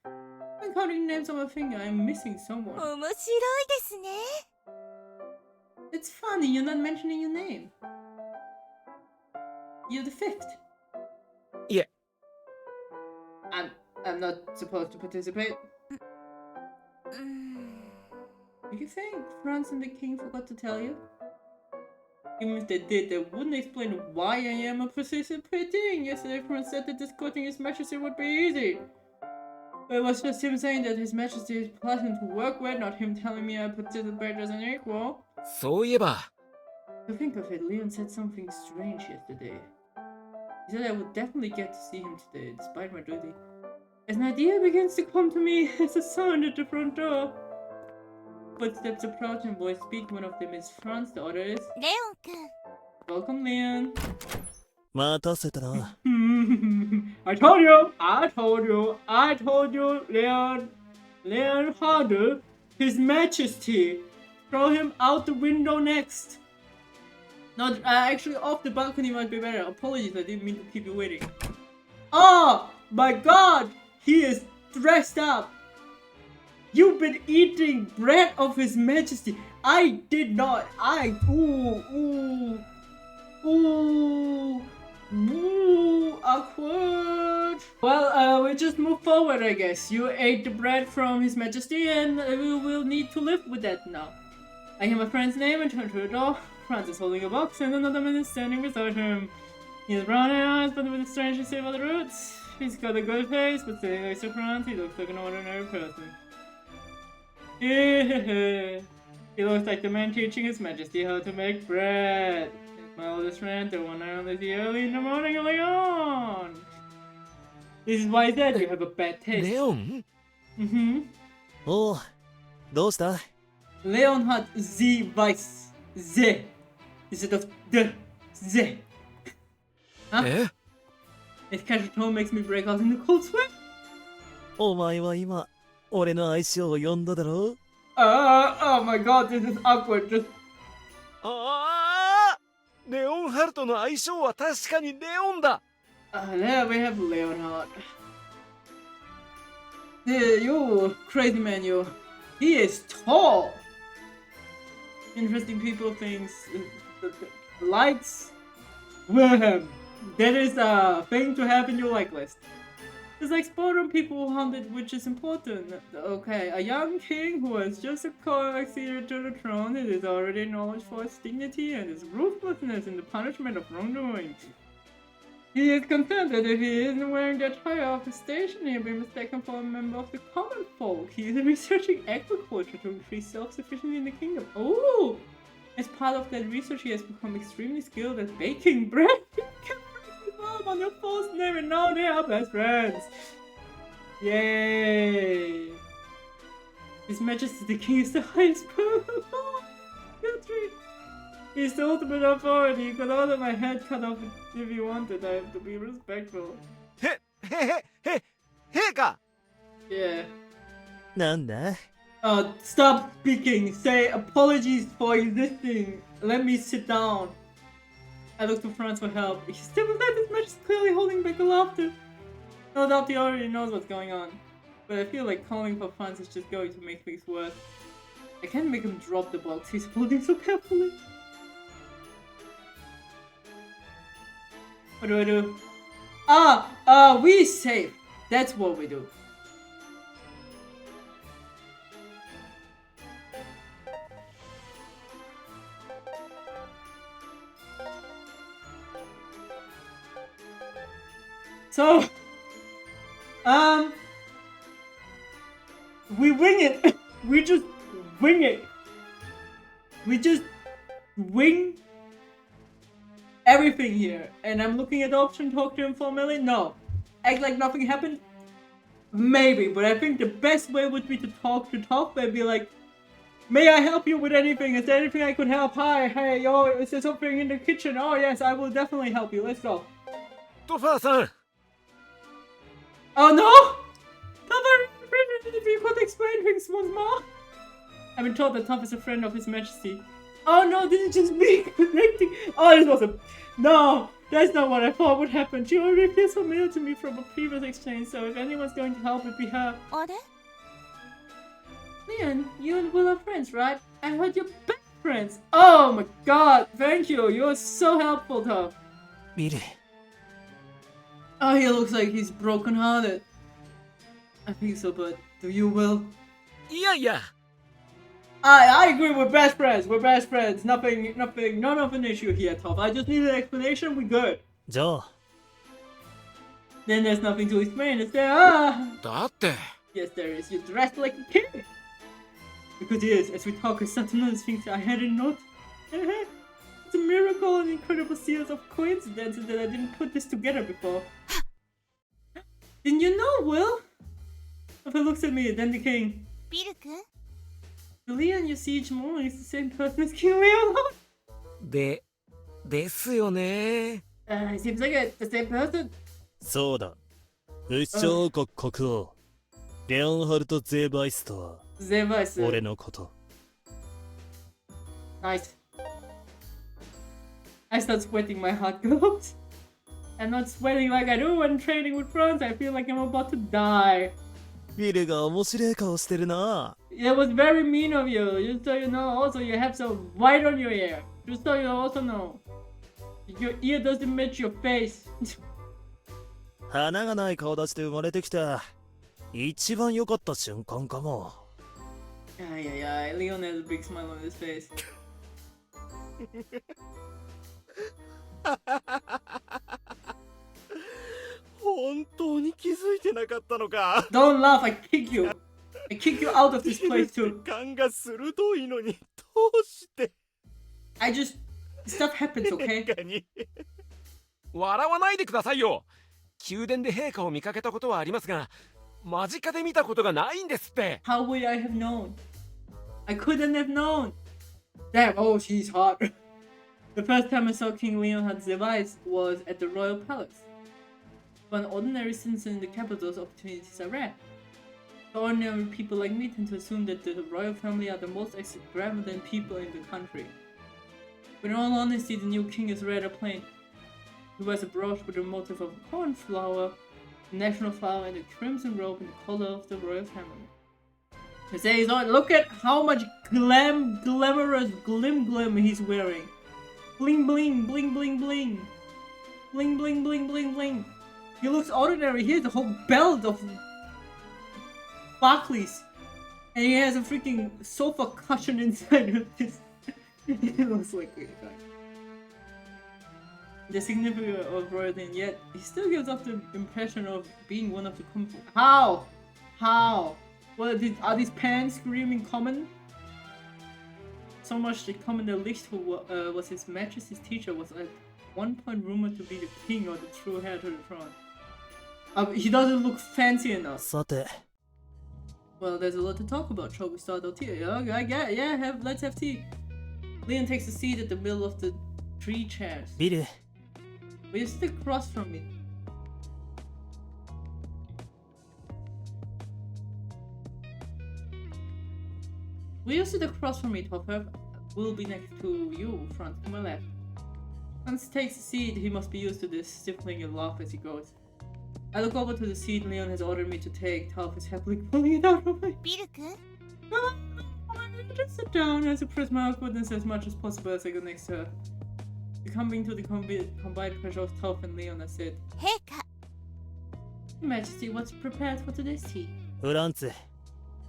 I'm counting names on my finger, I'm missing someone. 面白いですね。 It's funny, you're not mentioning your name. You're the 5th. いえ。 I'm not supposed to participate. うーん。 Do you think Franz and the king forgot to tell you? Even if they did, that wouldn't explain why I am participating. Yesterday, Franz said that escorting His Majesty would be easy. But it was just him saying that His Majesty is pleasant to work with, not him telling me I participate as an equal. そういえば。 To think of it, Leon said something strange yesterday. He said I would definitely get to see him today, despite my duty. As an idea begins to come to me as a sound at the front door. Footsteps approach and voice speak. One of them is Franz, the other is... レオン君。 Welcome, Leon. 待たせたな。I told you, Leon. Leon Harder, His Majesty. Throw him out the window next. Not actually off the balcony might be better. Apologies, I didn't mean to keep you waiting. Oh my god, he is dressed up. You've been eating bread of His Majesty. I did not. Ooh, awkward. Well, we just move forward, I guess. You ate the bread from His Majesty, and we will need to live with that now. I hear my friend's name and turn to the door. Franz is holding a box, and another man is standing beside him. He has brown eyes, but with a strangely shape of the roots. He's got a good face, but sitting next to front, he looks like an ordinary person. He looks like the man teaching His Majesty how to make bread. My oldest friend, the one I only see early in the morning, Leon. This is why that you have a bad taste. Leon? Mm-hmm. おう、どうした？ Leon hat sie weiß. The. Instead of the. The. Huh? え His casual tone makes me break out in a cold sweat. お前は今、俺の愛称を呼んだだろ？ Oh my god, this is awkward. Just ああレオンハルトの相性は確かにレオンだ there we have Leonhard. You crazy man, you. He is tall. Interesting people, things, likes. Wilhelm. That is a thing to have in your like list. It's like sport people hunted, which is important. Okay, a young king who has just acceded to the throne. It is already acknowledged for its dignity and its ruthlessness in the punishment of wrongdoing. He is content that if he isn't wearing that attire of his station, he'll be mistaken for a member of the common folk. He is researching agriculture to increase self-sufficiency in the kingdom. Oh! As part of that research, he has become extremely skilled at baking bread. Mom on your false name, and now they are best friends. Yay! His Majesty the King is the highest country. He's the ultimate authority. You could order my head cut off if you wanted. I have to be respectful. へ陛下 Yeah. なんだ？ Stop speaking. Say apologies for existing. Let me sit down. I look to Franz for help. He still beside his match is clearly holding back the laughter. No doubt he already knows what's going on. But I feel like calling for Franz is just going to make things worse. I can't make him drop the box he's holding so carefully. What do I do? We save. That's what we do. So, we wing it. We just wing it. We just wing everything here. And I'm looking at the option, talk to him formally. No. Act like nothing happened. Maybe, but I think the best way would be to talk to Topherf and be like, may I help you with anything? Is there anything I could help? Hi, hey, yo, is there something in the kitchen? Oh yes, I will definitely help you. Let's go. トファーさん Oh no! Topherf, if you could explain things once more. I've been told that Topherf is a friend of His Majesty. Oh no, this is just me connecting. Oh, this was a... No, that's not what I thought would happen. She already feels familiar to me from a previous exchange, so if anyone's going to help, it'd be her. あれ Leon, you and Will are friends, right? I heard you're best friends. Oh my god, thank you. You're so helpful, Topherf. 見る。 Oh, he looks like he's broken-hearted. I think so, but do you, Will? いやいや I agree, we're best friends. We're best friends. None of an issue here, Topherf. I just need an explanation, we good. じゃあ、 Then there's nothing to explain, is there? だって Yes, there is. You're dressed like a king. Because yes, as we talk, I start to notice things I hadn't noticed. It's a miracle and incredible series of coincidences that I didn't put this together before. Didn't you know, Will? Topherf looks at me, then the king. ビル君 The Leon you see each morning is the same person as King Leon. ですよね It seems like it's the same person. そうだ。不死鳥王国国王、レオンハルト・ゼーバイスとは Same voice. 俺のこと。 Nice. I start sweating my hot gloves. I'm not sweating like I do when training with friends. I feel like I'm about to die. ビルが面白い顔してるな。 It was very mean of you. Just so you know, also you have some white on your ear. Just so you also know. Your ear doesn't match your face. 花がない顔出して生まれてきた。一番良かった瞬間かも。 Yeah. Leon has a big smile on his face. 本当に気づいてなかったのか。 Don't laugh, I kick you. I kick you out of this place too. 勘が鋭いのにどうして。 I just... Stuff happens, okay? 陛下に。笑わないでくださいよ。宮殿で陛下を見かけたことはありますが、間近で見たことがないんですって。 How would I have known? I couldn't have known. Damn, oh, she's hot. The first time I saw King Leonhard's device was at the royal palace. For an ordinary citizen in the capital, opportunities are rare. The ordinary people like me tend to assume that the royal family are the most extravagant people in the country. But in all honesty, the new king is rather plain. He wears a brooch with the motif of a cornflower, the national flower, and a crimson robe in the color of the royal family. They say he's not. Look at how much glamorous glim he's wearing. Bling bling bling bling bling. Bling bling bling bling bling. He looks ordinary. He has a whole belt of Barclays. And he has a freaking sofa cushion inside of this. It looks like a guy. The significance of royalty, and yet he still gives off the impression of being one of the comfort. How? How? What are these pants screaming common? So much that common the Licht, who was his majesty's teacher, was at one point rumored to be the king or the true heir to the throne. He doesn't look fancy enough. さて、 Well, there's a lot to talk about. Shall we start our tea? Yeah, let's have tea. Leon takes a seat at the middle of the 3 chairs. ビル、 Will you sit across from me? Will you sit across from me, Topherf? We'll be next to you, Franz, to my left. Franz takes a seat. He must be used to this, stifling a laugh as he goes. I look over to the seat Leon has ordered me to take. Topherf is happily pulling it out of my... ビル君 Just sit down and suppress my awkwardness as much as possible as I go next to her. Succumbing to the combined pressure of Toph and Leon, I said, 陛下 Your Majesty, what's prepared for today's tea? フランツ、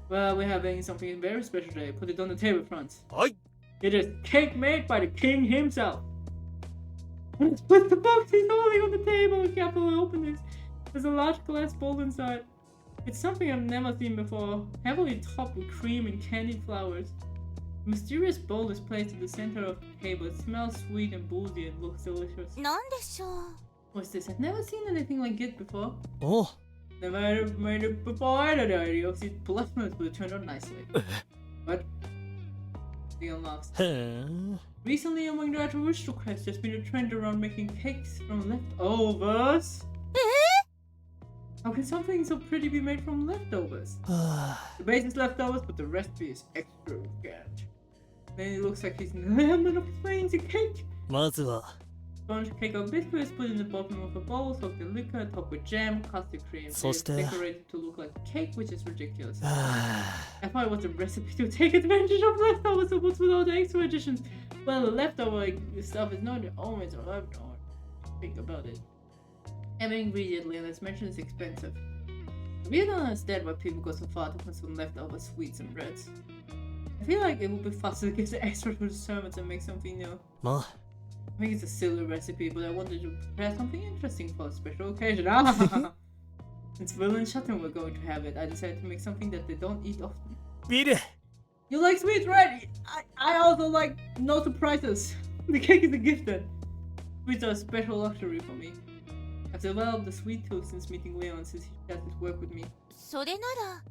Well, we're having something very special today. Put it on the table, Franz. はい。 It is cake made by the king himself. Let's put the box he's holding on the table. Carefully open this. There's a large glass bowl inside. It's something I've never seen before. Heavily topped with cream and candied flowers. A mysterious bowl is placed at the center of the table. It smells sweet and boozy and looks delicious. なんでしょう What's this? I've never seen anything like it before. おう、 Never made it before either. The idea of it blasphemous, but it turned out nicely. What? Leon laughs. へー Recently, among the aristocrats, there's been a trend around making cakes from leftovers. How can something so pretty be made from leftovers? は The base is leftovers, but the recipe is extravagant. Then it looks like he's in the element of playing the cake. あ、まずは Sponge cake or biscuit is put in the bottom of a bowl, soaked in liquor, topped with jam, custard cream. It's そして decorated to look like a cake, which is ridiculous. はあ I thought it was a recipe to take advantage of leftovers, so what's with all the extra additions? Well, the leftover stuff is not always a leftover. Think about it. Every ingredient Leonard's mentioned is expensive. I really don't understand why people go so far to consume leftover sweets and breads. I feel like it would be faster to give the extra to the servants and make something new. まあ I think it's a silly recipe, but I wanted to prepare something interesting for a special occasion. Ah! Since Will and Sutton were going to have it, I decided to make something that they don't eat often. ビル、 You like sweets, right? I also like no surprises. The cake is a gift then. Sweets are a special luxury for me. I've developed a sweet tooth since meeting Leon since he started to work with me. それなら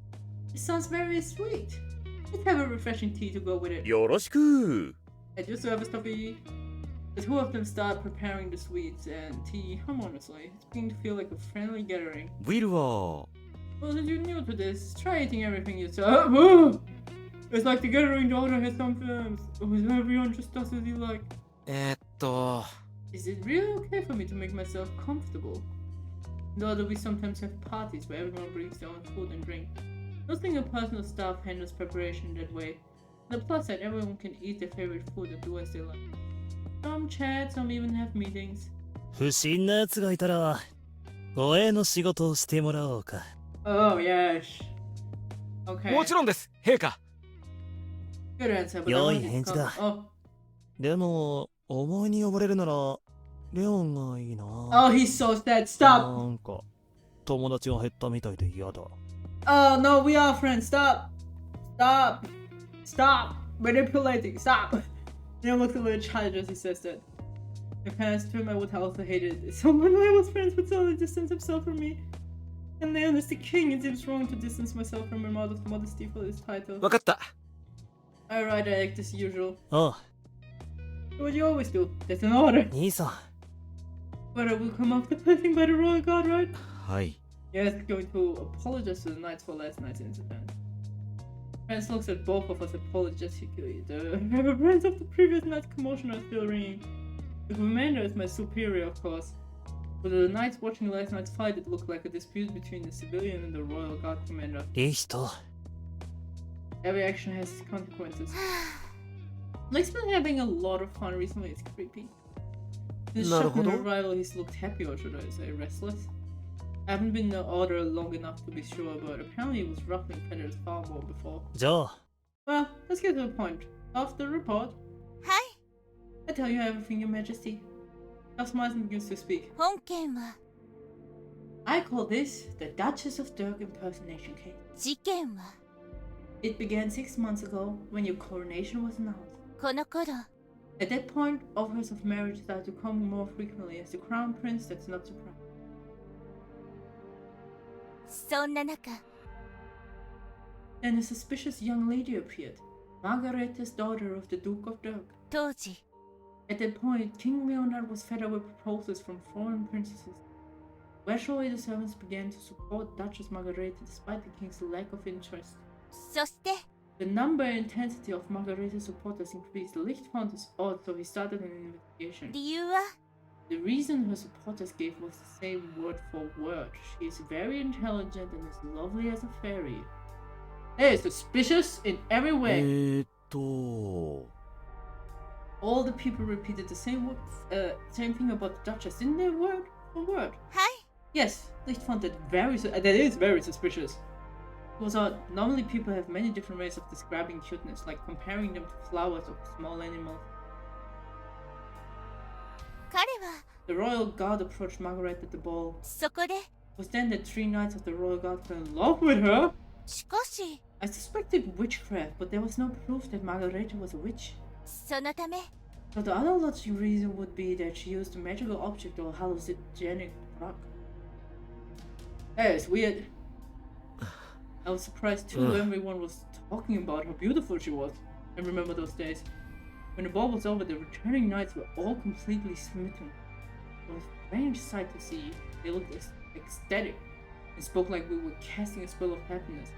It sounds very sweet. Let's have a refreshing tea to go with it. よろしく。 I just have a stuffy. The two of them start preparing the sweets and tea harmoniously. It's beginning to feel like a friendly gathering. ウィルは Well, since you're new to this, try eating everything yourself. Woo! It's like the gathering the order has some terms. With everyone just does as you like. Is it really okay for me to make myself comfortable? Though we sometimes have parties where everyone brings their own food and drink. Not think a personal staff handles preparation that way. On the plus side, everyone can eat their favorite food and do as they like. Some chat, some even have meetings. 不審な奴がいたら護衛の仕事をしてもらおうか。 Oh, yes. Okay. もちろんです、陛下。 Good answer, but 良 I い wanted 返 to 事だ。 Oh. でもお前に呼ばれるならレオンがいいな。 Oh, he's so sad. な Stop. んか友達が減ったみたいで嫌だ。Oh no, we are friends. Stop. Stop. Stop manipulating. Stop. Neil looks a little childish as he says that. My parents told me I would have also hated someone I was friends with so they distance himself from me. And Leon is the king. It seems wrong to distance myself from him out of modesty for this title. わかった。 Alright, I act as usual. ああ、 What you always do. That's an order. 兄さん。 But I will come off the blessing by the royal guard, right? はい。 Yes, going to apologize to the knights for last night's incident. Franz looks at both of us apologetically. The reverberance of the previous night's commotion are still ringing. The commander is my superior, of course. For the knights watching last night's fight, it looked like a dispute between the civilian and the royal guard commander. いい人。 Every action has consequences. Blake's been having a lot of fun recently, it's creepy. Since Shotgun's arrival, he's looked happy, or should I say restless. I haven't been in the order long enough to be sure, but apparently he was ruffling feathers far more before. じゃあ、 Well, let's get to the point. Of the report. はい、 I tell you everything, Your Majesty. Now Smiles begins to speak. 本件は I call this the Duchess of Dirk impersonation case. 事件は It began 6 months ago when your coronation was announced. この頃 At that point, offers of marriage started to come more frequently as the crown prince. That's not surprising. そんな中 Then a suspicious young lady appeared, Margaretha's daughter of the Duke of Dirk. 当時 At that point, King Leonard was fed up with proposals from foreign princesses. Gradually, the servants began to support Duchess Margaretha despite the king's lack of interest. そして The number and intensity of Margaretha's supporters increased. Licht found this odd, so he started an investigation. 理由は The reason her supporters gave was the same word for word. She is very intelligent and as lovely as a fairy. Hey, suspicious in every way. All the people repeated the same same thing about the Duchess, didn't they? Word for word. はい、 Yes, Licht found that that is very suspicious. Turns out, normally people have many different ways of describing cuteness, like comparing them to flowers or small animals. 彼は The royal guard approached Margaret at the ball. そこで It was then that 3 knights of the royal guard fell in love with her. しかし I suspected witchcraft, but there was no proof that Margareta was a witch. そのため So the other logical reason would be that she used a magical object or hallucinogenic drug. Hey, it's weird. I was surprised too. Everyone was talking about how beautiful she was. I remember those days. When the ball was over, the returning knights were all completely smitten. It was a strange sight to see. They looked ecstatic and spoke like we were casting a spell of happiness.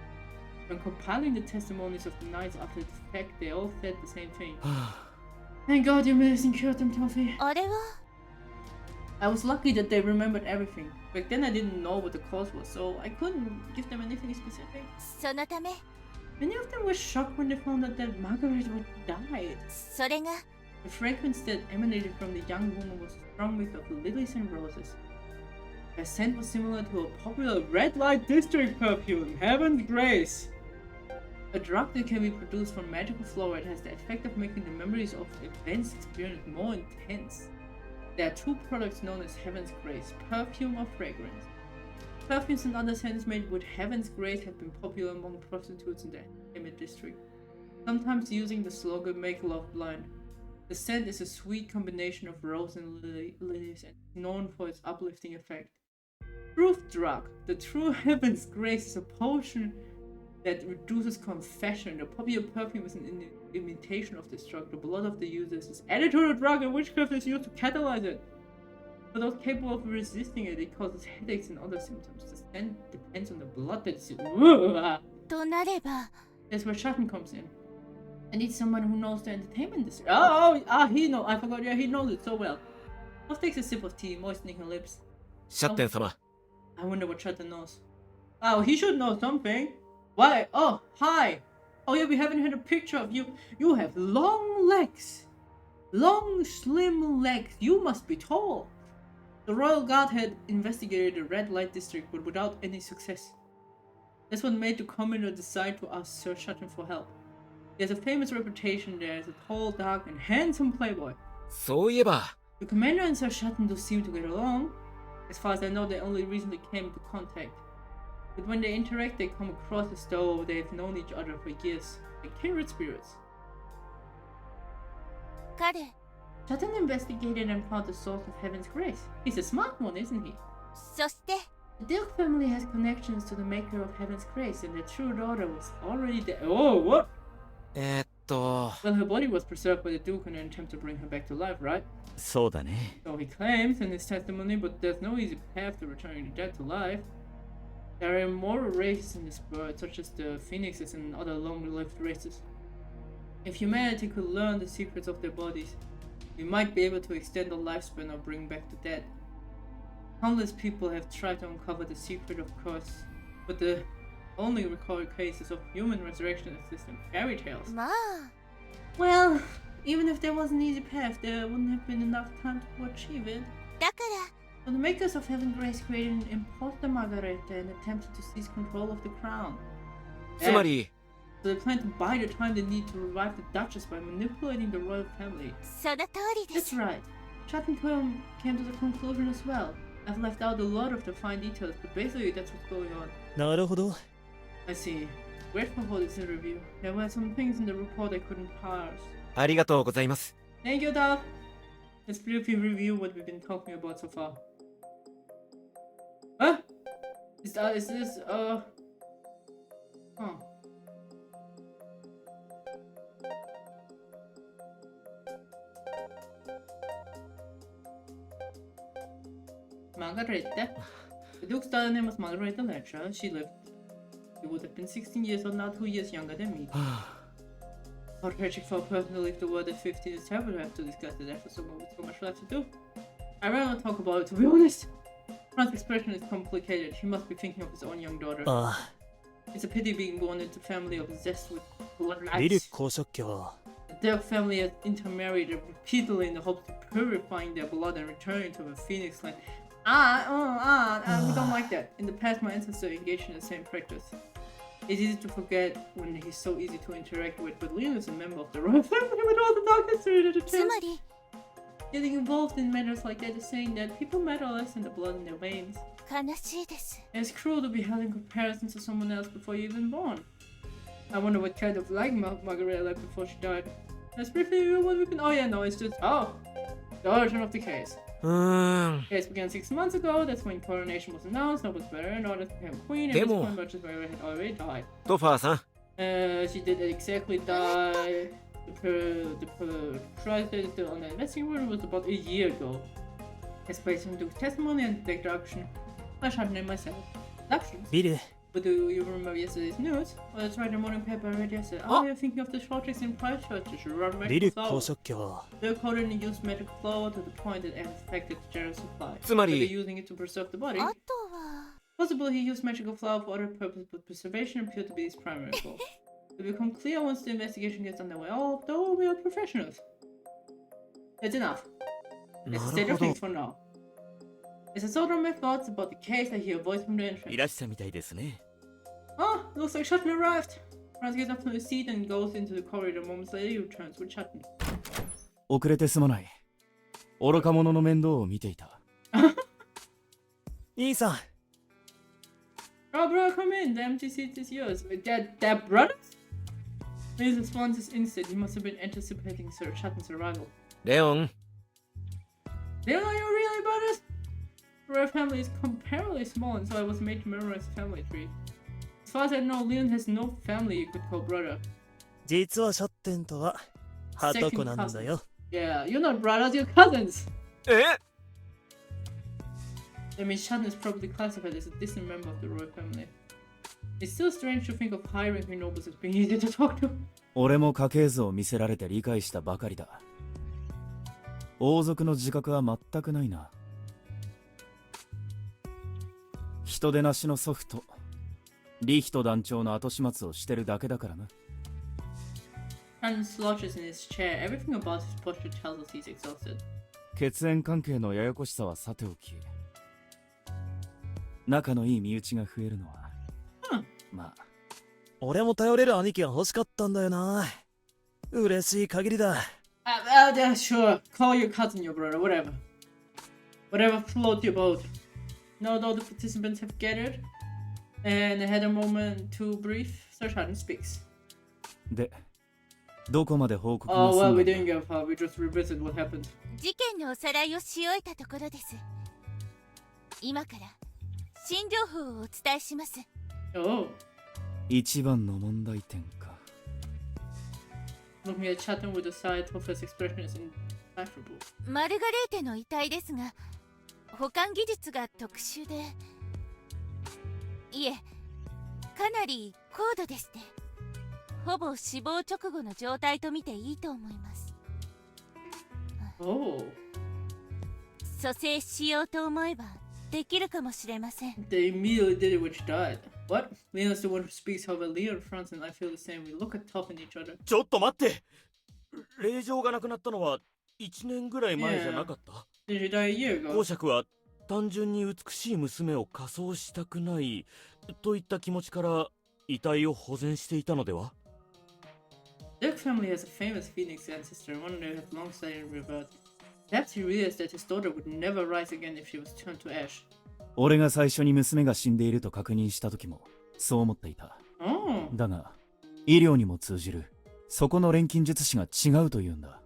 When compiling the testimonies of the knights after the fact, they all said the same thing. Thank God your medicine cured them, Toffee. あれは I was lucky that they remembered everything. Back then I didn't know what the cause was, so I couldn't give them anything specific. そのため Many of them were shocked when they found out that Margaret died. それが The fragrance that emanated from the young woman was strong with of lilies and roses. Her scent was similar to a popular red light district perfume, Heaven's Grace. A drug that can be produced from magical flora. It has the effect of making the memories of events experienced more intense. There are 2 products known as Heaven's Grace, perfume or fragrance. Perfumes and other scents made with Heaven's Grace have been popular among prostitutes in the Emmett district, sometimes using the slogan "Make Love Blind." The scent is a sweet combination of rose and lilies and is known for its uplifting effect. Proof drug. The true Heaven's Grace is a potion that reduces confession. The popular perfume is an imitation of this drug. The blood of the users is added to the drug and witchcraft is used to catalyze it. For those capable of resisting it, it causes headaches and other symptoms. The scent depends on the blood that's used. となれば That's where Schatten comes in. I need someone who knows the entertainment industry. He knows. I forgot. Yeah, he knows it so well. Wolf takes a sip of tea, moistening her lips. シャッテン様。 I wonder what Schatten knows. Oh, he should know something. Why? Oh, hi. Oh yeah, we haven't had a picture of you. You have long legs. Long, slim legs. You must be tall. The Royal Guard had investigated the red light district, but without any success. That's what made the commander decide to ask Sir Schatten for help. He has a famous reputation there as a tall, dark, and handsome playboy. そういえば、 The commander and Sir Schatten do seem to get along. As far as I know, they only recently came into contact. But when they interact, they come across as though they've known each other for years, like kindred spirits. 彼 Sutton investigated and found the source of Heaven's grace. He's a smart one, isn't he? そして The Dirk family has connections to the maker of Heaven's grace, and their true daughter was already dead. Oh, what? Well, her body was preserved by the Duke in an attempt to bring her back to life, right? そうだね。 So he claims in his testimony, but there's no easy path to returning the dead to life. There are immoral races in this world, such as the Phoenixes and other long-lived races. If humanity could learn the secrets of their bodies, we might be able to extend the lifespan or bring back the dead. Countless people have tried to uncover the secret, of course, but the only recorded cases of human resurrection exist in fairy tales. まあ Well, even if there was an easy path, there wouldn't have been enough time to achieve it. だから So the makers of Heaven Grace created an imposter Margareta and attempted to seize control of the crown. つまり So they plan to buy the time they need to revive the Duchess by manipulating the royal family. その通りで That's す right. Sutton came to the conclusion as well. I've left out a lot of the fine details, but basically that's what's going on. なるほど。 I see. Grateful for this interview. There were some things in the report I couldn't parse. ありがとうございます。 Thank you, Dov. Let's briefly review what we've been talking about so far. Huh? Is this, huh. Margareta. The Duke's daughter name was Margareta Ledger. She would have been 16 years old now, 2 years younger than me. How tragic for a person to leave the world at 15 is terrible to have to discuss the death of someone with so much left to do. I'd rather not talk about it, to be honest. Fran's expression is complicated. He must be thinking of his own young daughter. あ It's a pity being born into a family obsessed with あ、リリ bloodlines. 公爵家。 The Dirk family has intermarried repeatedly in the hopes of purifying their blood and returning to the Phoenix land. We don't like that. In the past, my ancestors engaged in the same practice. It's easy to forget when he's so easy to interact with, but Leon is a member of the royal family with all the dark history that it つま tells. り Getting involved in matters like that is saying that people matter less than the blood in their veins. 悲しいです And it's cruel to be held in comparison to someone else before you're even born. I wonder what kind of life Margareta lived before she died. Let's briefly review what we've been. Oh yeah, no, it's just the origin of the case. うーん。 Case began 6 months ago. That's when coronation was announced. Nobles better and orders became queen. And this Demo. point, Duchess Margaret had already died. トファーさん。 She did exactly die. The trial date is still on the investing room was about a year ago. As based on Duke's testimony and deduction, I shot name myself. Deductions. リリ、 But do you remember yesterday's news? Well, that's right, the morning paper I read yesterday. Oh, you're thinking of the shortage in price shortage. Run リリ magical 公 flow. 爵家。 They're coded and used magic flow to the point that it affected the general supply. つま But they're り using it to preserve the body. あとは Possibly he used magical flower for other purposes, but preservation appeared to be his primary goal. It'll become clear once the investigation gets underway. Oh, though we are professionals. That's enough. That's the な state る of ほど things。for now. As I sort out my thoughts about the case, I hear a voice from the い entrance. らっしゃみたいですね。 Oh, looks like Sutton arrived. Franz gets up from his seat and goes into the corridor. Moments later, he returns with Sutton. 遅れてすまない。愚か者の面倒を見ていた。兄さん、 Oh, bro, come in. The empty seat is yours. Wait, that brother? His response is instant. He must have been anticipating Sir Sutton's arrival. レオン。 They don't know you really brothers? The royal family is comparatively small, and so I was made to memorize the family tree. As far as I know, Leon has no family you could call brother. 実はシャッテンとは、はとこなんだよ。 Yeah, you're not brothers, you're cousins. え I mean, Sutton is probably classified as a distant member of the royal family. It's still strange to think of high-ranking nobles as being easy to talk to. 俺も家系図を見せられて理解したばかりだ。王族の自覚は全くないな。人でなしの祖父とリヒト団長の後始末をしてるだけだからな。Sutton slouches in his chair. Everything about his posture tells us he's exhausted. 血縁関係のややこしさはさておき、仲のいい身内が増えるのは、まあ俺も頼れる兄貴が欲しかったんだよな。嬉しい限りだ。Yeah, sure. Call your cousin your brother, whatever. Whatever float your boat. Not all the participants have gathered, and they had a moment to breathe. Sir Shatton speaks. で、どこまで報告が Oh 済 well, ん we だん didn't だ give up. We just revisited what happened. 事件のおさらいをし終えたところです。今から新情報をお伝えします。Oh, 一番の問題点か。looking at Shatton with a sigh, Topherf's expression is indecipherable. マルガレーテの遺体ですが、保管技術が特殊で、いえ、かなり高度でして、ほぼ死亡直後の状態と見ていいと思います。Oh, 蘇生しようと思えばできるかもしれません。 they immediately did it when she died. What? Leon's the one who speaks, however, Leon fronts and I feel the same. We look at Toph and each other. ちょっと待って。令状がなくなったのは1年ぐらい前じゃなかった。Did she die a year ago? 公爵は単純に美しい娘を火葬したくないといった気持ちから遺体を保全していたのでは？ Their family has a famous phoenix ancestor and one they have long studied and revered. Perhaps he realized that his daughter would never rise again if she was turned to ash. 俺が最初に娘が死んでいると確認した時もそう思っていた。 Oh. だが、医療にも通じる、そこの錬金術師が違うというんだ。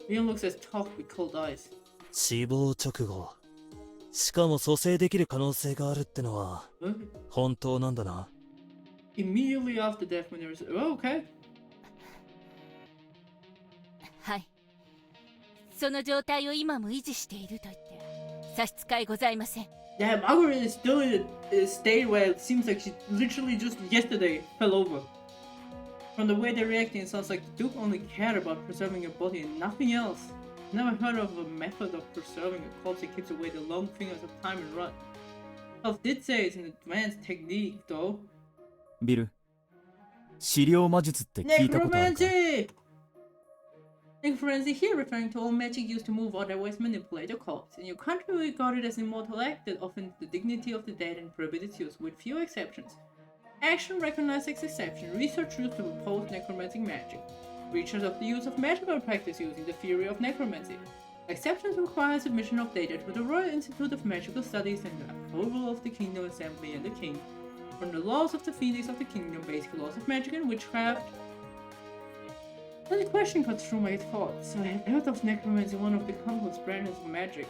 Leon looks at Toph with cold eyes. 死亡直後。しかも蘇生できる可能性があるってのは What? 本当なんだな。 Immediately after death when there was... Oh, okay. はい。その状態を今も維持していると言って差し支えございません。 Yeah, Margaret is still in a state where it seems like she literally just yesterday fell over. From the way they're reacting, it sounds like the Duke only cared about preserving your body and nothing else. Never heard of a method of preserving a corpse that keeps away the long fingers of time and rot. Toph did say it's an advanced technique, though. ビル、資料魔術って聞いたことあるか？ Necromancy! Necromancy here referring to all magic used to move or otherwise manipulate a corpse. In your country, we regard it as an immortal act that offends the dignity of the dead and prohibits its use, with few exceptions. Action recognized as exception. Research used to oppose necromantic magic. Research of the use of magical practice using the theory of necromancy. Exceptions require submission of data to the Royal Institute of Magical Studies and the approval of the Kingdom Assembly and the King. From the laws of the Phoenix of the Kingdom, basic laws of magic and witchcraft. Then a question cuts through my thoughts. I have heard of necromancy, one of the countless branches of magic.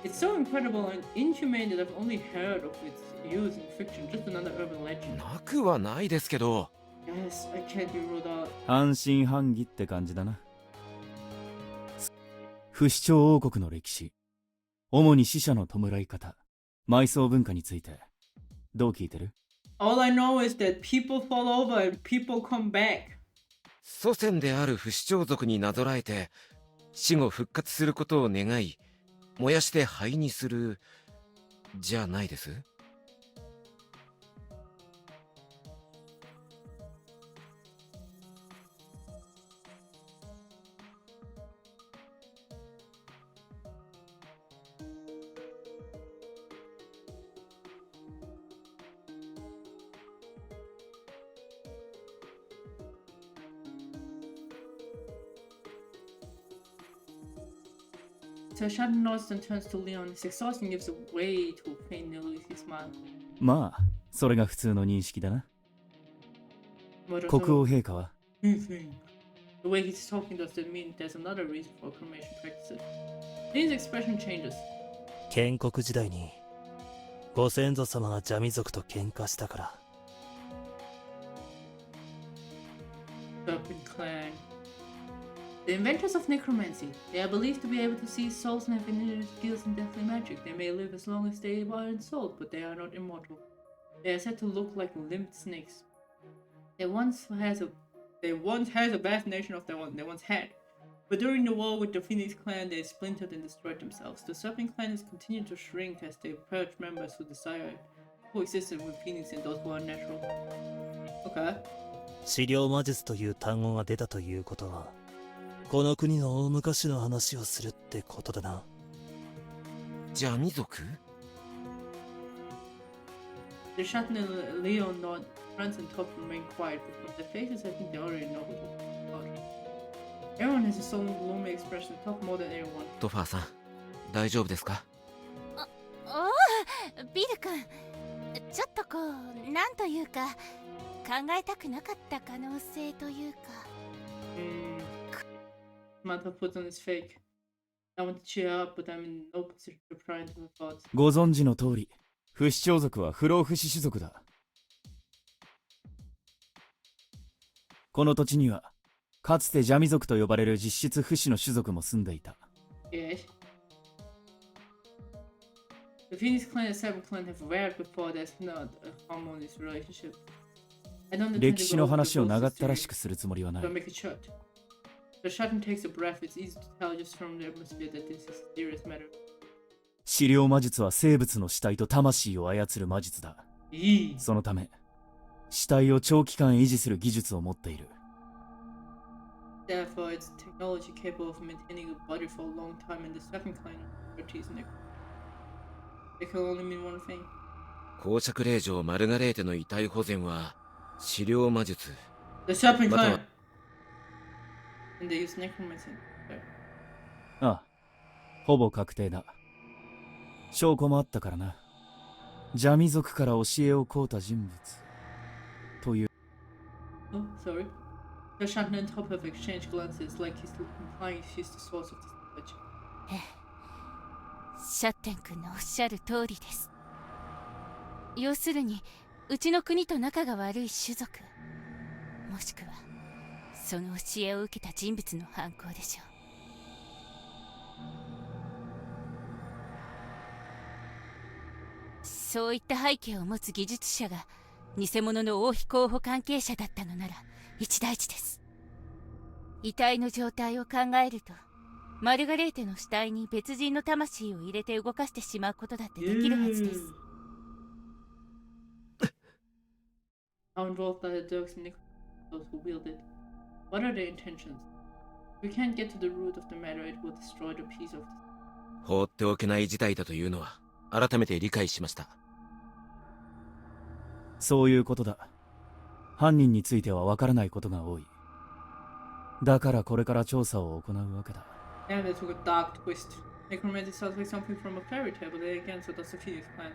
It's so incredible and inhumane that I've only heard of its use in fiction, just another urban legend. なくはないですけど。 Yes, I can't be ruled out. 半信半疑って感じだな。不死鳥王国の歴史、主に死者の弔い方、埋葬文化についてどう聞いてる？ All I know is that people fall over and people come back. 祖先である不死鳥族になぞらえて死後復活することを願い、燃やして灰にするじゃないです？ So Shatton nods and turns to Leon. His exhaustion gives way to a faint elusive smile. まあ、それが普通の認識だな。 But 国 also, 王陛下は anything. The way he's talking does that mean there's another reason for cremation practices. Leon's expression changes. 建国時代にご先祖様がジャミ族と喧嘩したから。 Serpent Clan. The inventors of necromancy. They are believed to be able to see souls and have inherent skills in deathly magic. They may live as long as they are ensouled, but they are not immortal. They are said to look like limped snakes. They once had a vast nation of their own. They once had. But during the war with the Phoenix clan, they splintered and destroyed themselves. The Serpent clan has continued to shrink as they purge members who desire coexisted with Phoenix and those who are natural. Okay. 資料魔術という単語が出たということは、この国の大昔の話をするってことだな。ジャミ族？ The Shatton and Leon nod. Franz and Toph remain quiet, but from their faces I think they already know what it's about. Everyone has a solemn, gloomy expression. Toph more than anyone. トファーさん、大丈夫ですか？おお、ビル君、ちょっとこう、なんというか、考えたくなかった可能性というか。Mother puts on his fake. I want to cheer up, but I'm in no position to pry into my thoughts. ご存知の通り、不死鳥族は不老不死種族だ。この土地には、かつて邪味族と呼ばれる実質不死の種族も住んでいた。Yes. The Phoenix clan and Cyber clan have warred before. There's not a harmonious relationship. I don't intend 歴 to 史 go の over the 話を full 長ったらし history, くするつもりはない but。make it short. The shutting takes a breath. It's easy to tell just from the atmosphere that this is a serious matter. 死霊魔術は生物の死体と魂を操る魔術だ。 Eee. そのため、死体を長期間維持する技術を持っている。Therefore, it's technology capable of maintaining a body for a long time, and the second kind of expertise in it. It can only mean one thing. 公爵令嬢マルガレーテの遺体保全は治療魔術。 The Serpent また clan. は And they use necromancer. ああ、ほぼ確定だ。証拠もあったからな。邪味族から教えを請うた人物。という。Oh, sorry. The Shannon and Topherf exchange glances like he's implying she's the source of this knowledge. シャッテン君のおっしゃる通りです。要するに、うちの国と仲が悪い種族、もしくはその教えを受けた人物の犯行でしょう。そういった背景を持つ技術者が偽物の王妃候補関係者だったのなら一大事です。遺体の状態を考えると、マルガレーテの死体に別人の魂を入れて動かしてしまうことだってできるはずです。How involved are the dogs and necromancers who wield it? What are their intentions? If we can't get to the root of the matter, it will destroy the peace of the... 放っておけない事態だというのは改めて理解しました。そういうことだ。犯人についてはわからないことが多い。だからこれから調査を行うわけだ。Yeah, they took a dark twist. Necromancy sounds like something from a fairy tale, but then again, so does the Phoenix clan.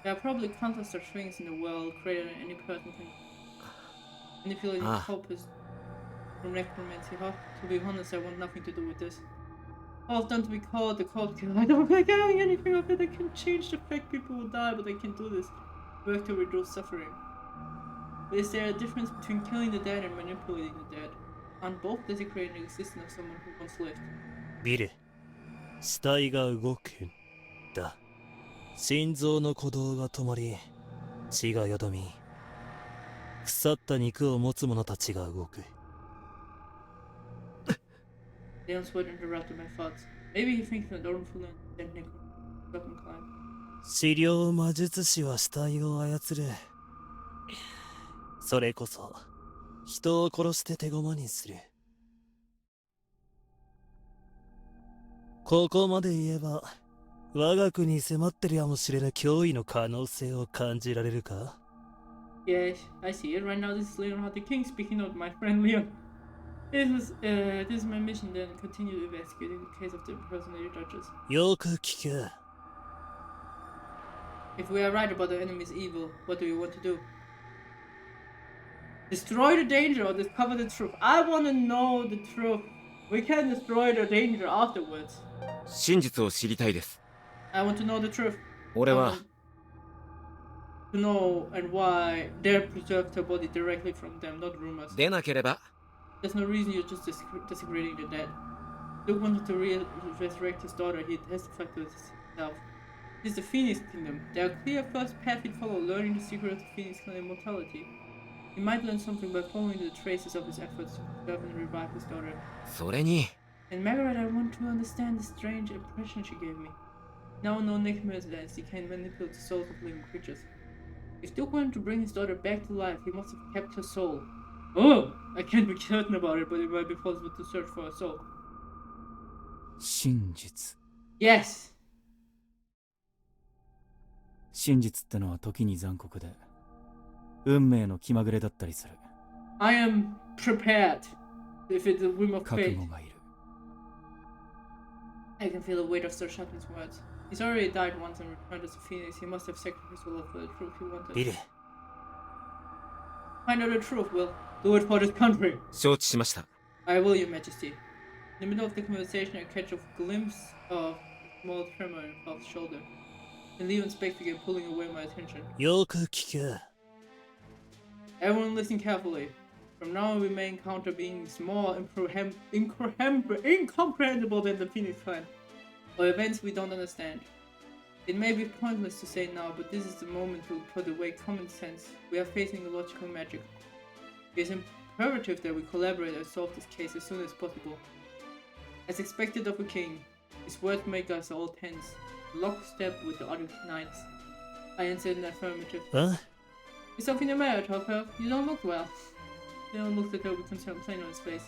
There are probably countless such things in the world created than any person can manipulate the purpose from necromancy, huh? To be honest, I want nothing to do with this. All I've done to be called the cult killer. I don't like having anything of it. I can change the fact people will die, but I can't do this. Work to reduce suffering. But is there a difference between killing the dead and manipulating the dead? Aren't both desecrating the existence of someone who once lived? ビル、死体が動くんだ。心臓の鼓動が止まり、血がよどみ、腐った肉を持つ者たちが動く。Leon's word interrupted my thoughts. Maybe he thinks that don't fully understand necromancy climb. 治療魔術師は死体を操る。それこそ人を殺して手駒にする。ここまで言えば我が国に迫ってるやもしれぬ脅威の可能性を感じられるか？ Yes, I see it. Right now, this is Leonhard the King speaking of my friend Leon. This is my mission then. Continue investigating the case of the impersonated judges. よく聞け。If we are right about the enemy's evil, what do you want to do? Destroy the danger or discover the truth? I want to know the truth. We can destroy the danger afterwards. 真実を知りたいです。I want to know the truth. 俺は To know and why they preserved her body directly from them, not rumors. でなければ There's no reason you're just desecrating the dead. Luke wanted to resurrect his daughter. He testified to this himself. This is the Phoenix Kingdom. There are clear first path he'd follow, learning the secret of the Phoenix Clan immortality. He might learn something by following the traces of his efforts to preserve and revive his daughter. それに And Margaret, I want to understand the strange impression she gave me. Now no necromancer he can manipulate the souls of living creatures. If Duke wanted to bring his daughter back to life, he must have kept her soul. Oh! I can't be certain about it, but it might be possible to search for her soul. 真実。 Yes! 真実ってのは時に残酷で、運命の気まぐれだったりする。I am prepared. If it's a whim of 覚 fate. 悟がいる。 I can feel the weight of Sir Shatner's words. He's already died once and returned as a phoenix. He must have sacrificed a lot for the truth he wanted. ビル Find out the truth, Will. Do it for this country. 承知しました。 I will, Your Majesty. In the middle of the conversation, I catch a glimpse of a small tremor in Puff's shoulder. And Leon's back began pulling away my attention. よく聞け Everyone listen carefully. From now on, we may encounter beings more incomprehensible than the Phoenix Clan, or events we don't understand. It may be pointless to say now, but this is the moment to put away common sense. We are facing illogical magic. It is imperative that we collaborate and solve this case as soon as possible. As expected of a king, his words make us all tense, lockstep with the other knights. I answered in the affirmative. あ Is something the matter, Topherf? You don't look well. Leon looked at her with concern plain on his face.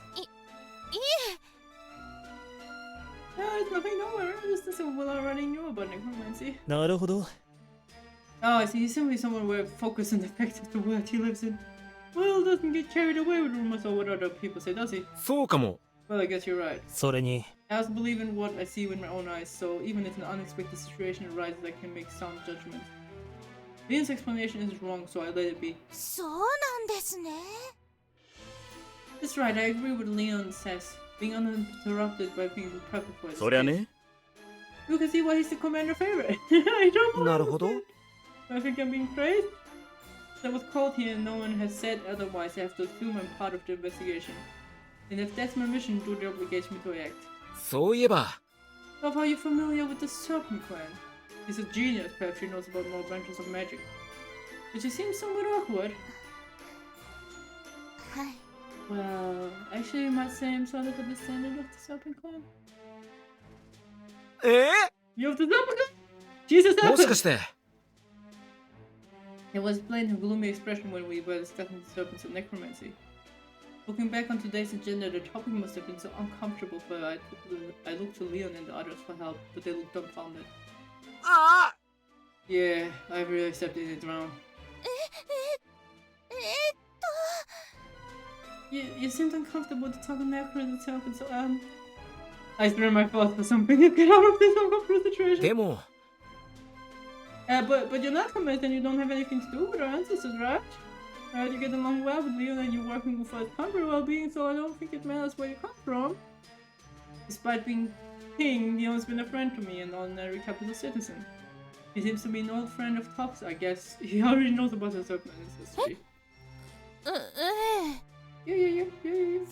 No, it's nothing, don't worry. Just as Will already knew about necromancy. なるほど Oh, I see. He's simply someone where focus on the fact of the world he lives in. Will doesn't get carried away with rumors or what other people say, does he? そうかも。 Well, I guess you're right. それに I also believe in what I see with my own eyes, so even if an unexpected situation arises, I can make sound judgment. Leon's explanation isn't wrong, so I let it be. そうなんですね That's right, I agree with Leon says. Being uninterrupted by being prepared for this そりゃ case. ね You can see why he's the commander favorite. I don't なるほど。 I think I'm being praised. I was called here and no one has said otherwise. I have to assume I'm part of the investigation. And if that's my mission, duty obligates me to act. そういえば、 Love, are you familiar with the Serpent Clan? He's a genius, perhaps she knows about more branches of magic. But she seems somewhat awkward. はい Well, actually you might say I'm sort of a descendant of the Serpent Clan. え You have the Serpent Clan? She's a ー、もし serpent! かして、 It was plain her gloomy expression when we were discussing the serpents of necromancy. Looking back on today's agenda, the topic must have been so uncomfortable for her. I looked to Leon and the others for help, but they looked dumbfounded. ああ Yeah, I really accepted it wrong. え You seemed uncomfortable to talk on necro and the serpent, so I threw my thoughts for something to get out of this uncomfortable situation. でも、 But you're not committed and you don't have anything to do with our ancestors, right? You get along well with Leon and you're working for his country well-being, so I don't think it matters where you come from. Despite being king, Leon's been a friend to me, an ordinary capital citizen. He seems to be an old friend of Top's, I guess. He already knows about the serpent ancestry. え Yeah.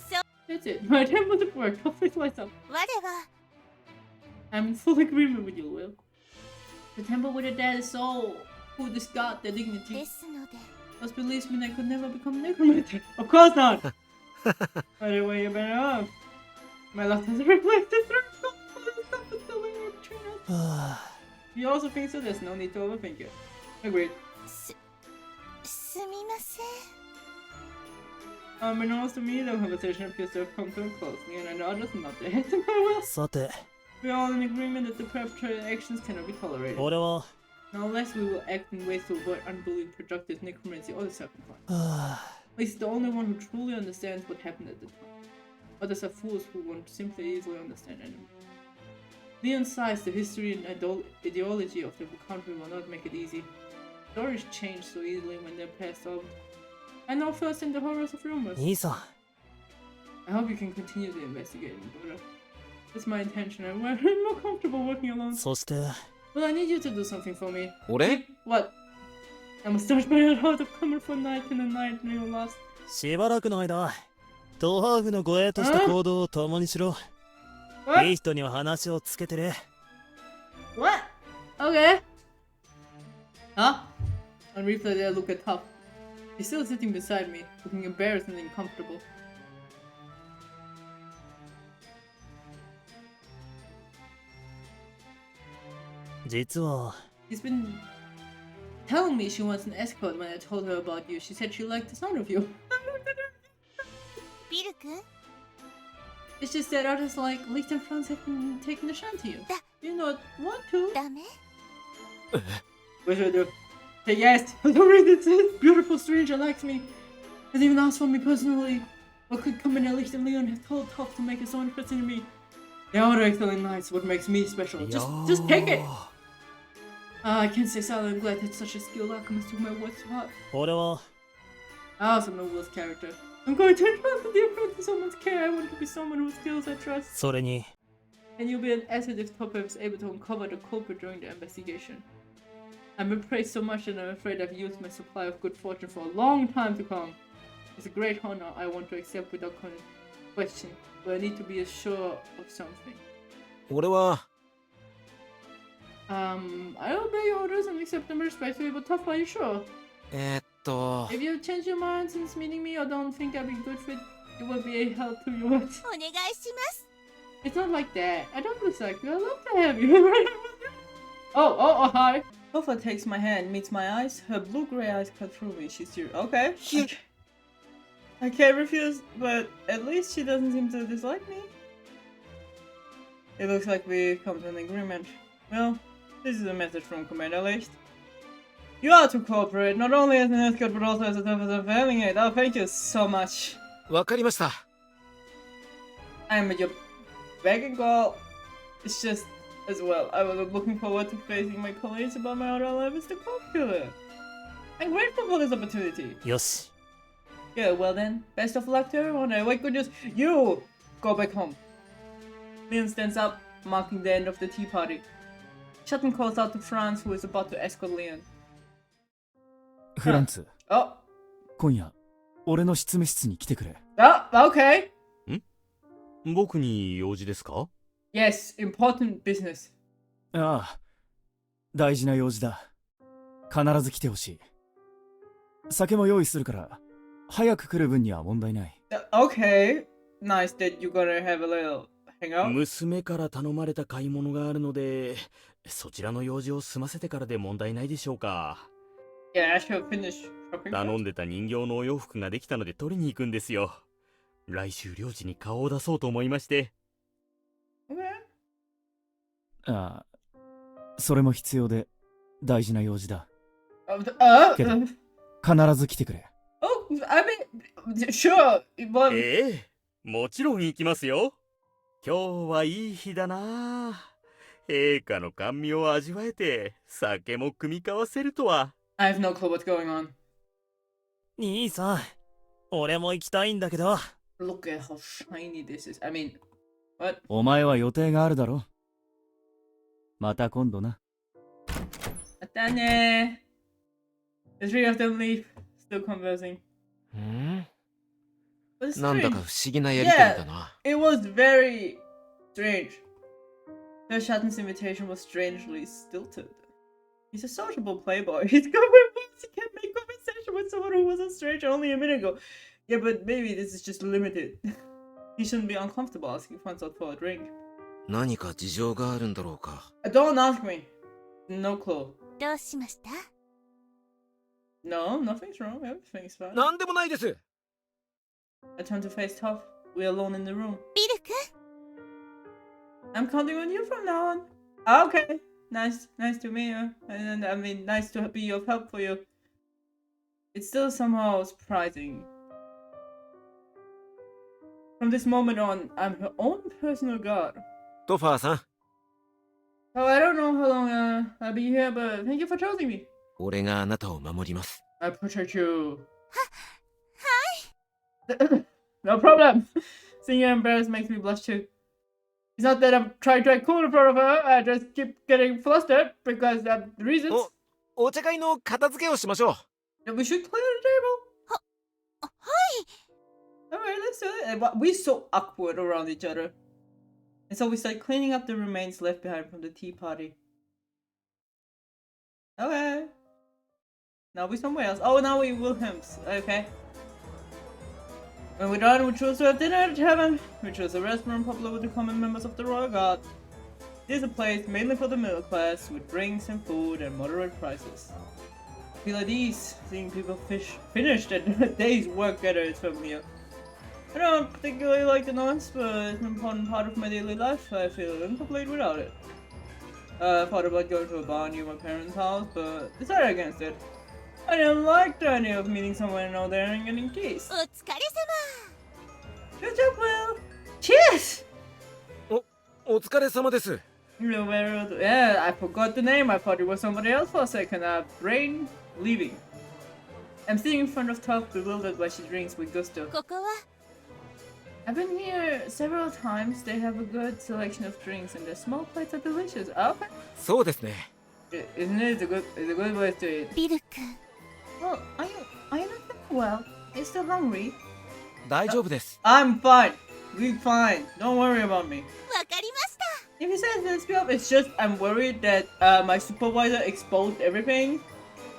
So- That's it. My attempt was at work. Top face lights up. 我は I'm in full agreement with you, Will. The temple with a dead soul. Who discard their dignity. ですので Those beliefs mean I could never become a necromancer. Of course not! By the way, you're better off. My luck doesn't reflect the truth. You also think so? There's no need to overthink it. Agreed. すみません Unbeknownst to me, the conversation appears to have come to a close. Leon and others nod their heads and farewell. さて We're all in agreement that the preparatory actions cannot be tolerated. 俺は Now, unless we will act in ways to avoid unbelievably productive necromancy or the serpent clan. はあ He's the only one who truly understands what happened at the time. Others are fools who won't simply easily understand anymore. Leon sighs. The history and ideology of the country will not make it easy. Stories change so easily when they're passed on. I know first in the horrors of rumors. 兄さん I hope you can continue the investigating, brother. That's my intention. I'm more comfortable working alone. そして Well, I need you to do something for me. 俺 What? I must search my heart of coming for night in the night Leon lost. しばらくの間トハーフの護衛として行動を共にしろ What? いい人には話をつけてね What? Okay. Huh? On replay, I look at Top. He's still sitting beside me, looking embarrassed and uncomfortable. He's been telling me she wants an escort when I told her about you. She said she liked the sound of you. ビル君 It's just that others like Licht and Franz have been taking a shine to you. You not want to. ダメ What should I do? Say yes. The reason this beautiful stranger likes me. Has even asked for me personally. What could Commander Licht and Leon have told Toph to make his own interest in me? They are excellent knights. What makes me special? Just take it. I can't stay silent. I'm glad that such a skilled alchemist took my words to heart. 俺は I also know Will's character. I'm going to entrust the effort to someone's care. I want to be someone whose skills I trust. それに And you'll be an asset if Topherf is able to uncover the culprit during the investigation. I've been praised so much and I'm afraid I've used my supply of good fortune for a long time to come. It's a great honor I want to accept without question, but I need to be sure of something. 俺は I obey your orders and accept them respectfully, but Topherf, are you sure? If you change your mind since meeting me or don't think I'll be good fit, it will be a help to you. お願いします。 It's not like that. I don't dislike you. I love to have you. Oh, hi. Topherf takes my hand, meets my eyes. Her blue-gray eyes cut through me. She's serious. Okay. I can't refuse, but at least she doesn't seem to dislike me. It looks like we've come to an agreement. Well, this is a message from Commander at least. You are to cooperate, not only as an escort, but also as a Topherf of failing it. Oh, thank you so much. わかりました。 I'm your begging girl. It's just, as well, I was looking forward to facing my colleagues about my outer life as the popular. I'm grateful for this opportunity. よし Yeah, well then, best of luck to everyone. And wait, goodness, you go back home. Leon stands up, marking the end of the tea party. Sutton calls out to Franz, who is about to escort Leon. フランツ、 Oh, 今夜俺の執務室に来てくれ。 okay. 僕に用事ですか？ Yes, important business. ああ、大事な用事だ。必ず来てほしい。酒も用意するから早く来る分には問題ない。 Okay, nice that you're gonna have a little hangout. 娘から頼まれた買い物があるので、そちらの用事を済ませてからで問題ないでしょうか。 Yeah, I should finish shopping. 頼んでた人形のお洋服ができたので取りに行くんですよ。来週領事に顔を出そうと思いまして。 Okay. ああ、それも必要で大事な用事だ。けど必ず来てくれ。 Oh, I mean, sure, but... もちろん行きますよ。今日はいい日だな。陛下の甘味を味わえて酒も組み交わせるとは。 I have no clue what's going on. 兄さん俺も行きたいんだけど Look at how shiny this is. I mean, what? お前は予定があるだろ。また今度な。またね。The three of them leave, still conversing. なんだか不思議なやりとりだな。It was very strange. The Shatten's invitation was strangely stilted. He's a sociable playboy. He's good with words. He can't make conversation with someone who was a stranger only a minute ago. Yeah, but maybe this is just limited. He shouldn't be uncomfortable asking Franz out for a drink. 何か事情があるんだろうか。Don't ask me. No clue. どうしました？ No, nothing's wrong. Everything's fine. なんでもないです。 I turn to face Toph. We're alone in the room. ビル君 I'm counting on you from now on. Okay. Nice to meet you. And I mean, nice to be of help for you. It's still somehow surprising. From this moment on, I'm her own personal god. トファーさん、 So I don't know how long I'll be here, but thank you for choosing me. 俺があなたを守ります。 I protect you. No problem. Seeing her embarrassed makes me blush too. It's not that I'm trying to act cool in front of her. I just keep getting flustered because of reasons. お茶会の片付けをしましょう。 We should clear the table. Alright, let's do it. And we're so awkward around each other. And so we start cleaning up the remains left behind from the tea party. Okay. Now we're somewhere else. Oh, now we're Wilhelm's. Okay. When we're done, we choose to have dinner at heaven. We choose a restaurant popular with the common members of the royal guard. It is a place mainly for the middle class, with drinks and food and moderate prices. I feel at ease, seeing people finish their day's work at its familiar. I don't particularly like the noise, but it's an important part of my daily life. I feel incomplete without it. I thought about going to a bar near my parents' house, but decided against it. I didn't like the idea of meeting someone I know there and getting teased. お疲れ様 Good job, Will! Cheers! お疲れ様です。Yeah, I forgot the name. I thought it was somebody else for a second. Brain leaving. I'm sitting in front of Toph, bewildered while she drinks with gusto. ここは I've been here several times. They have a good selection of drinks, and their small plates are delicious. Okay. そうですね。 Isn't it? It's a good way to eat. ビル君 Well, are you not feeling well? Are you still hungry? 大丈夫です。 I'm fine. We're fine. Don't worry about me. わかりました If you said this up, it's just I'm worried that my supervisor exposed everything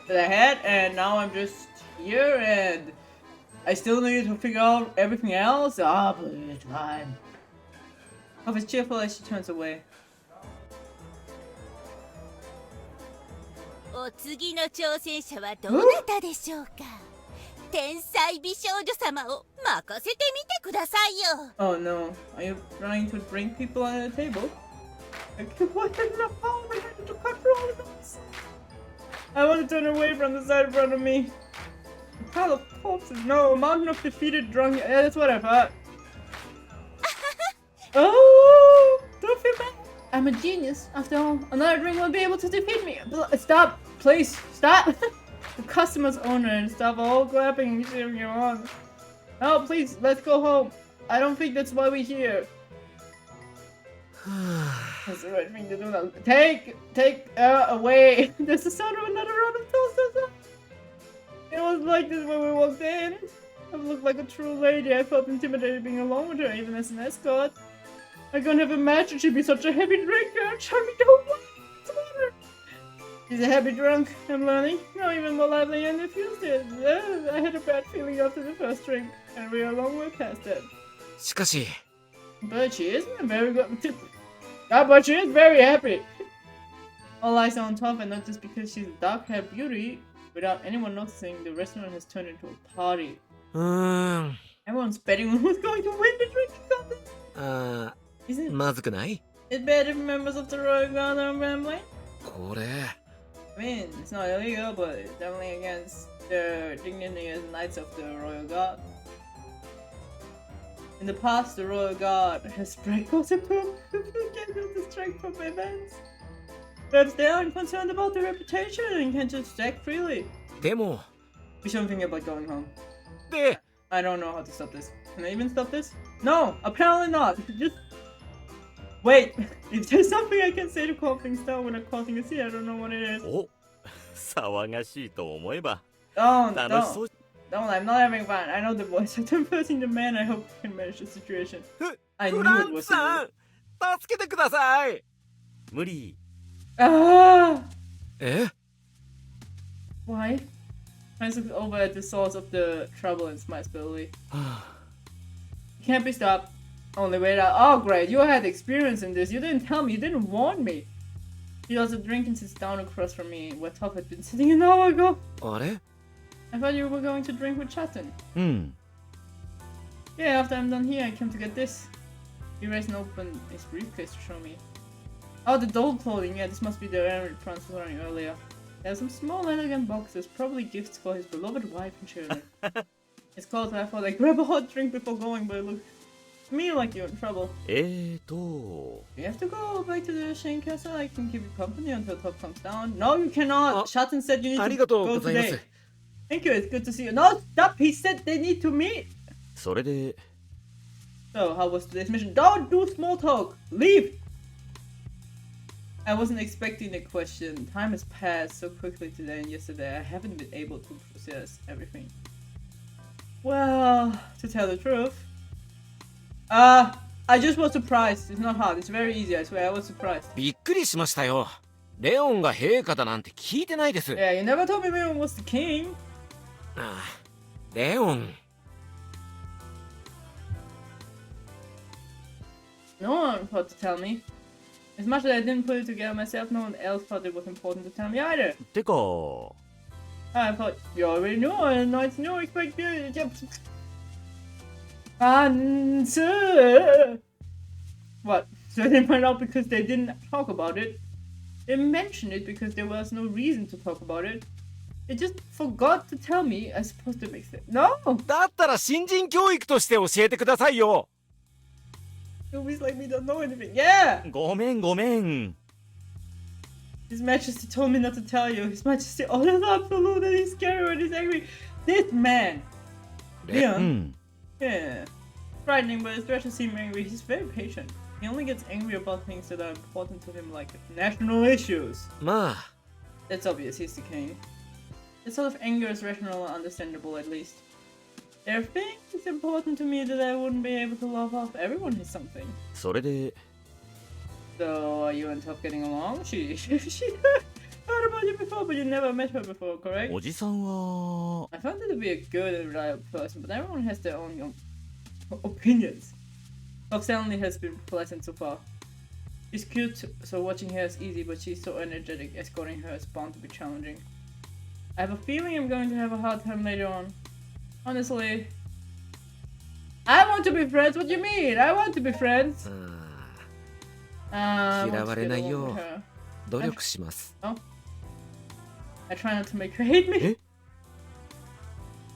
that I had, and now I'm just here, and I still need to figure out everything else. Ah, but it's fine. Hope is cheerful as she turns away. お次の挑戦者はどなたでしょうか天才美少女様を任せてみてくださいよ Oh no, are you trying to bring people on the table? I wasn't enough power to control this. I want to turn away from the side in front of me. A pile of corpses, no, a mountain of defeated drunk. Yeah, that's what I thought. Oh, don't feel bad. I'm a genius. After all, another drink won't be able to defeat me. Stop, please, stop. The customer's owner and stop all clapping and cheering you on. Oh, please, let's go home. I don't think that's why we're here. That's the right thing to do now. Take away. There's the sound of another round of toasters. It was like this when we walked in. I looked like a true lady. I felt intimidated being alone with her, even as an escort. I couldn't have imagined she'd be such a heavy drinker. Charlie, don't want water. She's a heavy drunk, I'm learning. No, even more lively and infused it. I had a bad feeling after the first drink, and we are a long way past that. しかし、 But she is very good. But she is very happy. All eyes are on top, and not just because she's a dark-haired beauty. Without anyone noticing, the restaurant has turned into a party. うーん。 Everyone's betting on who's going to win the drinking contest. あ Isn't ー、まずくない it bad if members of the Royal Guard are gambling? これ。 I mean, it's not illegal, but it's definitely against the dignity as Knights of the Royal Guard. In the past, the Royal Guard has spread gossip to get them distracted from events. Perhaps they aren't concerned about their reputation and can just act freely. でも、 We shouldn't think about going home. で、 I don't know how to stop this. Can I even stop this? No, apparently not. Just wait. If there's something I can say to calm things down when I'm causing a scene, I don't know what it is. お、騒がしいと思えば Don't, 楽しそう don't. I'm not having fun. I know the voice. I'm versing the man. I hope we can manage the situation. I フ knew ラ it ン was さん you. 助けてください無理 Ah! え Why? I look over at the source of the trouble and smiles bitterly. Can't be stopped. Only way out. Oh, great. You had experience in this. You didn't tell me. You didn't warn me. He does a drink and sits down across from me, where Toph had been sitting an hour ago. あれ I thought you were going to drink with Chatten. うん Yeah, after I'm done here, I came to get this. He raised and opened his briefcase to show me. Oh, the doll clothing. Yeah, this must be the errand Franz was wearing earlier. There are some small, elegant boxes, probably gifts for his beloved wife and children. It's cold, so I thought I'd grab a hot drink before going, but it looked to me like you're in trouble. You have to go back to the Shane Castle. I can keep you company until Top comes down. No, you cannot. Chatten said you あ need り to がとう go ございま today. す Thank you. It's good to see you. No, stop. He said they need to meet. それで So, how was today's mission? Don't do small talk. Leave. I wasn't expecting a question. Time has passed so quickly today and yesterday. I haven't been able to process everything. Well, to tell the truth, I just was surprised. It's not hard. It's very easy. I swear, I was surprised. びっくりしましたよレオンが陛下だなんて聞いてないです Yeah, you never told me Wilhelm was the king. ああレオン No one thought to tell me. As much as I didn't put it together myself, no one else thought it was important to tell me either. てか I thought you already knew, and now it's no expectation. Answer. What? So they didn't find out because they didn't talk about it. They mentioned it because there was no reason to talk about it. They just forgot to tell me. I suppose that makes sense. No. だったら新人教育として教えてくださいよ Newbies like me don't know anything. Yeah! ごめんごめん。 His Majesty told me not to tell you. His Majesty ordered absolute that he's scary when he's angry. This man! う Leon? ん。 Yeah. Frightening, but his threat to seem angry. He's very patient. He only gets angry about things that are important to him, like national issues. まあ That's obvious, he's the king. This sort of anger is rational and understandable, at least. There are things that's important to me that I wouldn't be able to laugh off. Everyone has something. それで、 So, are you and Toph getting along? She heard about you before, but you never met her before, correct? おじさんは I found her to be a good and reliable person, but everyone has their own opinions. Toph certainly has been pleasant so far. She's cute, so watching her is easy, but she's so energetic, escorting her is bound to be challenging. I have a feeling I'm going to have a hard time later on. Honestly, I want to be friends. What do you mean? I want to be friends. あ I 嫌 want わ to れ get ない along よ with her. う努力します I try not to make her hate me. Eh?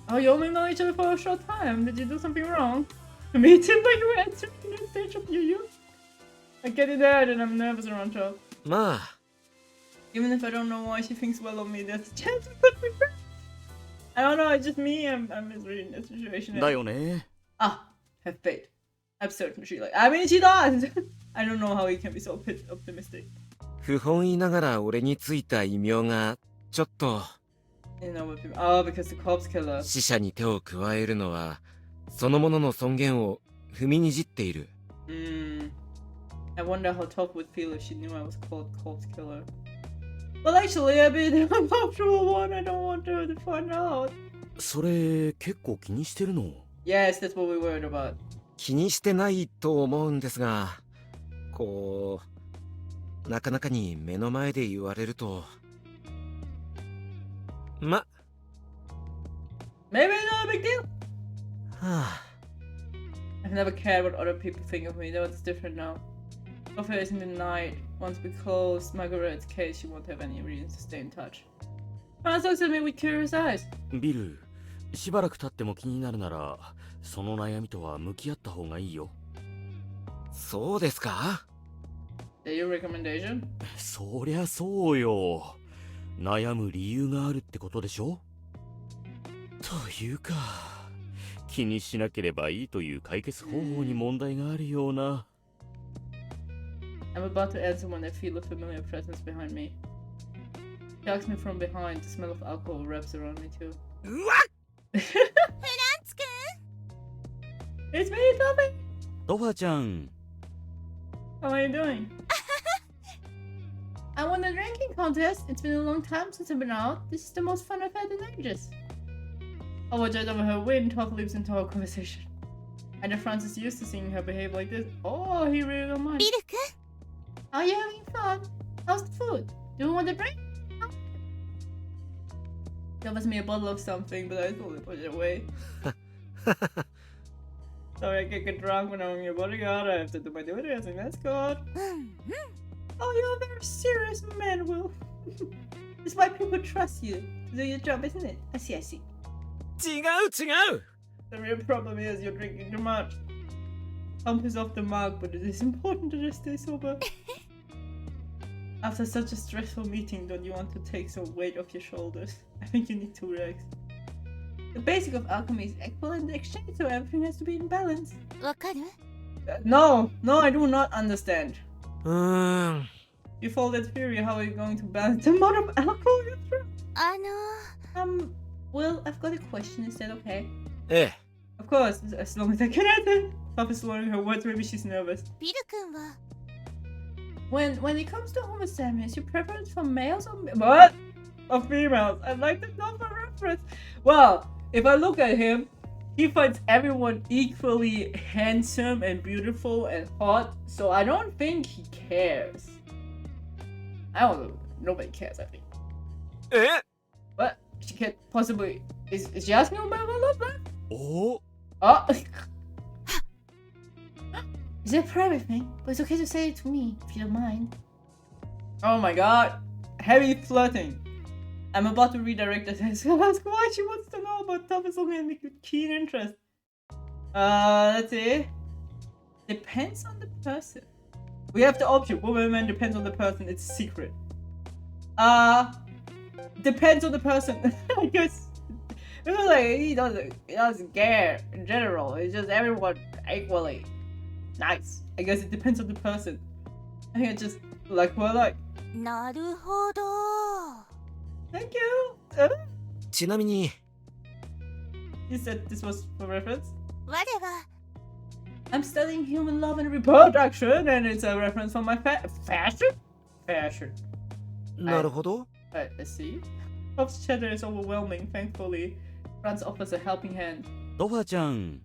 Oh, you only know each other for a short time. Did you do something wrong? Me too, like you were entering the stage of your youth. I get it out and I'm nervous around her. まあ Even if I don't know why she thinks well of me, there's a chance we could be friends. I don't know, it's just me. I'm misreading the situation. だよね。 Ah, have faith. I'm certain she I mean, she does. I don't know how he can be so optimistic. 不本意ながら俺についた異名がちょっと You know what people... Oh, because the corpse killer. 死者に手を加えるのはそのものの尊厳を踏みにじっている I wonder how Toph would feel if she knew I was called corpse killer. Well, actually, I mean, I'm not sure one. I don't want her to find out. それ結構気にしてるの？ Yes, that's what we worried about. 気にしてないと思うんですがこうなかなかに目の前で言われるとま Maybe not a big deal. はあ I've never cared what other people think of me, though it's different now. Topher is in the night. Once we close Margaret's case, she won't have any reason to stay in touch. Franz looks at me with curious eyes. ビル、しばらく経っても気になるなら、その悩みとは向き合った方がいいよ。そうですか Is that your recommendation? そりゃそうよ。悩む理由があるってことでしょ？というか、気にしなければいいという解決方法に問題があるような。I'm about to answer when I feel a familiar presence behind me. She hugs me from behind. The smell of alcohol wraps around me too. うわ It's me, Toby! トファちゃん。 How are you doing? I won the drinking contest. It's been a long time since I've been out. This is the most fun I've had in ages. Overjoyed over her win, Toph leaps into our conversation. I know Franz is used to seeing her behave like this. Oh, he really don't mind. ビル君 Are you having fun? How's the food? Do you want a drink? That was me a bottle of something, but I totally put it away. Sorry, I can't get drunk when I'm your bodyguard. I have to do my duty as an escort. Oh, you're a very serious man, Will. It's why people trust you to do your job, isn't it? I see, I see. 違う The real problem is you're drinking too much. Pump is off the mark, but it is important to just stay sober. After such a stressful meeting, don't you want to take some weight off your shoulders? I think you need to relax. The basic of alchemy is equal in the exchange, so everything has to be in balance. わかる No, I do not understand. うーん You fall that fury, how are you going to balance the amount of alcohol you drink? あの Well, I've got a question, is that okay? ええ Of course, as long as I can answer. Toph is slurring her words, maybe she's nervous. ビル君は When it comes to homosexuality, is your preference for males or what? Or females? I'd like to know for reference. Well, if I look at him, he finds everyone equally handsome and beautiful and hot, so I don't think he cares. I don't know. Nobody cares, I think. え What? She can't possibly... Is she asking about my love life? お Oh! Is it a private thing? But it's okay to say it to me, if you don't mind. Oh my god. Heavy flirting. I'm about to redirect this and ask why she wants to know about Toph is looking at me with keen interest. Let's see. Depends on the person. We have the option. Woman, man, depends on the person. It's a secret. Depends on the person. I guess. It's like he doesn't care in general. It's just everyone equally nice. I guess it depends on the person. I think it's just like who I like. なるほど。 Thank you. ちなみに You said this was for reference? 我は I'm studying human love and reproduction, and it's a reference for my fashion? Fashion. なるほど。 I see. Pop's cheddar is overwhelming, thankfully. Franz offers a helping hand. トファちゃん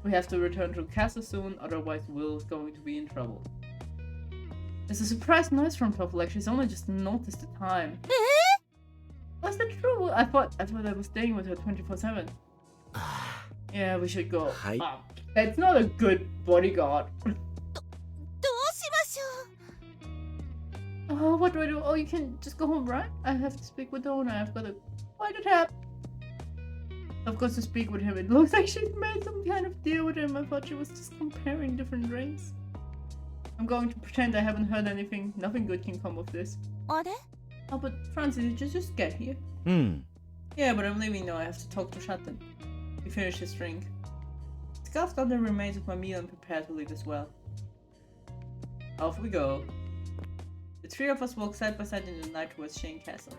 We have to return to the castle soon, otherwise Will's going to be in trouble. There's a surprise noise from Topherf, like she's only just noticed the time. Was that true? I thought I was staying with her 24/7. Yeah, we should go. Hi. That's not a good bodyguard. どうしましょう。 Oh, what do I do? Oh, you can just go home, right? I have to speak with the owner. I've got to find a tap. Of course, to speak with him, it looks like she's made some kind of deal with him. I thought she was just comparing different drinks. I'm going to pretend I haven't heard anything. Nothing good can come of this. あれ Oh, but Francis, you just get here. うん Yeah, but I'm leaving now. I have to talk to Shatton. He finished his drink. Scarfed on the remains of my meal and prepared to leave as well. Off we go. The three of us walk side by side in the night towards Shane Castle.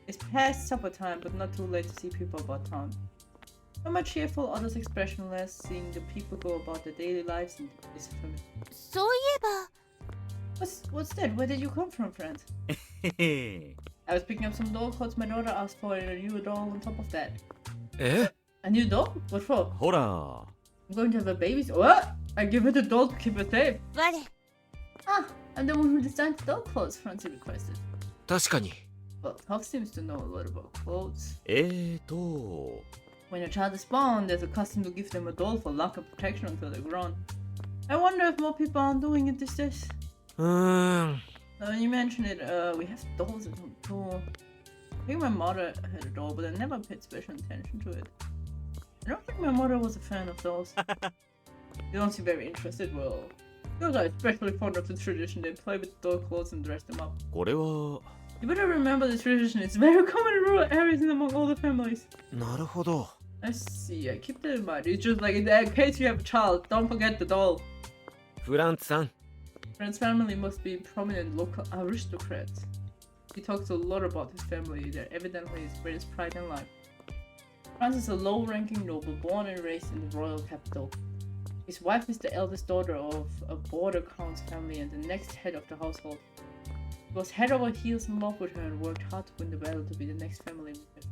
It's past supper time, but not too late to see people about town. Some are cheerful, others expressionless, seeing the people go about their daily lives and is familiar. そういえば What's that? Where did you come from, friend? へへ I was picking up some doll clothes my daughter asked for and a new doll on top of that. え A new doll? What for? ほら I'm going to have a baby. What? I give her the doll to keep her safe. 我 Ah, I'm the one who designed the doll clothes, Francie requested. 確かに。 Well, Toph seems to know a lot about clothes. と When a child is born, there's a custom to give them a doll for luck and protection until they're grown. I wonder if more people are doing it these days. When You mentioned it, we have dolls at home too. I think my mother had a doll, but I never paid special attention to it. I don't think my mother was a fan of dolls. You don't seem very interested. Well, girls are especially fond of the tradition. They play with doll clothes and dress them up. これは You better remember the tradition. It's very common in rural areas and among all the families. なるほど。 I see. I keep that in mind. It's just like in case you have a child, don't forget the doll. フランツさん、 Fran's family must be prominent local aristocrats. He talks a lot about his family. They're evidently his greatest pride in life. Franz is a low-ranking noble born and raised in the royal capital. His wife is the eldest daughter of a border count's family and the next head of the household. He was head over heels in love with her and worked hard to win the battle to be the next family leader.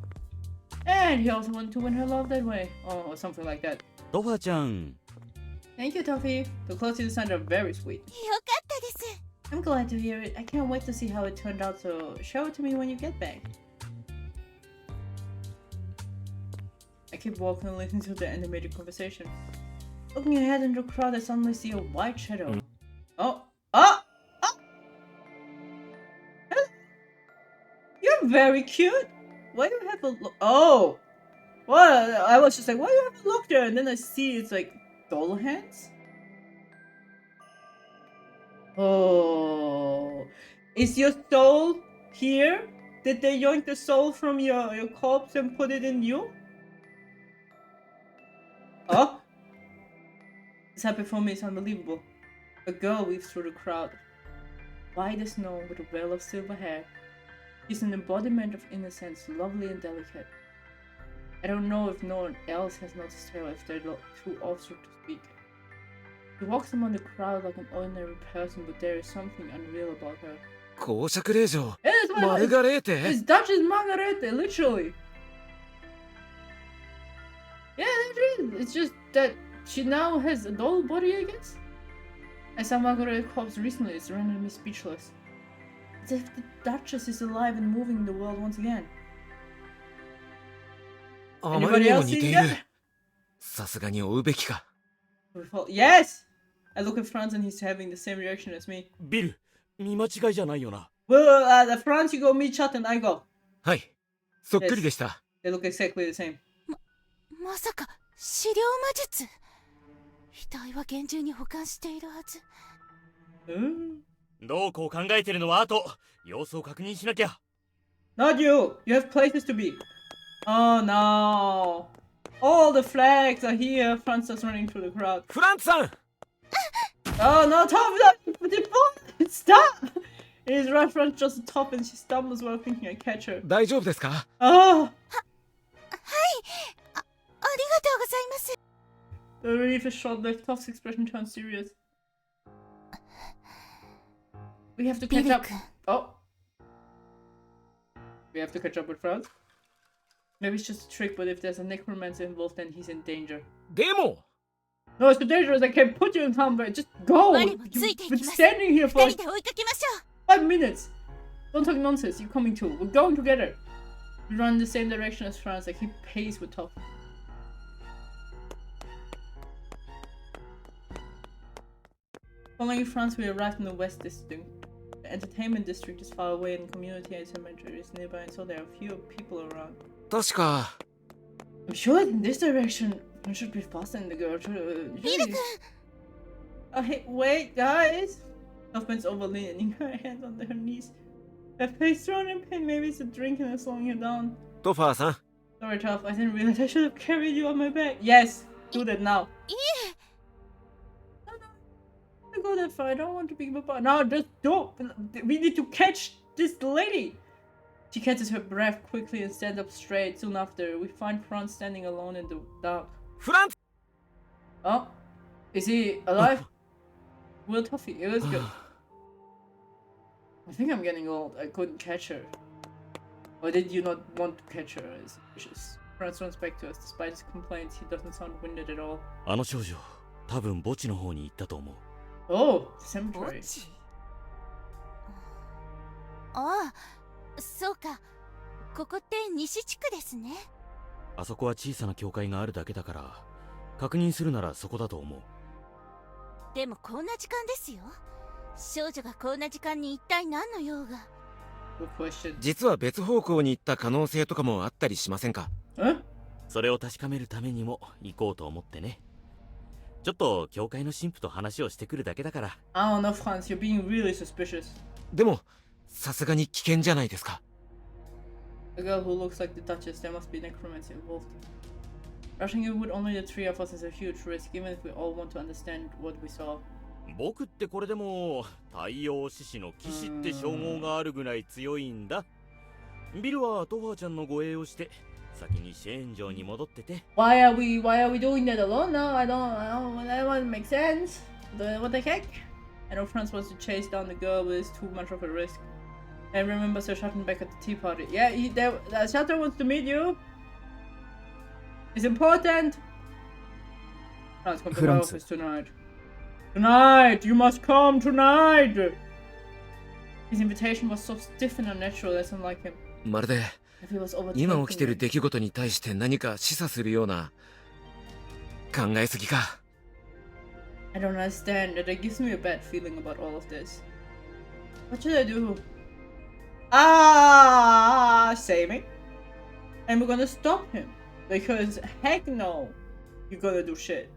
And he also wanted to win her love that way, or something like that. トファちゃん Thank you, Topherf. The clothes you designed are very sweet. よかったです。 I'm glad to hear it. I can't wait to see how it turned out, so show it to me when you get back. I keep walking and listening to the animated conversation. Looking ahead in the crowd, I suddenly see a white shadow. Oh! Oh! Oh! You're very cute! Why do you have a look? Oh! Well, I was just like, why do you have a look there? And then I see it's like doll hands? Oh, is your soul here? Did they yoink the soul from your corpse and put it in you? Oh, this happened for me. It's unbelievable. A girl weaves through the crowd, white as snow with a veil of silver hair. She's an embodiment of innocence, lovely and delicate. I don't know if no one else has noticed her, if they're too awestruck to speak. She walks among the crowd like an ordinary person, but there is something unreal about her. 公爵令嬢、 Yeah, that's what マルガレーテ。 It's Duchess Margarete, literally. Yeah, that is. It's just that she now has a doll body, I guess. I saw Margaret's corpse recently. It's rendering me speechless. It's as if the Duchess is alive and moving in the world once again. あまりにも似てい Anybody else る see that?。さすがに追うべきか。 Yes! I look at Franz and he's having the same reaction as me. ビル見間違いじゃないよな Well, Franz, you go meet Chat and I go. はい、そっくりでした。They look exactly the same. まさか資料魔術。体は厳重に保管しているはず。どうこう考えてるのは後、様子を確認しなきゃ。Not you! You have places to be. Oh no. All the flags are here. Franz is running through the crowd. フランツさん Oh no, Topherf! Stop! It is right front just the top and she stumbles while thinking I catch her. 大丈夫ですか Oh! ありがとうございます。 The relief is short-lived. Toph's expression turns serious. We have to ビ catch ル up. 君、 Oh. We have to catch up with Franz. Maybe it's just a trick, but if there's a necromancer involved, then he's in danger. でも No, it's too dangerous. I can't put you in harm's way. Just go. 我も You've ついてい been きます。 standing here 二 for 人で追いかけましょう。 5 minutes. Don't talk nonsense. You're coming too. We're going together. We run in the same direction as Franz. I keep pace with Toph. Following Franz, we arrived in the West District. The entertainment district is far away and community cemetery is nearby, and so there are fewer people around. 確か I'm sure in this direction, one should be faster than the girl. ビル君、 Hey, wait, guys! Toph bends over, leaning her hands onto her knees. Her face thrown in pain. Maybe it's the drinking that's slowing her down. トファーさん Sorry, Toph. I didn't realize I should have carried you on my back. Yes, do that now. いえ、 Don't go that far. I don't want to be apart. No, just don't. We need to catch this lady. She catches her breath quickly and stands up straight. Soon after, we find Franz standing alone in the dark. フランツ Oh, is he alive? Will Toffee. It was good. I think I'm getting old. I couldn't catch her. Or did you not want to catch her? It's suspicious. Franz runs back to us. Despite his complaints, he doesn't sound winded at all. あの少女、多分墓地の方に行ったと思う。 Oh, 墓 cemetery. 地。ああ、そうか。ここって西地区ですね。あそこは小さな教会があるだけだから、確認するならそこだと思う。でもこんな時間ですよ。少女がこんな時間に一体何の用が。 Good question. 実は別方向に行った可能性とかもあったりしませんか Huh? それを確かめるためにも行こうと思ってね。ちょっと教会の神父と話をしてくるだけだから。 I don't know, Franz. You're being really suspicious. でもさすがに危険じゃないですか A girl who looks like the Duchess, there must be necromancy involved. Rushing in with only the three of us is a huge risk, even if we all want to understand what we saw. 僕ってこれでも太陽獅子の騎士って称号があるぐらい強いんだ。ビルはトファーちゃんの護衛をして先にシェーン城に戻ってて。 Why are we doing that alone now? I don't that won't make sense. What the heck? I know Franz wants to chase down the girl, but it's too much of a risk. I remember Sir Schatten back at the tea party. Yeah, Schatten wants to meet you. It's important. Franz, come to my Franz. office tonight. Tonight! You must come tonight! His invitation was so stiff and unnatural, that's unlike him. まるで If he was 今起きてる overtaking 出来事に対して何か示唆するような考えすぎか I don't understand. That gives me a bad feeling about all of this. What should I do? Save me. And we're gonna stop him. Because heck no, you're gonna do shit.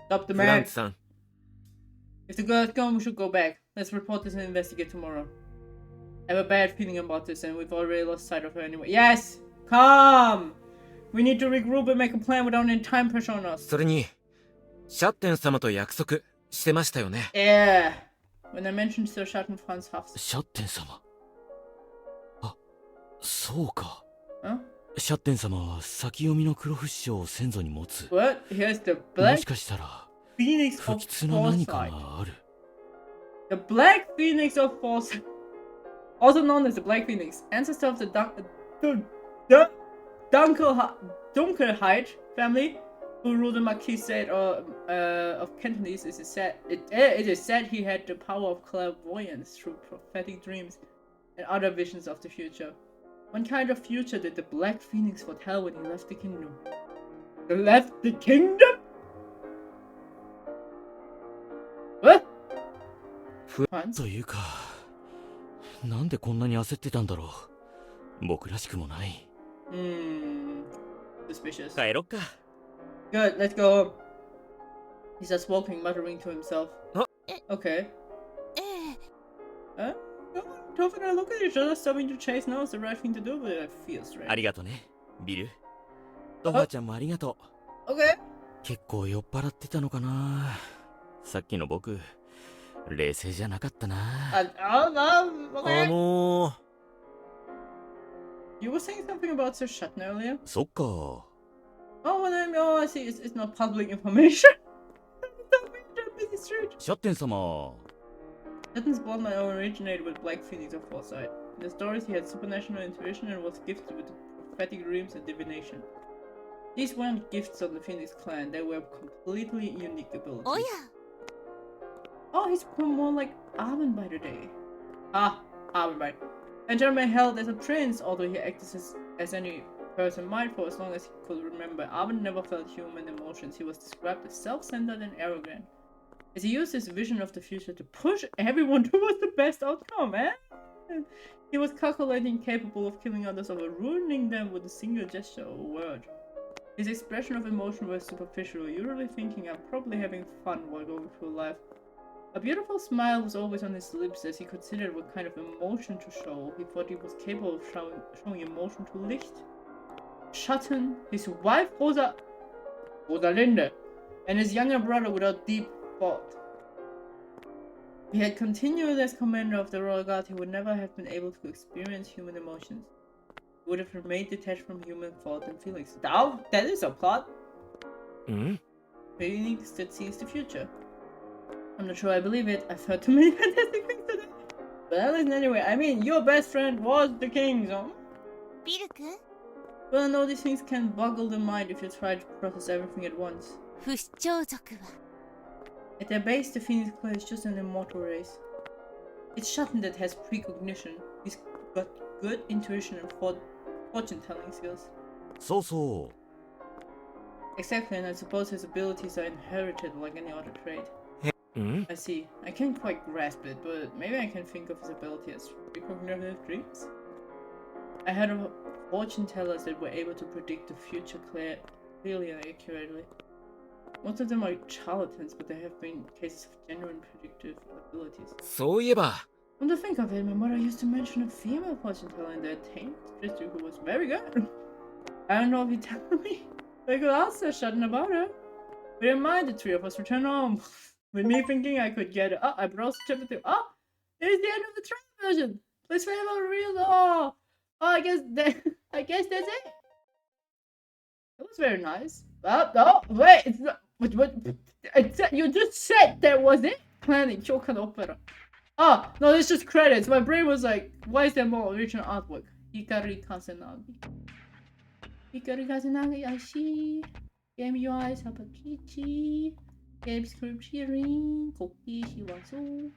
Stop the フラン man. ツさん If the girl's gone, we should go back. Let's report this and investigate tomorrow. I have a bad feeling about this, and we've already lost sight of her anyway. Yes! Come! We need to regroup and make a plan without any time pressure on us. それにシャッテン様と約束してましたよね Yeah. When I mentioned Sir Schatten, Franz huffs. シャッテン様。あ、そうか。 Huh? シャッテン様は先読みの黒不死将を先祖に持つ。 What? Here's the も Black しかしたら Phoenix 不 of 吉な何か Foresight. がある。 The Black Phoenix of Foresight. Also known as the Black Phoenix. Ancestor of the Dunkelheit family, who ruled the Marquisate of Cantonese. It is said he had the power of clairvoyance through prophetic dreams and other visions of the future. What kind of future did the Black Phoenix foretell when he left the kingdom? He left the kingdom? What? Franz? というか、なんでこんなに焦ってたんだろ僕らしくもない。Suspicious. 帰ろっか。 Good, let's go. He starts walking, muttering to himself. Huh? Okay. ええ Huh? Topher and I look at each other, stopping to chase now is the right thing to do, but I feel strange. ありがとね、ビル。トファーちゃんもありがとう。Okay. 結構酔っ払ってたのかな。さっきの僕、冷静じゃなかったな。Okay. You were saying something about Sir Shatner earlier? そっか。Oh, well, I see. It's not public information. Busy street. シャッテン様。 Shatner's bloodline originated with Black Phoenix of Foresight. In the stories, he had supernatural intuition and was gifted with prophetic dreams and divination. These weren't gifts of the Phoenix clan, they were completely unique abilities. おや Oh, he's become more like Armin by the day. Armin by. And Jeremy held as a prince, although he acted as any person might for as long as he could remember. Armin never felt human emotions. He was described as self-centered and arrogant, as he used his vision of the future to push everyone towards the best outcome, eh? He was calculating, capable of killing others or ruining them with a single gesture or word. His expression of emotion was superficial, usually thinking I'm probably having fun while going through life. A beautiful smile was always on his lips as he considered what kind of emotion to show. He thought he was capable of showing emotion to Licht, Schatten, his wife Rosalinde, and his younger brother without deep thought. If he had continued as commander of the Royal Guard, he would never have been able to experience human emotions. He would have remained detached from human thought and feelings. Now, that is a plot. Phoenix that sees the future. I'm not sure I believe it. I've heard too many fantastic things today. But at least anyway, I mean, your best friend was the king, so... ビル君 Well, no, these things can boggle the mind if you try to process everything at once. 不死鳥族は At their base, the Phoenix Clan is just an immortal race. It's Schatten that has precognition. He's got good intuition and fortune-telling skills. そうそう。 Exactly, and I suppose his abilities are inherited like any other trait. I see. I can't quite grasp it, but maybe I can think of his ability as precognitive dreams? I heard of fortune tellers that were able to predict the future clearly and accurately. Most of them are charlatans, but there have been cases of genuine predictive abilities. そういえば、 Come to think of it, my mother used to mention a female fortune teller in the Tame district who was very good. I don't know if you tell me. I could ask her Schatten about her. But in mind, the three of us returned home. With me thinking I could get it. Oh, I browsed chapter 2. Oh, it's the end of the trial version. Please favor real. Oh, I guess that's it. It was very nice. Oh, wait, it's not. What? You just said that was it? Planning, Chokan Opera. Oh, no, it's just credits. My brain was like, why is there more original artwork? Hikari Kasenagi. Hikari Kasenagi, I see. Game UI, Sapakichi. Game script Shirin, Koki Shiwasu.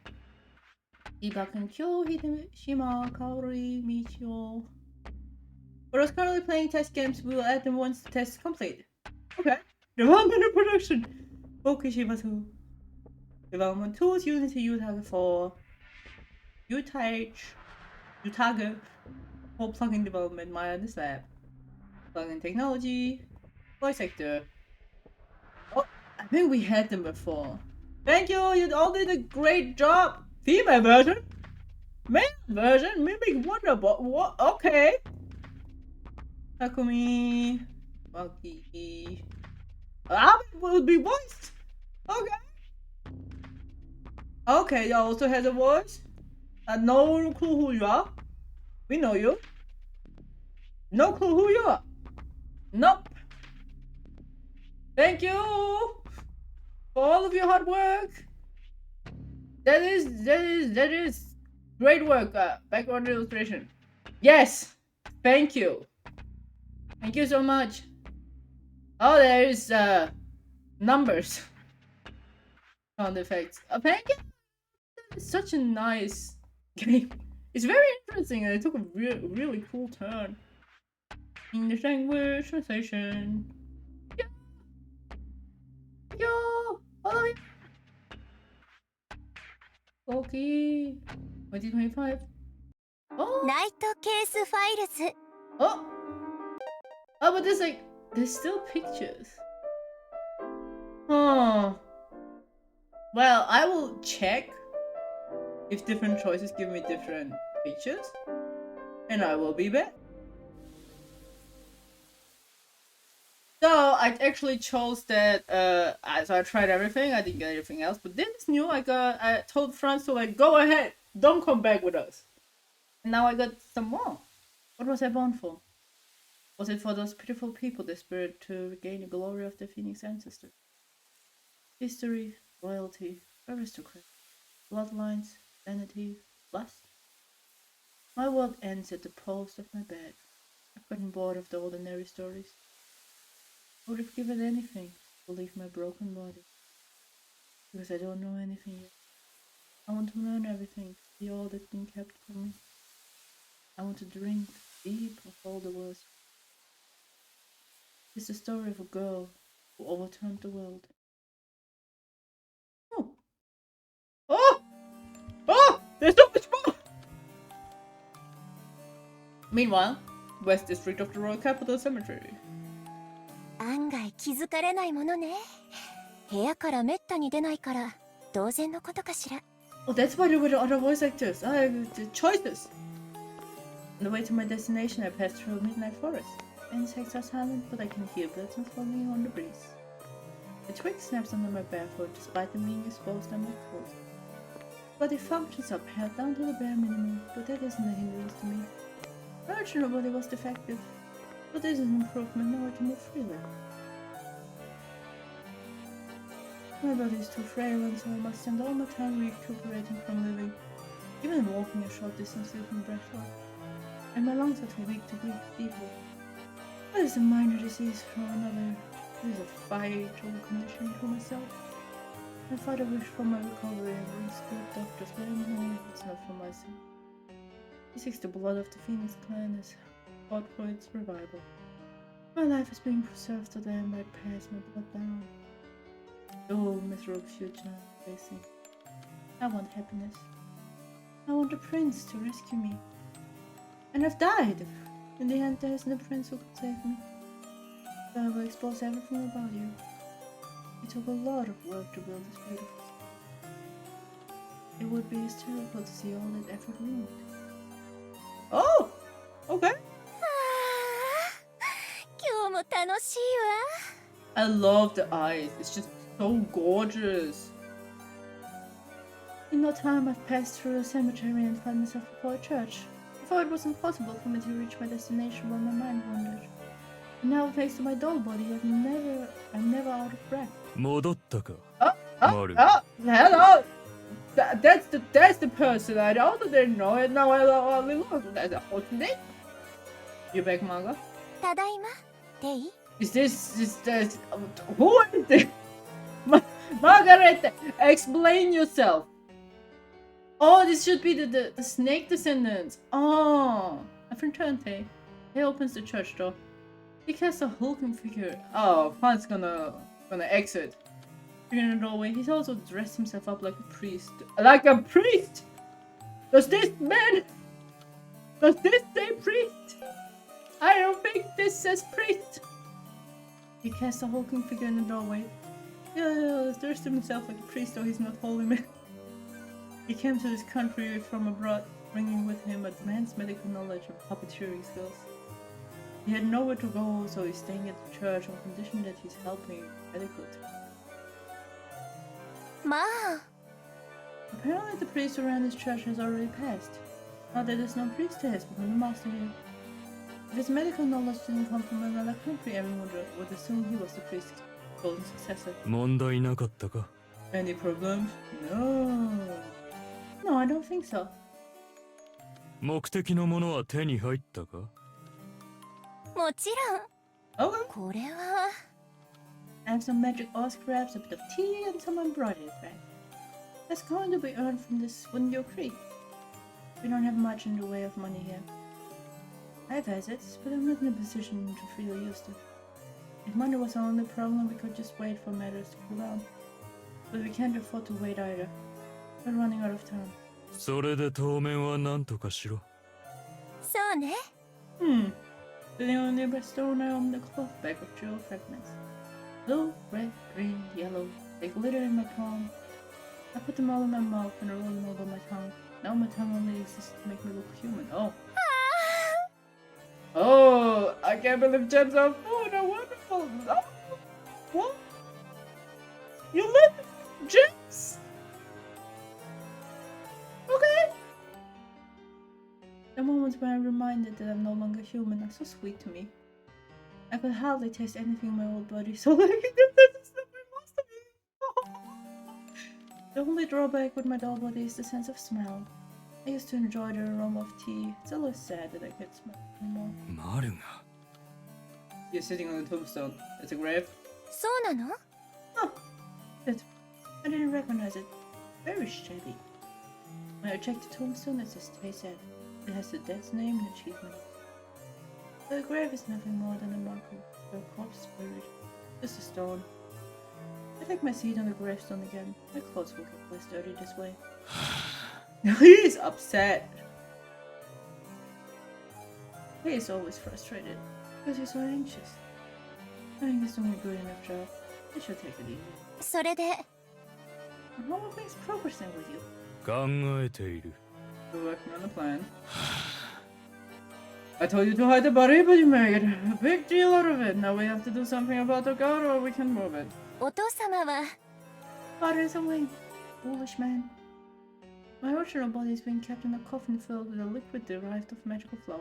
Ibakan Kyo, Hideshima, Kaori, Michio. For those currently playing test games, we will add them once the test is complete. Okay. Development and production. Koki Shiwasu. Development tools Unity Utage 4. Utage for plugin development, Maya this lab. Plugin technology. Voice actor. Oh, I think we had them before. Thank you, you all did a great job. Female version? Male version? Mimic Wonderbot? What? Okay. Takumi. Maki. Abby will be voiced. Okay. Okay, you also has a voice. No clue who you are. We know you. No clue who you are. Nope. Thank you for all of your hard work. That is great work. Background illustration. Yes. Thank you. Thank you so much. Oh, there is numbers. Sound effects. Thank you. It's such a nice game. It's very interesting and it took a really cool turn. English language translation. Yo, hello. Okay, 2025. Oh, ナイトケースファイルズ。 oh, oh, but there's still pictures. Oh, well, I will check if different choices give me different pictures, and I will be back. So I actually chose that. So I tried everything. I didn't get anything else, but this is new. I told Franz to like go ahead, don't come back with us. And now I got some more. What was I born for? Was it for those pitiful people desperate to regain the glory of their Phoenix ancestors? History, royalty, aristocrat, bloodlines, vanity, lust. My world ends at the post of my bed. I've gotten bored of the ordinary stories. I would have given anything to leave my broken body. Because I don't know anything yet. I want to learn everything, see all that's been kept from me. I want to drink deep of all the words. It's the story of a girl who overturned the world. Oh! Oh! Oh! There's so much more! Meanwhile, West District of the Royal Capital Cemetery. 案外気づかれないものね。部屋からめったに出ないから当然のことかしら。 Oh, that's why there were the other voice actors. I have the choices. On the way to my destination, I passed through a midnight forest. Insects are silent, but I can hear birds swinging on the breeze. A twig snaps under my bare foot, despite them being exposed on my coat. Body functions are pared down to the bare minimum, but that isn't a hindrance to me. My original body was defective, but this is an improvement. Now I can move freely. My body is too frail, and so I must spend all my time recuperating from living. Even walking a short distance leaves me breathless, and my lungs are too weak to breathe deeply. That is a minor disease from another. This is a vital condition to myself. My father wished for my recovery, and these good doctors let him know it's not for my sake. He seeks the blood of the Phoenix clan as fought for its revival. My life is being preserved so that I might pass my blood down. Oh, miserable future I'm facing. I want happiness. I want a prince to rescue me. And I've died! In the end, there isn't a prince who could save me. So I will expose everything about you. It took a lot of work to build this beautiful city. It would be hysterical to see all that effort ruined. Oh! Okay. 今日も楽しいわ。 I love the eyes. It's just so gorgeous. In no time, I've passed through a cemetery and found myself before a church. Before it was impossible for me to reach my destination while my mind wandered. And now, thanks to my dull body, I'm never out of breath. 戻ったか Hello! That's the person I also didn't know, and now I only lost. That's a whole thing. You back, Manga? ただいま。デイ Is this who is this? Margaret, explain yourself. Oh, this should be the snake descendants. Oh, a fraternity. He opens the church door. He casts a hulking figure. Oh, Fran's gonna exit. In the doorway, he's also dressed himself up like a priest. Like a priest? Does this say priest? I don't think this says priest. He casts a hulking figure in the doorway. Yeah, dressed himself like a priest, though he's not holy man. He came to this country from abroad, bringing with him advanced medical knowledge and puppeteering skills. He had nowhere to go, so he's staying at the church on condition that he's helping medical team. まあ。 Apparently the priest who ran this church has already passed. Now that there's no priest, he has become the master here. If his medical knowledge didn't come from another country, everyone would assume he was the priest's golden successor. 問題なかったか Any problems? No. No, I don't think so. 目的のものは手に入ったかもちろん。 Okay. これは。 I have some magic ore scraps, a bit of tea, and some embroidery thread. That's going to be earned from this window creek. We don't have much in the way of money here. I have assets, but I'm not in a position to freely use them. If money was our only problem, we could just wait for matters to cool down. But we can't afford to wait either. We're running out of time. それで当面は何とかしろそうね。 Sitting on the stone I own the cloth bag of jewel fragments. Blue, red, green, yellow. They glitter in my palm. I put them all in my mouth and roll them over my tongue. Now my tongue only exists to make me look human. Oh. Oh, I can't believe gems are food. Are wonderful. Oh, what? You live in gems? Okay. The moments when I'm reminded that I'm no longer human are so sweet to me. I could hardly taste anything in my old body, so like this is most of me. The only drawback with my doll body is the sense of smell. I used to enjoy the aroma of tea. It's always sad that I can't smell it anymore. マルが You're sitting on the tombstone. It's a grave? そうなの？ Oh, that's... I didn't recognize it. Very shabby. When I checked the tombstone, it says stay sad. It has the dead's name and achievement. The grave is nothing more than a marker for a corpse buried. Just a stone. I take my seat on the gravestone again. My clothes will get less dirty this way. He's upset. He is always frustrated because he's so anxious. I think he's doing a good enough job. I should take it easy. それで、 How are things progressing with you? 考えている We're working on the plan. I told you to hide the body, but you made a big deal out of it. Now we have to do something about the god or we can move it. お父様は Father is away. Foolish man. My original body is being kept in a coffin filled with a liquid derived of magical flower.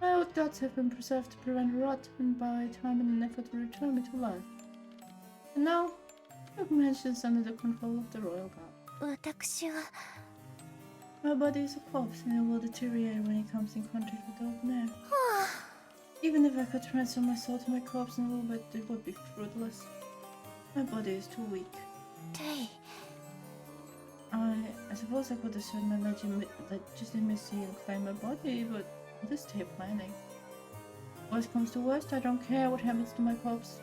My old gods have been preserved to prevent rot and buy time in an effort to return me to life. And now, your mansion is under the control of the royal god. 私は My body is a corpse and it will deteriorate when it comes in contact with the open air. Even if I could transfer my soul to my corpse in a little bit, it would be fruitless. My body is too weak. テイ I suppose I could assert my legitimacy and claim my body, but I'll just stay planning. Worst comes to worst, I don't care what happens to my corpse.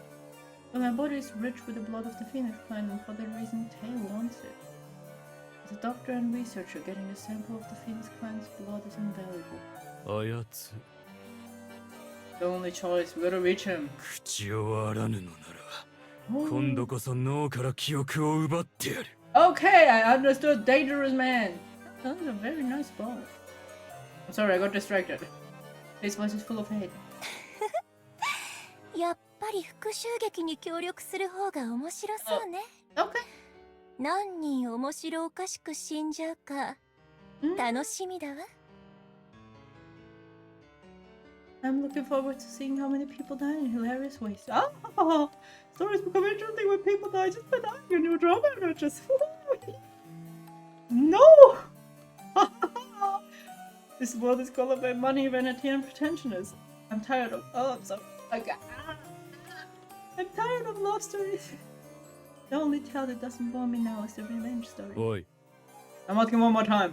But my body is rich with the blood of the Phoenix clan, and for that reason, Tay wants it. As a doctor and researcher, getting a sample of the Phoenix clan's blood is invaluable. あやつ The only choice, we gotta reach him. 口を割らぬのなら Oh. 今度こそ脳から記憶を奪ってやる Okay, I understood. Dangerous man. That was a very nice bow. I'm sorry, I got distracted. His voice is full of hate. やっぱり復讐劇に協力する方が面白そうね。 Okay. 何人面白おかしく死んじゃうか楽しみだわ。 I'm looking forward to seeing how many people die in hilarious ways. Oh, stories become interesting when people die just by dying in new drama matches. No! This world is colored by money, vanity, and pretentiousness. I'm tired of. Oh, I'm sorry. I'm tired of love stories. The only tale that doesn't bore me now is the revenge story. おい I'm asking one more time.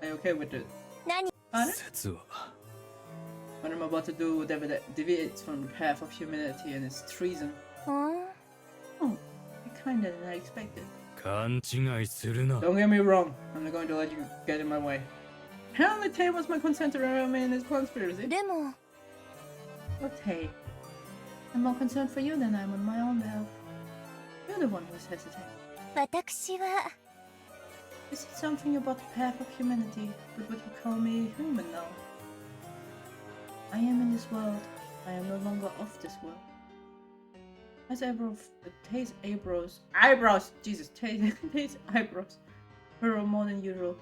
Are you okay with it? 何 Pardon? 説は What I'm about to do deviates from the path of humanity and is treason. うん Oh, kinda than I expected. 勘違いするな Don't get me wrong, I'm not going to let you get in my way. Apparently Tay wants my consent to remember me in his conspiracy. でも Oh, Tay. I'm more concerned for you than I am on my own behalf. You're the one who's hesitating. 私は You said something about the path of humanity, but would you call me human now? I am in this world. I am no longer of this world. Tay's eyebrows, Jesus, Tay's eyebrows furrow more than usual.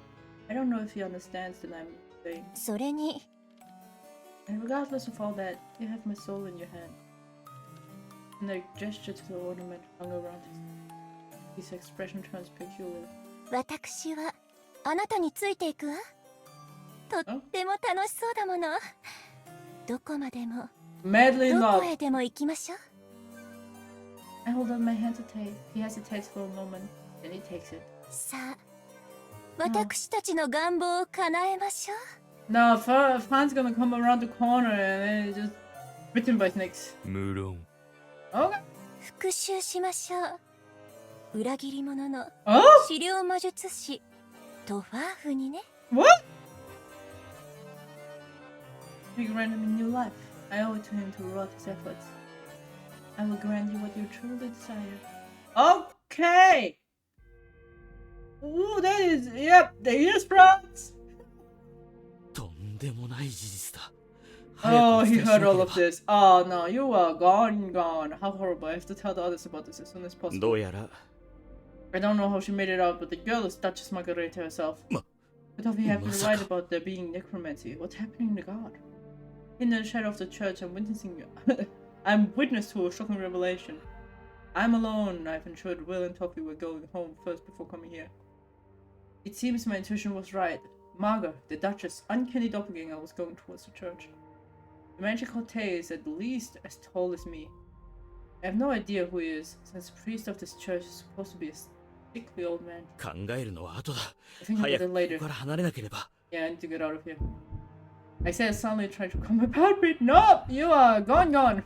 I don't know if he understands that I'm saying. それに And regardless of all that, you have my soul in your hand. And I gesture to the ornament hung around his expression turns peculiar. 私はあなたについていくわ。とっても楽しそうだもの。どこまでも Madly in ど love. こへでも行きましょう。 I hold out my hand to Tay. He hesitates for a moment, then he takes it. さあ、私たちの願望を叶えましょう。 Now, Fran's gonna come around the corner and then it's just bitten by snakes. 無論 Okay. 復讐しましょう。裏切り者の Oh? 資料魔術師トファーフにね。 What? We grant him a new life. I owe it to him to reward his efforts. I will grant you what you truly desire. Okay! Ooh, that is... Yep, the ear sprouts! とんでもない事実だ。 Oh, he heard all of this. Oh no, you are gone. How horrible. I have to tell the others about this as soon as ど possible. うやら I don't know how she made it out, but the girl is Duchess Margareta herself. But if you have been right about there being necromancy, what's happening in the guard? In the shadow of the church, I'm witness to a shocking revelation. I'm alone. I've ensured Will and Topherf were going home first before coming here. It seems my intuition was right. Marga, the Duchess, uncanny doppelganger, was going towards the church. The magical tale is at least as tall as me. I have no idea who he is, since the priest of this church is supposed to be a sickly old man. 考えるのは後だ。 I think 早 about く it later. ここから離れなければ。 Yeah, I need to get out of here. I said suddenly trying to calm my heartbeat. Nope! You are gone!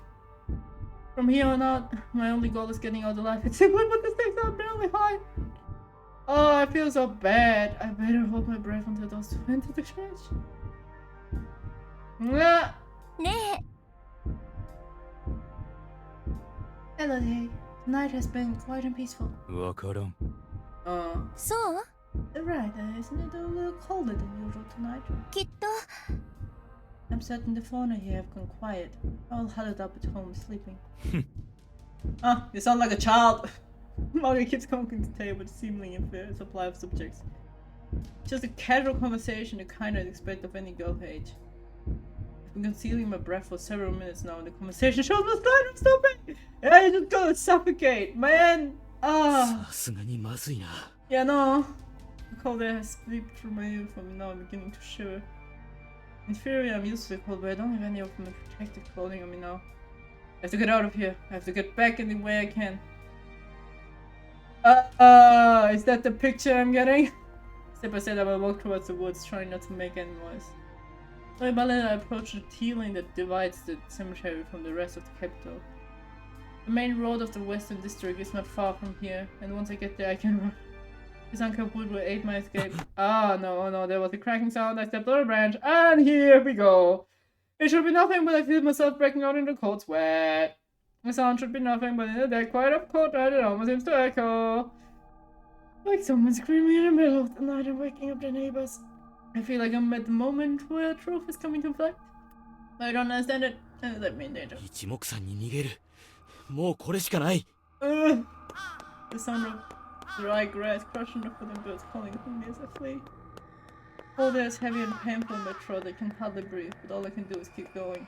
From here on out, my only goal is getting out alive. It's simply but the stakes are barely high. Oh, I feel so bad. I better hold my breath until those two enter the church. Nah. ねえ Hello there. Tonight has been quiet and peaceful. わからん。 そう Right, isn't it a little colder than usual tonight? きっと I'm certain the fauna here have gone quiet. All huddled up at home sleeping. You sound like a child. Mario keeps conking the table with seemingly infinite supply of subjects. Just a casual conversation, the kind I'd expect of any girl her age. I've been concealing my breath for several minutes now, and the conversation shows no sign of stopping. Yeah, you just gonna suffocate, man. さすがにまずいな。 Yeah, no. The cold air has slipped through my uniform, and now I'm beginning to shiver. In theory, I'm used to the cold, but I don't have any of my protective clothing on me now. I have to get out of here. I have to get back any way I can. Is that the picture I'm getting? Step by step, I will walk towards the woods, trying not to make any noise. Little by little, I approach the T-lane that divides the cemetery from the rest of the capital. The main road of the western district is not far from here, and once I get there, I can run. This uncut wood will aid my escape. Oh no, there was a cracking sound. I stepped on a branch, and here we go. It should be nothing, but I feel myself breaking out in the cold sweat. The sound should be nothing, but in the dead quiet of courtyard, it almost seems to echo. Like someone screaming in the middle of the night and waking up the neighbors. I feel like I'm at the moment where truth is coming to flight. I don't understand it, and let me in danger. 一目散に逃げる。もうこれしかない。The sound of dry grass crushing the foot and birds calling for me as I flee. Oh, there's heavy and painful in my throat. I can hardly breathe, but all I can do is keep going.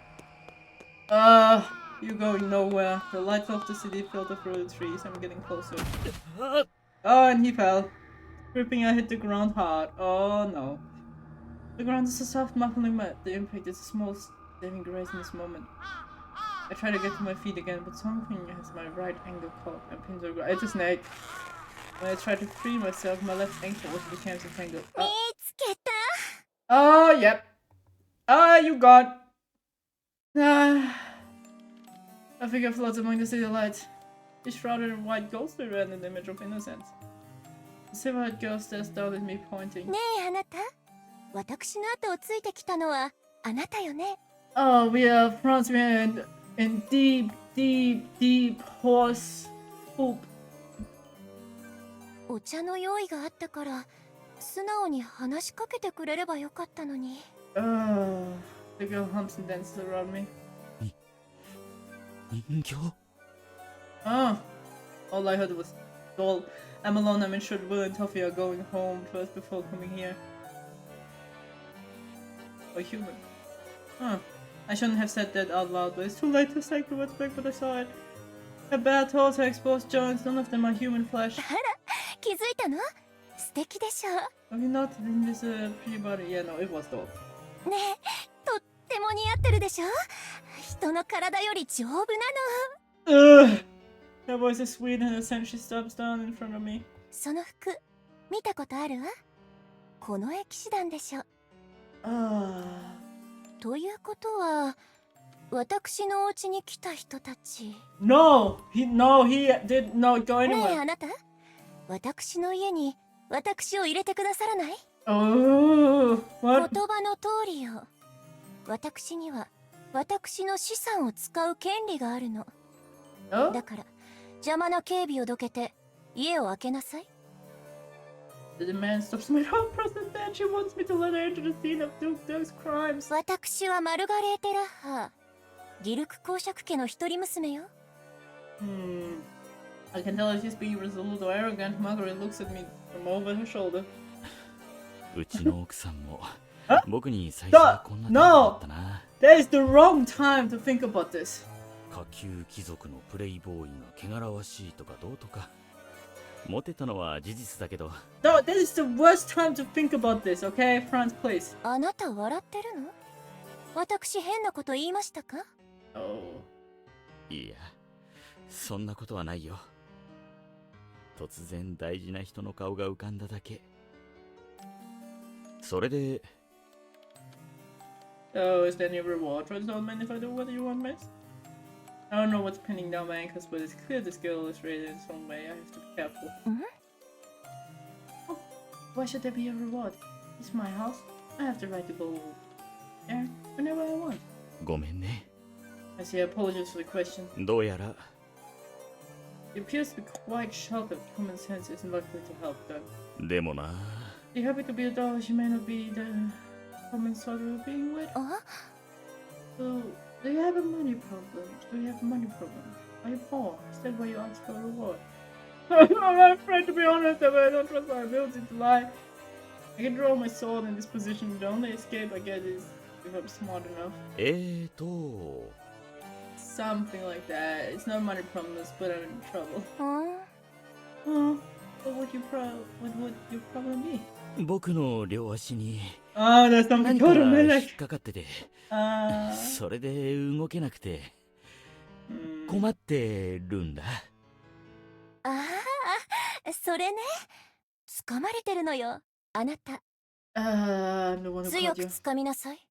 You're going nowhere. The lights of the city filter through the trees. I'm getting closer. Oh, and he fell. Gripping, I hit the ground hard. Oh no. The ground is so soft, muffling the impact. It's the smallest saving grace in this moment. I try to get to my feet again, but something has my right ankle caught and pinned to the ground. It's a snake. When I try to free myself, my left ankle becomes entangled. 見つけた Oh, yep. You got. A figure floats among the city lights. She's shrouded in white ghostly red, an image of innocence. The silver-haired girl stares down at me, pointing. ねえあなた私の後をついてきたのはあなたよね Oh, we are France, we're in deep, deep, deep horse poop. お茶の用意があったから素直に話しかけてくれればよかったのに The girl humps and dances around me. 人形 All I heard was doll. I'm alone, I'm insured Will and Topherf are going home first before coming here. A human. I shouldn't have said that out loud, but it's too late to say the words back, but I saw it. Her bare toes, her exposed joints, none of them are human flesh. あら気づいたの素敵でしょ Have you not in this pretty body? Yeah, no, it was doll. ねえとっても似合ってるでしょ人の体より丈夫なの Ugh! Her voice is sweet and the scent she stops down in front of me. その服見たことあるわこの騎士団でしょということは私のお家に来た人たち No! He did not go ねえ anywhere. あなた私の家に私を入れてくださらない Oh, 言 what? 葉の通りよ私には私の資産を使う権利があるの。 Oh? だから邪魔な警備をどけて家を開けなさい。 The man stops my whole process and she wants me to let her into the scene of those crimes. 私はマルガレーテ・ラッハー、ギルク公爵家の一人娘よ。 I can tell she's being resolute or arrogant. Margaret looks at me from over her shoulder. うちの奥さんもあ僕に最初はこんな態度だったな。That is the wrong time to think about this. 下級貴族のプレイボーイが汚らわしいとかどうとか。モテたのは事実だけど。No, this is the worst time to think about this, okay? France, please. あなた笑ってるの？私変なこと言いましたか？ Oh. いや、そんなことはないよ。突然大事な人の顔が浮かんだだけ。それで。So, is there any reward for this old man if I do what you want, miss? I don't know what's pinning down my ankles, but it's clear this girl is raised in some way. I have to be careful. Oh, why should there be a reward? It's my house. I have the right to go there whenever I want. ごめんね。I say apologies for the question. どうやら。It appears to be quite sheltered. Common sense isn't likely to help, though. でもな。You happy to be a doll? She may not be the common sort of being with. So, do you have a money problem? Do you have a money problem? Are you poor? Is that why you ask for a reward? I'm afraid to be honest, but I don't trust my ability to lie. I can draw my sword in this position. The only escape I get is if I'm smart enough. Something like that. It's not money problems, but I'm in trouble. What would your problem be? 僕の両足に there's something 何か called a 引 medic. っかかってて、それで動けなくて困ってるんだ。ああ、それね。掴まれてるのよ、あなた。No one who 強 called く you. 掴みなさい。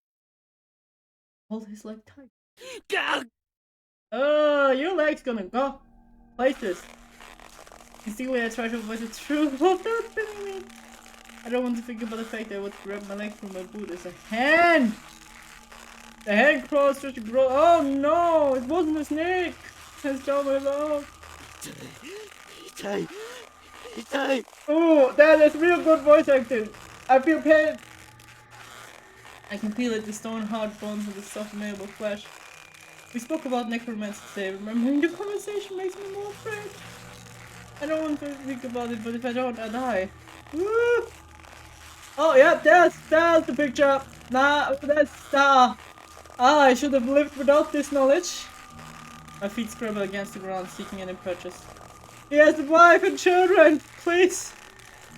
Hold his leg tight. Your leg's gonna go places. Instinctively, I try to avoid the truth of that feeling. I don't want to think about the fact that I would grab my leg from my boot as a hand. The hand crawls through the growth. Oh no! It wasn't a snake. It's down my love. 痛い痛い。 Oh, that is real good voice acting. I feel pain. I can feel it, the stone hard bones and the soft malleable flesh. We spoke about necromancer today. Remembering the conversation makes me more afraid. I don't want to think about it, but if I don't, I die. Woo! Oh, yeah, that's the picture. Nah, that's I should have lived without this knowledge. My feet scrabble against the ground, seeking any purchase. He has a wife and children, please.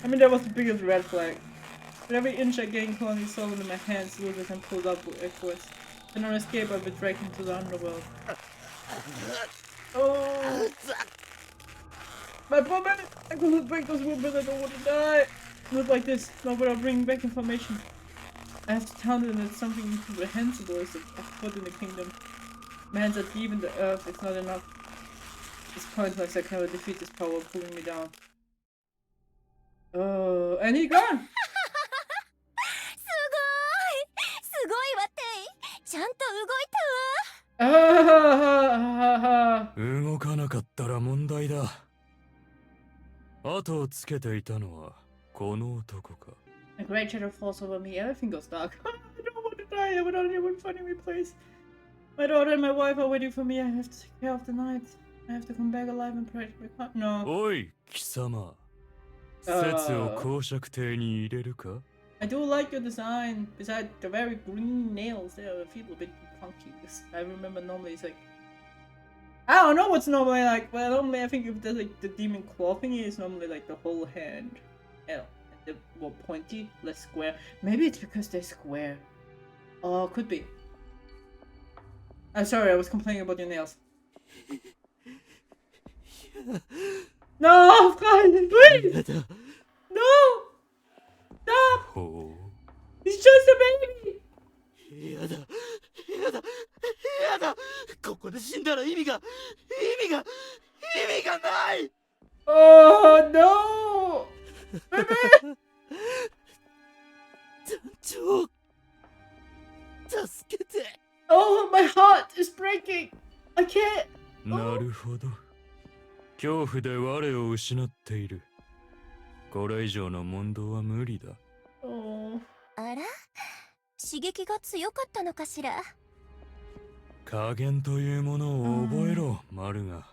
I mean, that was the biggest red flag. With every inch I gained, clinging solid in my hands, losers and pulled upwards. And on escape, I've been dragged into the underworld. Oh, my poor man! I couldn't break those women. I don't want to die. Not like this. Not without bringing back information. I have to tell them that something incomprehensible is afoot in the kingdom. Man's are deep in the earth. It's not enough. It's pointless. I cannot defeat this power pulling me down. Oh, and he's gone. すごいわてい。ちゃんと動かなかったら問題だ。後をつけていたのはこの男か。A great shadow falls over me. Everything goes dark. I don't want to die without anyone finding me, please. My daughter and my wife are waiting for me. I have to take care of the night. I have to come back alive and pray to my God. No. おい、貴様。説を公爵邸に入れるか？ I do like your design. Besides the very green nails, they feel a bit funky. I remember normally it's like I don't know what's normally like. Well, normally I think if there's like the demon claw thingy, it's normally like the whole hand. L. The more pointy, less square. Maybe it's because they're square. Oh, could be. I'm sorry, I was complaining about your nails. No, please! No! Stop! He's just a baby! やだやだやだ。ここで死んだら意味がない。 Oh no! Baby! 団長助けて。Oh, my heart is breaking. I can't. なるほど。恐怖で我を失っている。これ以上の問答は無理だ。Oh. あら、刺激が強かったのかしら。加減というものを覚えろ、マルガ。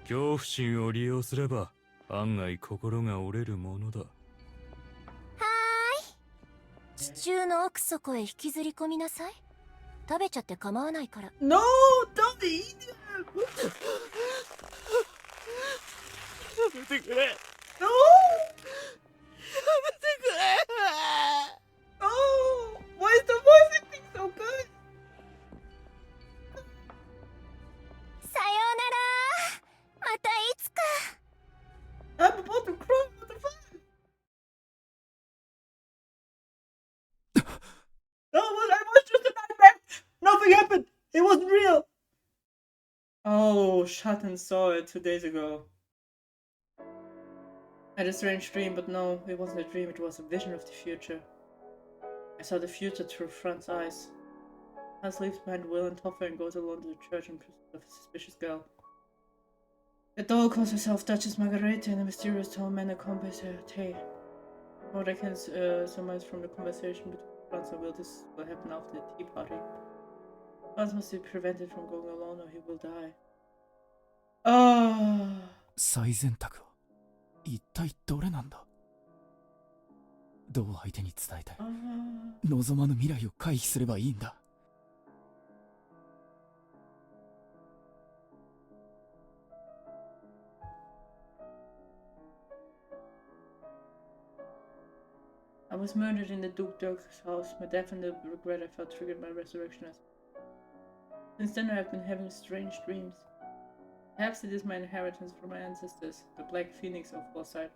恐怖心を利用すれば案外心が折れるものだ。地中の奥底へ引きずり込みなさい。食べちゃって構わないから。No, don't eat them. やめてくれ。 No. やめてくれ。 Oh, why is the voice acting so good? さようなら。またいつか。I'm about to cry. What the fuck? No, I was just a nightmare. Nothing happened. It wasn't real. Oh, Shatten saw it 2 days ago. I had a strange dream, but no, it wasn't a dream. It was a vision of the future. I saw the future through Fran's eyes. Hans leaves behind Will and Topherf and goes alone to the church in pursuit of a suspicious girl. The doll calls herself Duchess Margareta, and a mysterious tall man accompanies her. Tay. What I can surmise from the conversation between Franz and Will, this will happen after the tea party. Franz must be prevented from going alone or he will die. Oh. 最善択は一体どれなんだ。どう相手に伝えて望まぬ未来を回避すればいいんだ。I was murdered in the Duke Dirk's house. My death and the regret I felt triggered my resurrection. Since then I have been having strange dreams. Perhaps it is my inheritance from my ancestors, the Black Phoenix of Foresight,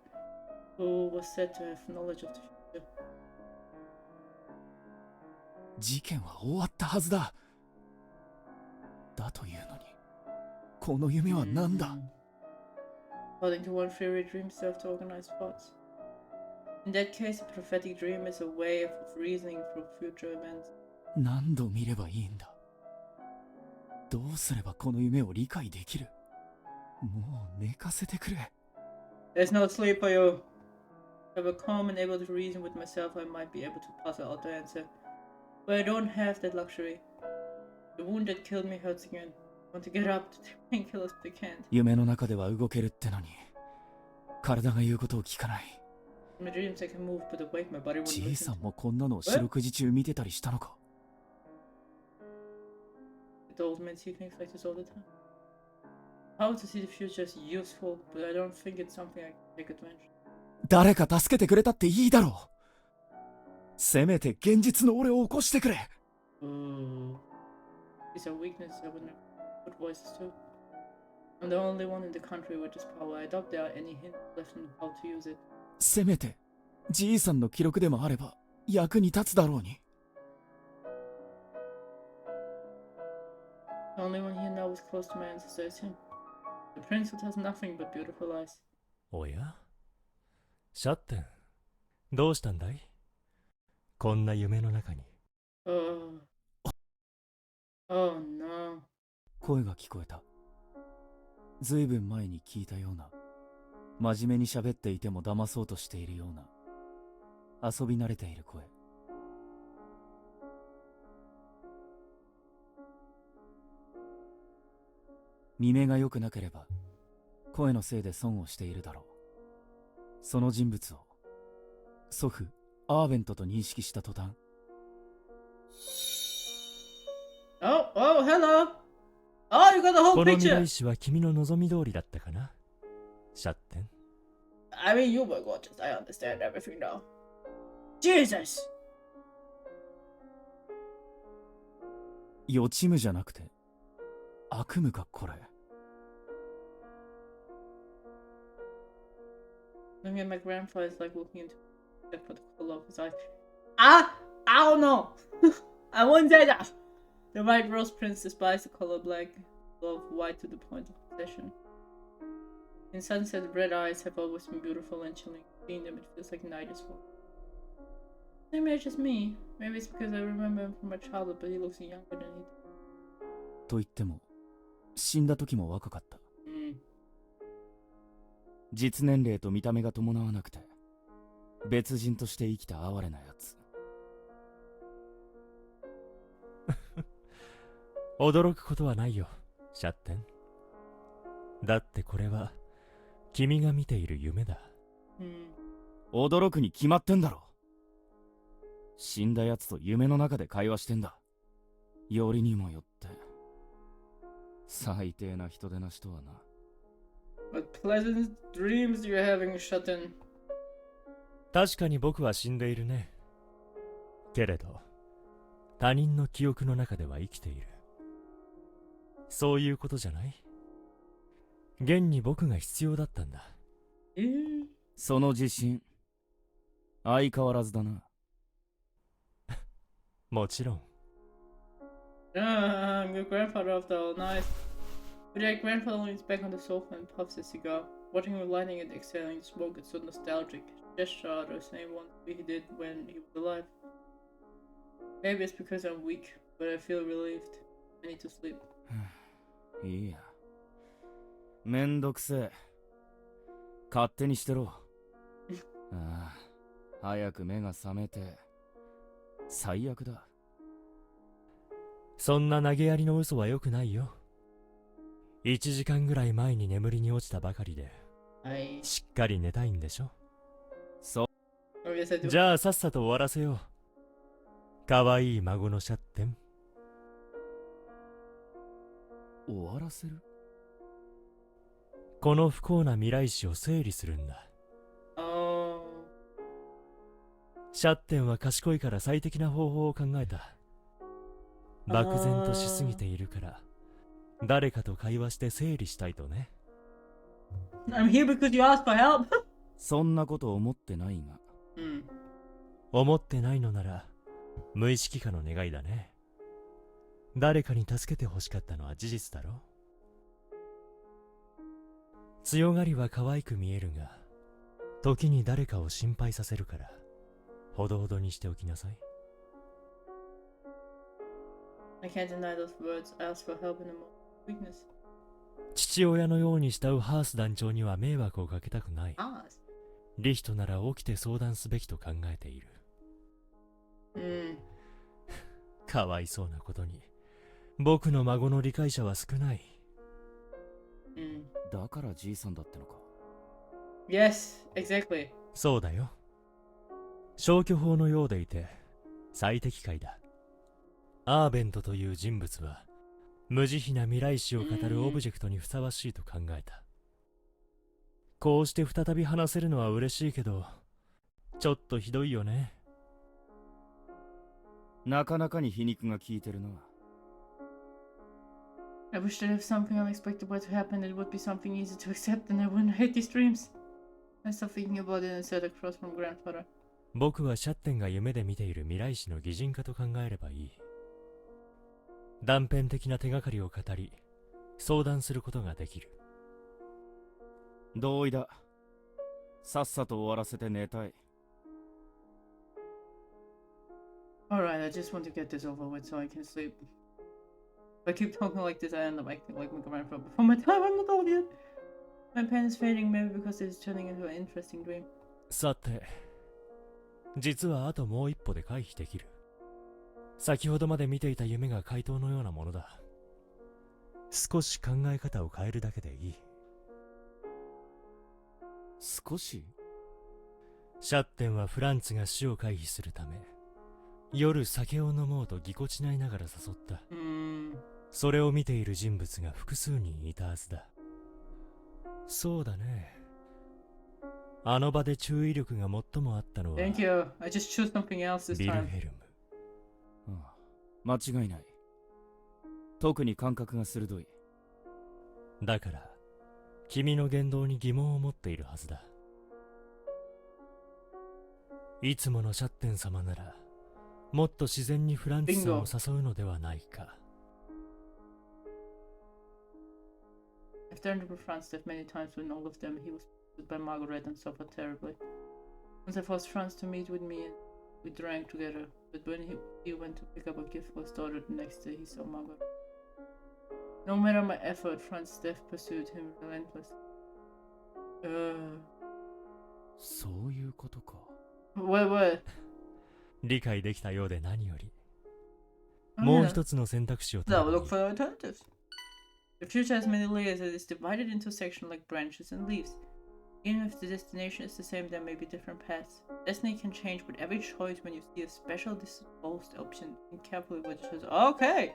who was said to have knowledge of the future. 事件は終わったはずだ。だというのに、この夢は何だ。According to one theory, dreams serve to organize thoughts. In that case, a prophetic dream is a way of reasoning from future events. 何度見ればいいんだ。どうすればこの夢を理解できる。もう寝かせてくれ。There's no sleep for you. If I were calm and able to reason with myself, I might be able to puzzle out the answer. But I don't have that luxury. The wound that killed me hurts again. I want to get up to take painkillers, but I can't. 夢の中では動けるってのに、体が言うことを聞かない。In my dreams I can move, but awake my body won't じい listen. さんもこんなのを四六時中見てたりしたのか。The old man see things like this all the time. How to see the future is useful, but I don't think it's something I can take advantage of. 誰か助けてくれたっていいだろう。せめて現実の俺を起こしてくれ。These are weaknesses I would never put voices to. I'm the only one in the country with this power. I doubt there are any hints left on how to use it. せめてじいさんの記録でもあれば役に立つだろうに。The only one here now is close to my ancestor is him. The prince who has nothing but beautiful eyes. おやシャッテン、どうしたんだい？こんな夢の中に。Oh no. 声が聞こえた。ずいぶん前に聞いたような。真面目に喋っていても騙そうとしているような。遊び慣れている声。耳が良くなければ声のせいで損をしているだろう。その人物を祖父アーベントと認識した途端。Oh, hello. Oh, you got the whole この未 picture. 来史は君の望み通りだったかな、シャッテン。I mean, you were gorgeous. I understand everything now. Jesus. 予知夢じゃなくて悪夢かこれ。Looking at my grandfather is like looking into except for the color of his eyes. I don't know. I wouldn't say that. The white rose prince despised the color black, love white to the point of obsession. In sunset, red eyes have always been beautiful and chilling. Seeing them, it feels like night is full. Maybe it's just me. Maybe it's because I remember him from my childhood, but he looks younger than he did. と言っても死んだ時も若かった。実年齢と見た目が伴わなくて別人として生きた哀れなやつ。驚くことはないよ、シャッテン。だってこれは君が見ている夢だ。驚くに決まってんだろ。死んだやつと夢の中で会話してんだ。よりにもよって最低な人でなしとはな。What pleasant dreams you're having, Shatten. 確かに僕は死んでいるね。けれど他人の記憶の中では生きている。そういうことじゃない？現に僕が必要だったんだ。その自信相変わらずだな。もちろん。I'm your grandfather after all. Nice. But your grandfather leans back on the sofa and puffs a cigar. Watching him lighting and exhaling the smoke is so nostalgic. Gesture the same one he did when he was alive. Maybe it's because I'm weak, but I feel relieved. I need to sleep. いいや。めんどくせえ。勝手にしてろ。ああ、早く目が覚めて。最悪だ。そんな投げやりの嘘は良くないよ。1時間ぐらい前に眠りに落ちたばかりで、しっかり寝たいんでしょ。そう。じゃあさっさと終わらせよう。かわいい孫のシャッテン。終わらせる？この不幸な未来史を整理するんだ。シャッテンは賢いから最適な方法を考えた。漠然としすぎているから誰かと会話して整理したいとね。I'm here because you asked for help. そんなこと思ってないが。思ってないのなら無意識化の願いだね。誰かに助けて欲しかったのは事実だろ。強がりは可愛く見えるが時に誰かを心配させるからほどほどにしておきなさい。I can't deny those words. I asked for help in a moment of weakness. 父親のように慕うハース団長には迷惑をかけたくない。リヒトなら起きて相談すべきと考えている。かわいそうなことに僕の孫の理解者は少ない。だからじいさんだってのか。 Yes, exactly. そうだよ。消去法のようでいて最適解だ。アーベントという人物は無慈悲な未来史を語るオブジェクトにふさわしいと考えた。こうして再び話せるのは嬉しいけどちょっとひどいよね。なかなかに皮肉が効いてるな。I wish that if something unexpected were to happen, it would be something easy to accept and I wouldn't hate these dreams. I stopped thinking about it and sat across from grandfather. 僕はシャッテンが夢で見ている未来史の擬人化と考えればいい。断片的な手がかりを語り相談することができる。同意だ。さっさと終わらせて寝たい。Alright, I just want to get this over with so I can sleep. If I keep talking like this, I end up acting like my grandfather. Before my time, I'm not old yet. My pen is fading, maybe because it's turning into an interesting dream. さて、実はあともう一歩で回避できる。先ほどまで見ていた夢が回答のようなものだ。少し考え方を変えるだけでいい。少し？シャッテンはフランツが死を回避するため、夜酒を飲もうとぎこちないながら誘った。それを見ている人物が複数人いたはずだ。そうだね。あの場で注意力が最もあったのは Thank you. I just choose something else this ビル time. ヘルム。ああ、間違いない。特に感覚が鋭い。だから君の言動に疑問を持っているはずだ。いつものシャッテン様ならもっと自然にフランツさんを誘うのではないか。I've turned to Franz that many times when all of them he was pursued by Margaret and suffered terribly. Once I forced Franz to meet with me and We drank together, but when he went to pick up a gift for his daughter the next day, he saw Margaret. No matter my effort, Franz's death pursued him relentlessly. そういうことか。What? 理解できたようで何より。 Oh, もう yeah. 一つの選択肢を No, look for alternatives. The future has many layers and is divided into sections like branches and leaves. Even if the destination is the same, there may be different paths. Destiny can change with every choice when you see a special disposed option. Think carefully what you choose. Okay!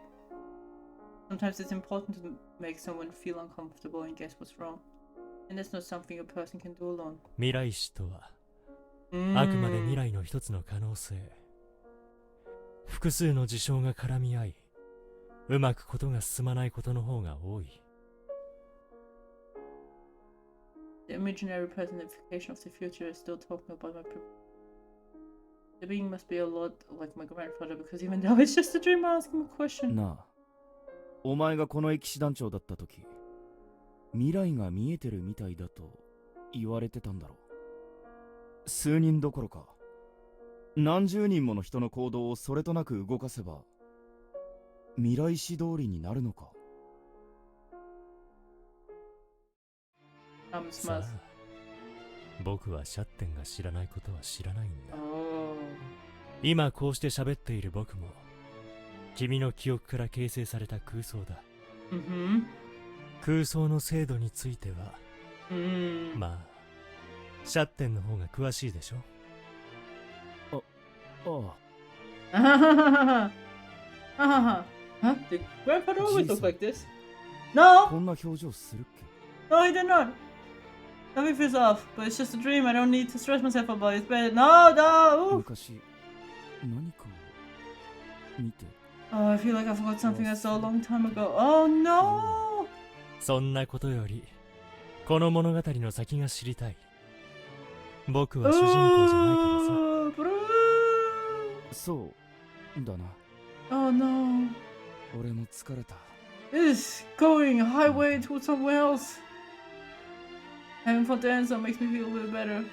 Sometimes it's important to make someone feel uncomfortable and guess what's wrong. And that's not something a person can do alone. 未来史とは、あくまで未来の一つの可能性。複数の事象が絡み合い、うまくことが進まないことの方が多い。The imaginary personification of the future is still talking about my The being must be a lot like my grandfather because even though it's just a dream, I ask him a question. なあ、お前がこの騎士団長だった時、未来が見えてるみたいだと言われてたんだろう。数人どころか、何十人もの人の行動をそれとなく動かせば、未来史通りになるのか。さあ、僕はシャッテンが知らないことは知らないんだ。今こうして喋っている僕も、君の記憶から形成された空想だ。空想の精度については、まあ、シャッテンの方が詳しいでしょ。Huh? Did grandfather always look like this? No! こんな表情するっけ？ No, he did not. Nothing feels off, but it's just a dream. I don't need to stress myself about it. It's better. No, no! 昔、何かを見て。Oh, I feel like I forgot something I saw a long time ago. Oh no! そんなことより、この物語の先が知りたい。僕は主人公じゃないからさ。そうだな。Oh no. 俺も疲れた。This going highway to somewhere else. Having fun to answer makes me feel a little better.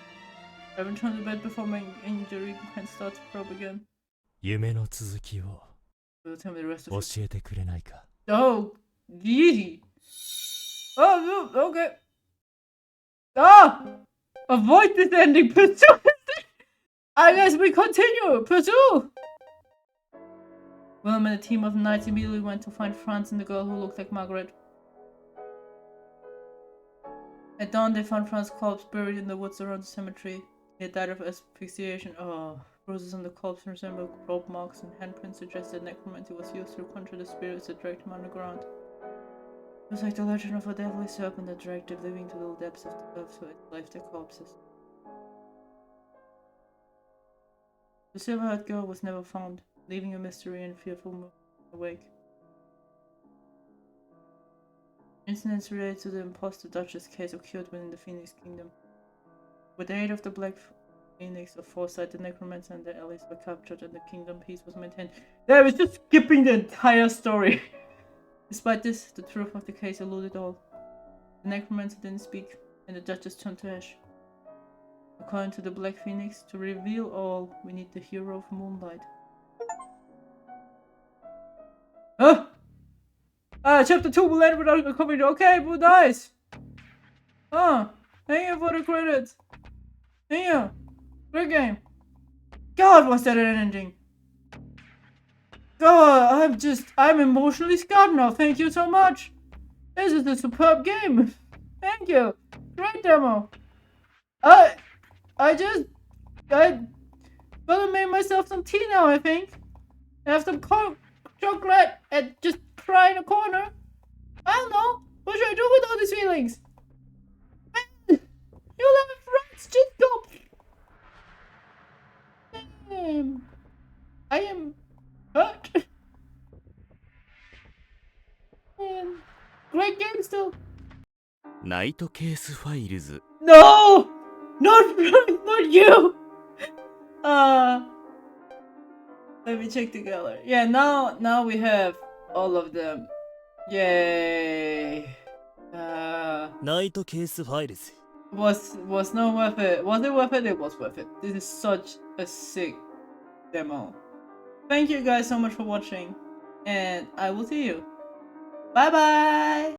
I haven't turned to bed before my injury can start to probe again. 夢の続きを Will tell me the rest 教 of it. えてくれないか。 Oh, yee. Oh, okay. Ah! Avoid this ending. Pursue. I guess we continue. Pursue. Wilhelm and a team of knights immediately went to find Franz and the girl who looked like Margaret. At dawn, they found Franz's corpse buried in the woods around the cemetery. He had died of asphyxiation. Oh, bruises on the corpse resembled rope marks, and handprints suggest that necromancy was used to conjure the spirits that dragged him underground. It was like the legend of a deadly serpent that dragged the living to the depths of the earth so it left their corpses. The silver-haired girl was never found, leaving a mystery and fearful mood awake. Incidents related to the imposter Duchess case occurred within the Phoenix Kingdom. With the aid of the Black Phoenix of Foresight, the necromancer and their allies were captured and the kingdom peace was maintained. Yeah, I was just skipping the entire story. Despite this, the truth of the case eluded all. The necromancer didn't speak, and the Duchess turned to ash. According to the Black Phoenix, to reveal all, we need the hero of Moonlight. Huh? Chapter 2 will end without a comment. Okay, but nice. Thank you for the credits. Thank you. Great game. God, was that an ending? God, I'm emotionally scarred now. Thank you so much. This is a superb game. Thank you. Great demo. I gotta make myself some tea now, I think. Have some chocolate and just cry in a corner. I don't know. What should I do with all these feelings? You love friends, just go. I am hurt. Great game still. ナイトケースファイルズ。 No! Not you! Let me check the gallery. Yeah, now we have all of them. Yay! ナイトケースファイルズ。 Was not worth it. Was it worth it? It was worth it. This is such a sick demo. Thank you guys so much for watching, and I will see you. Bye bye!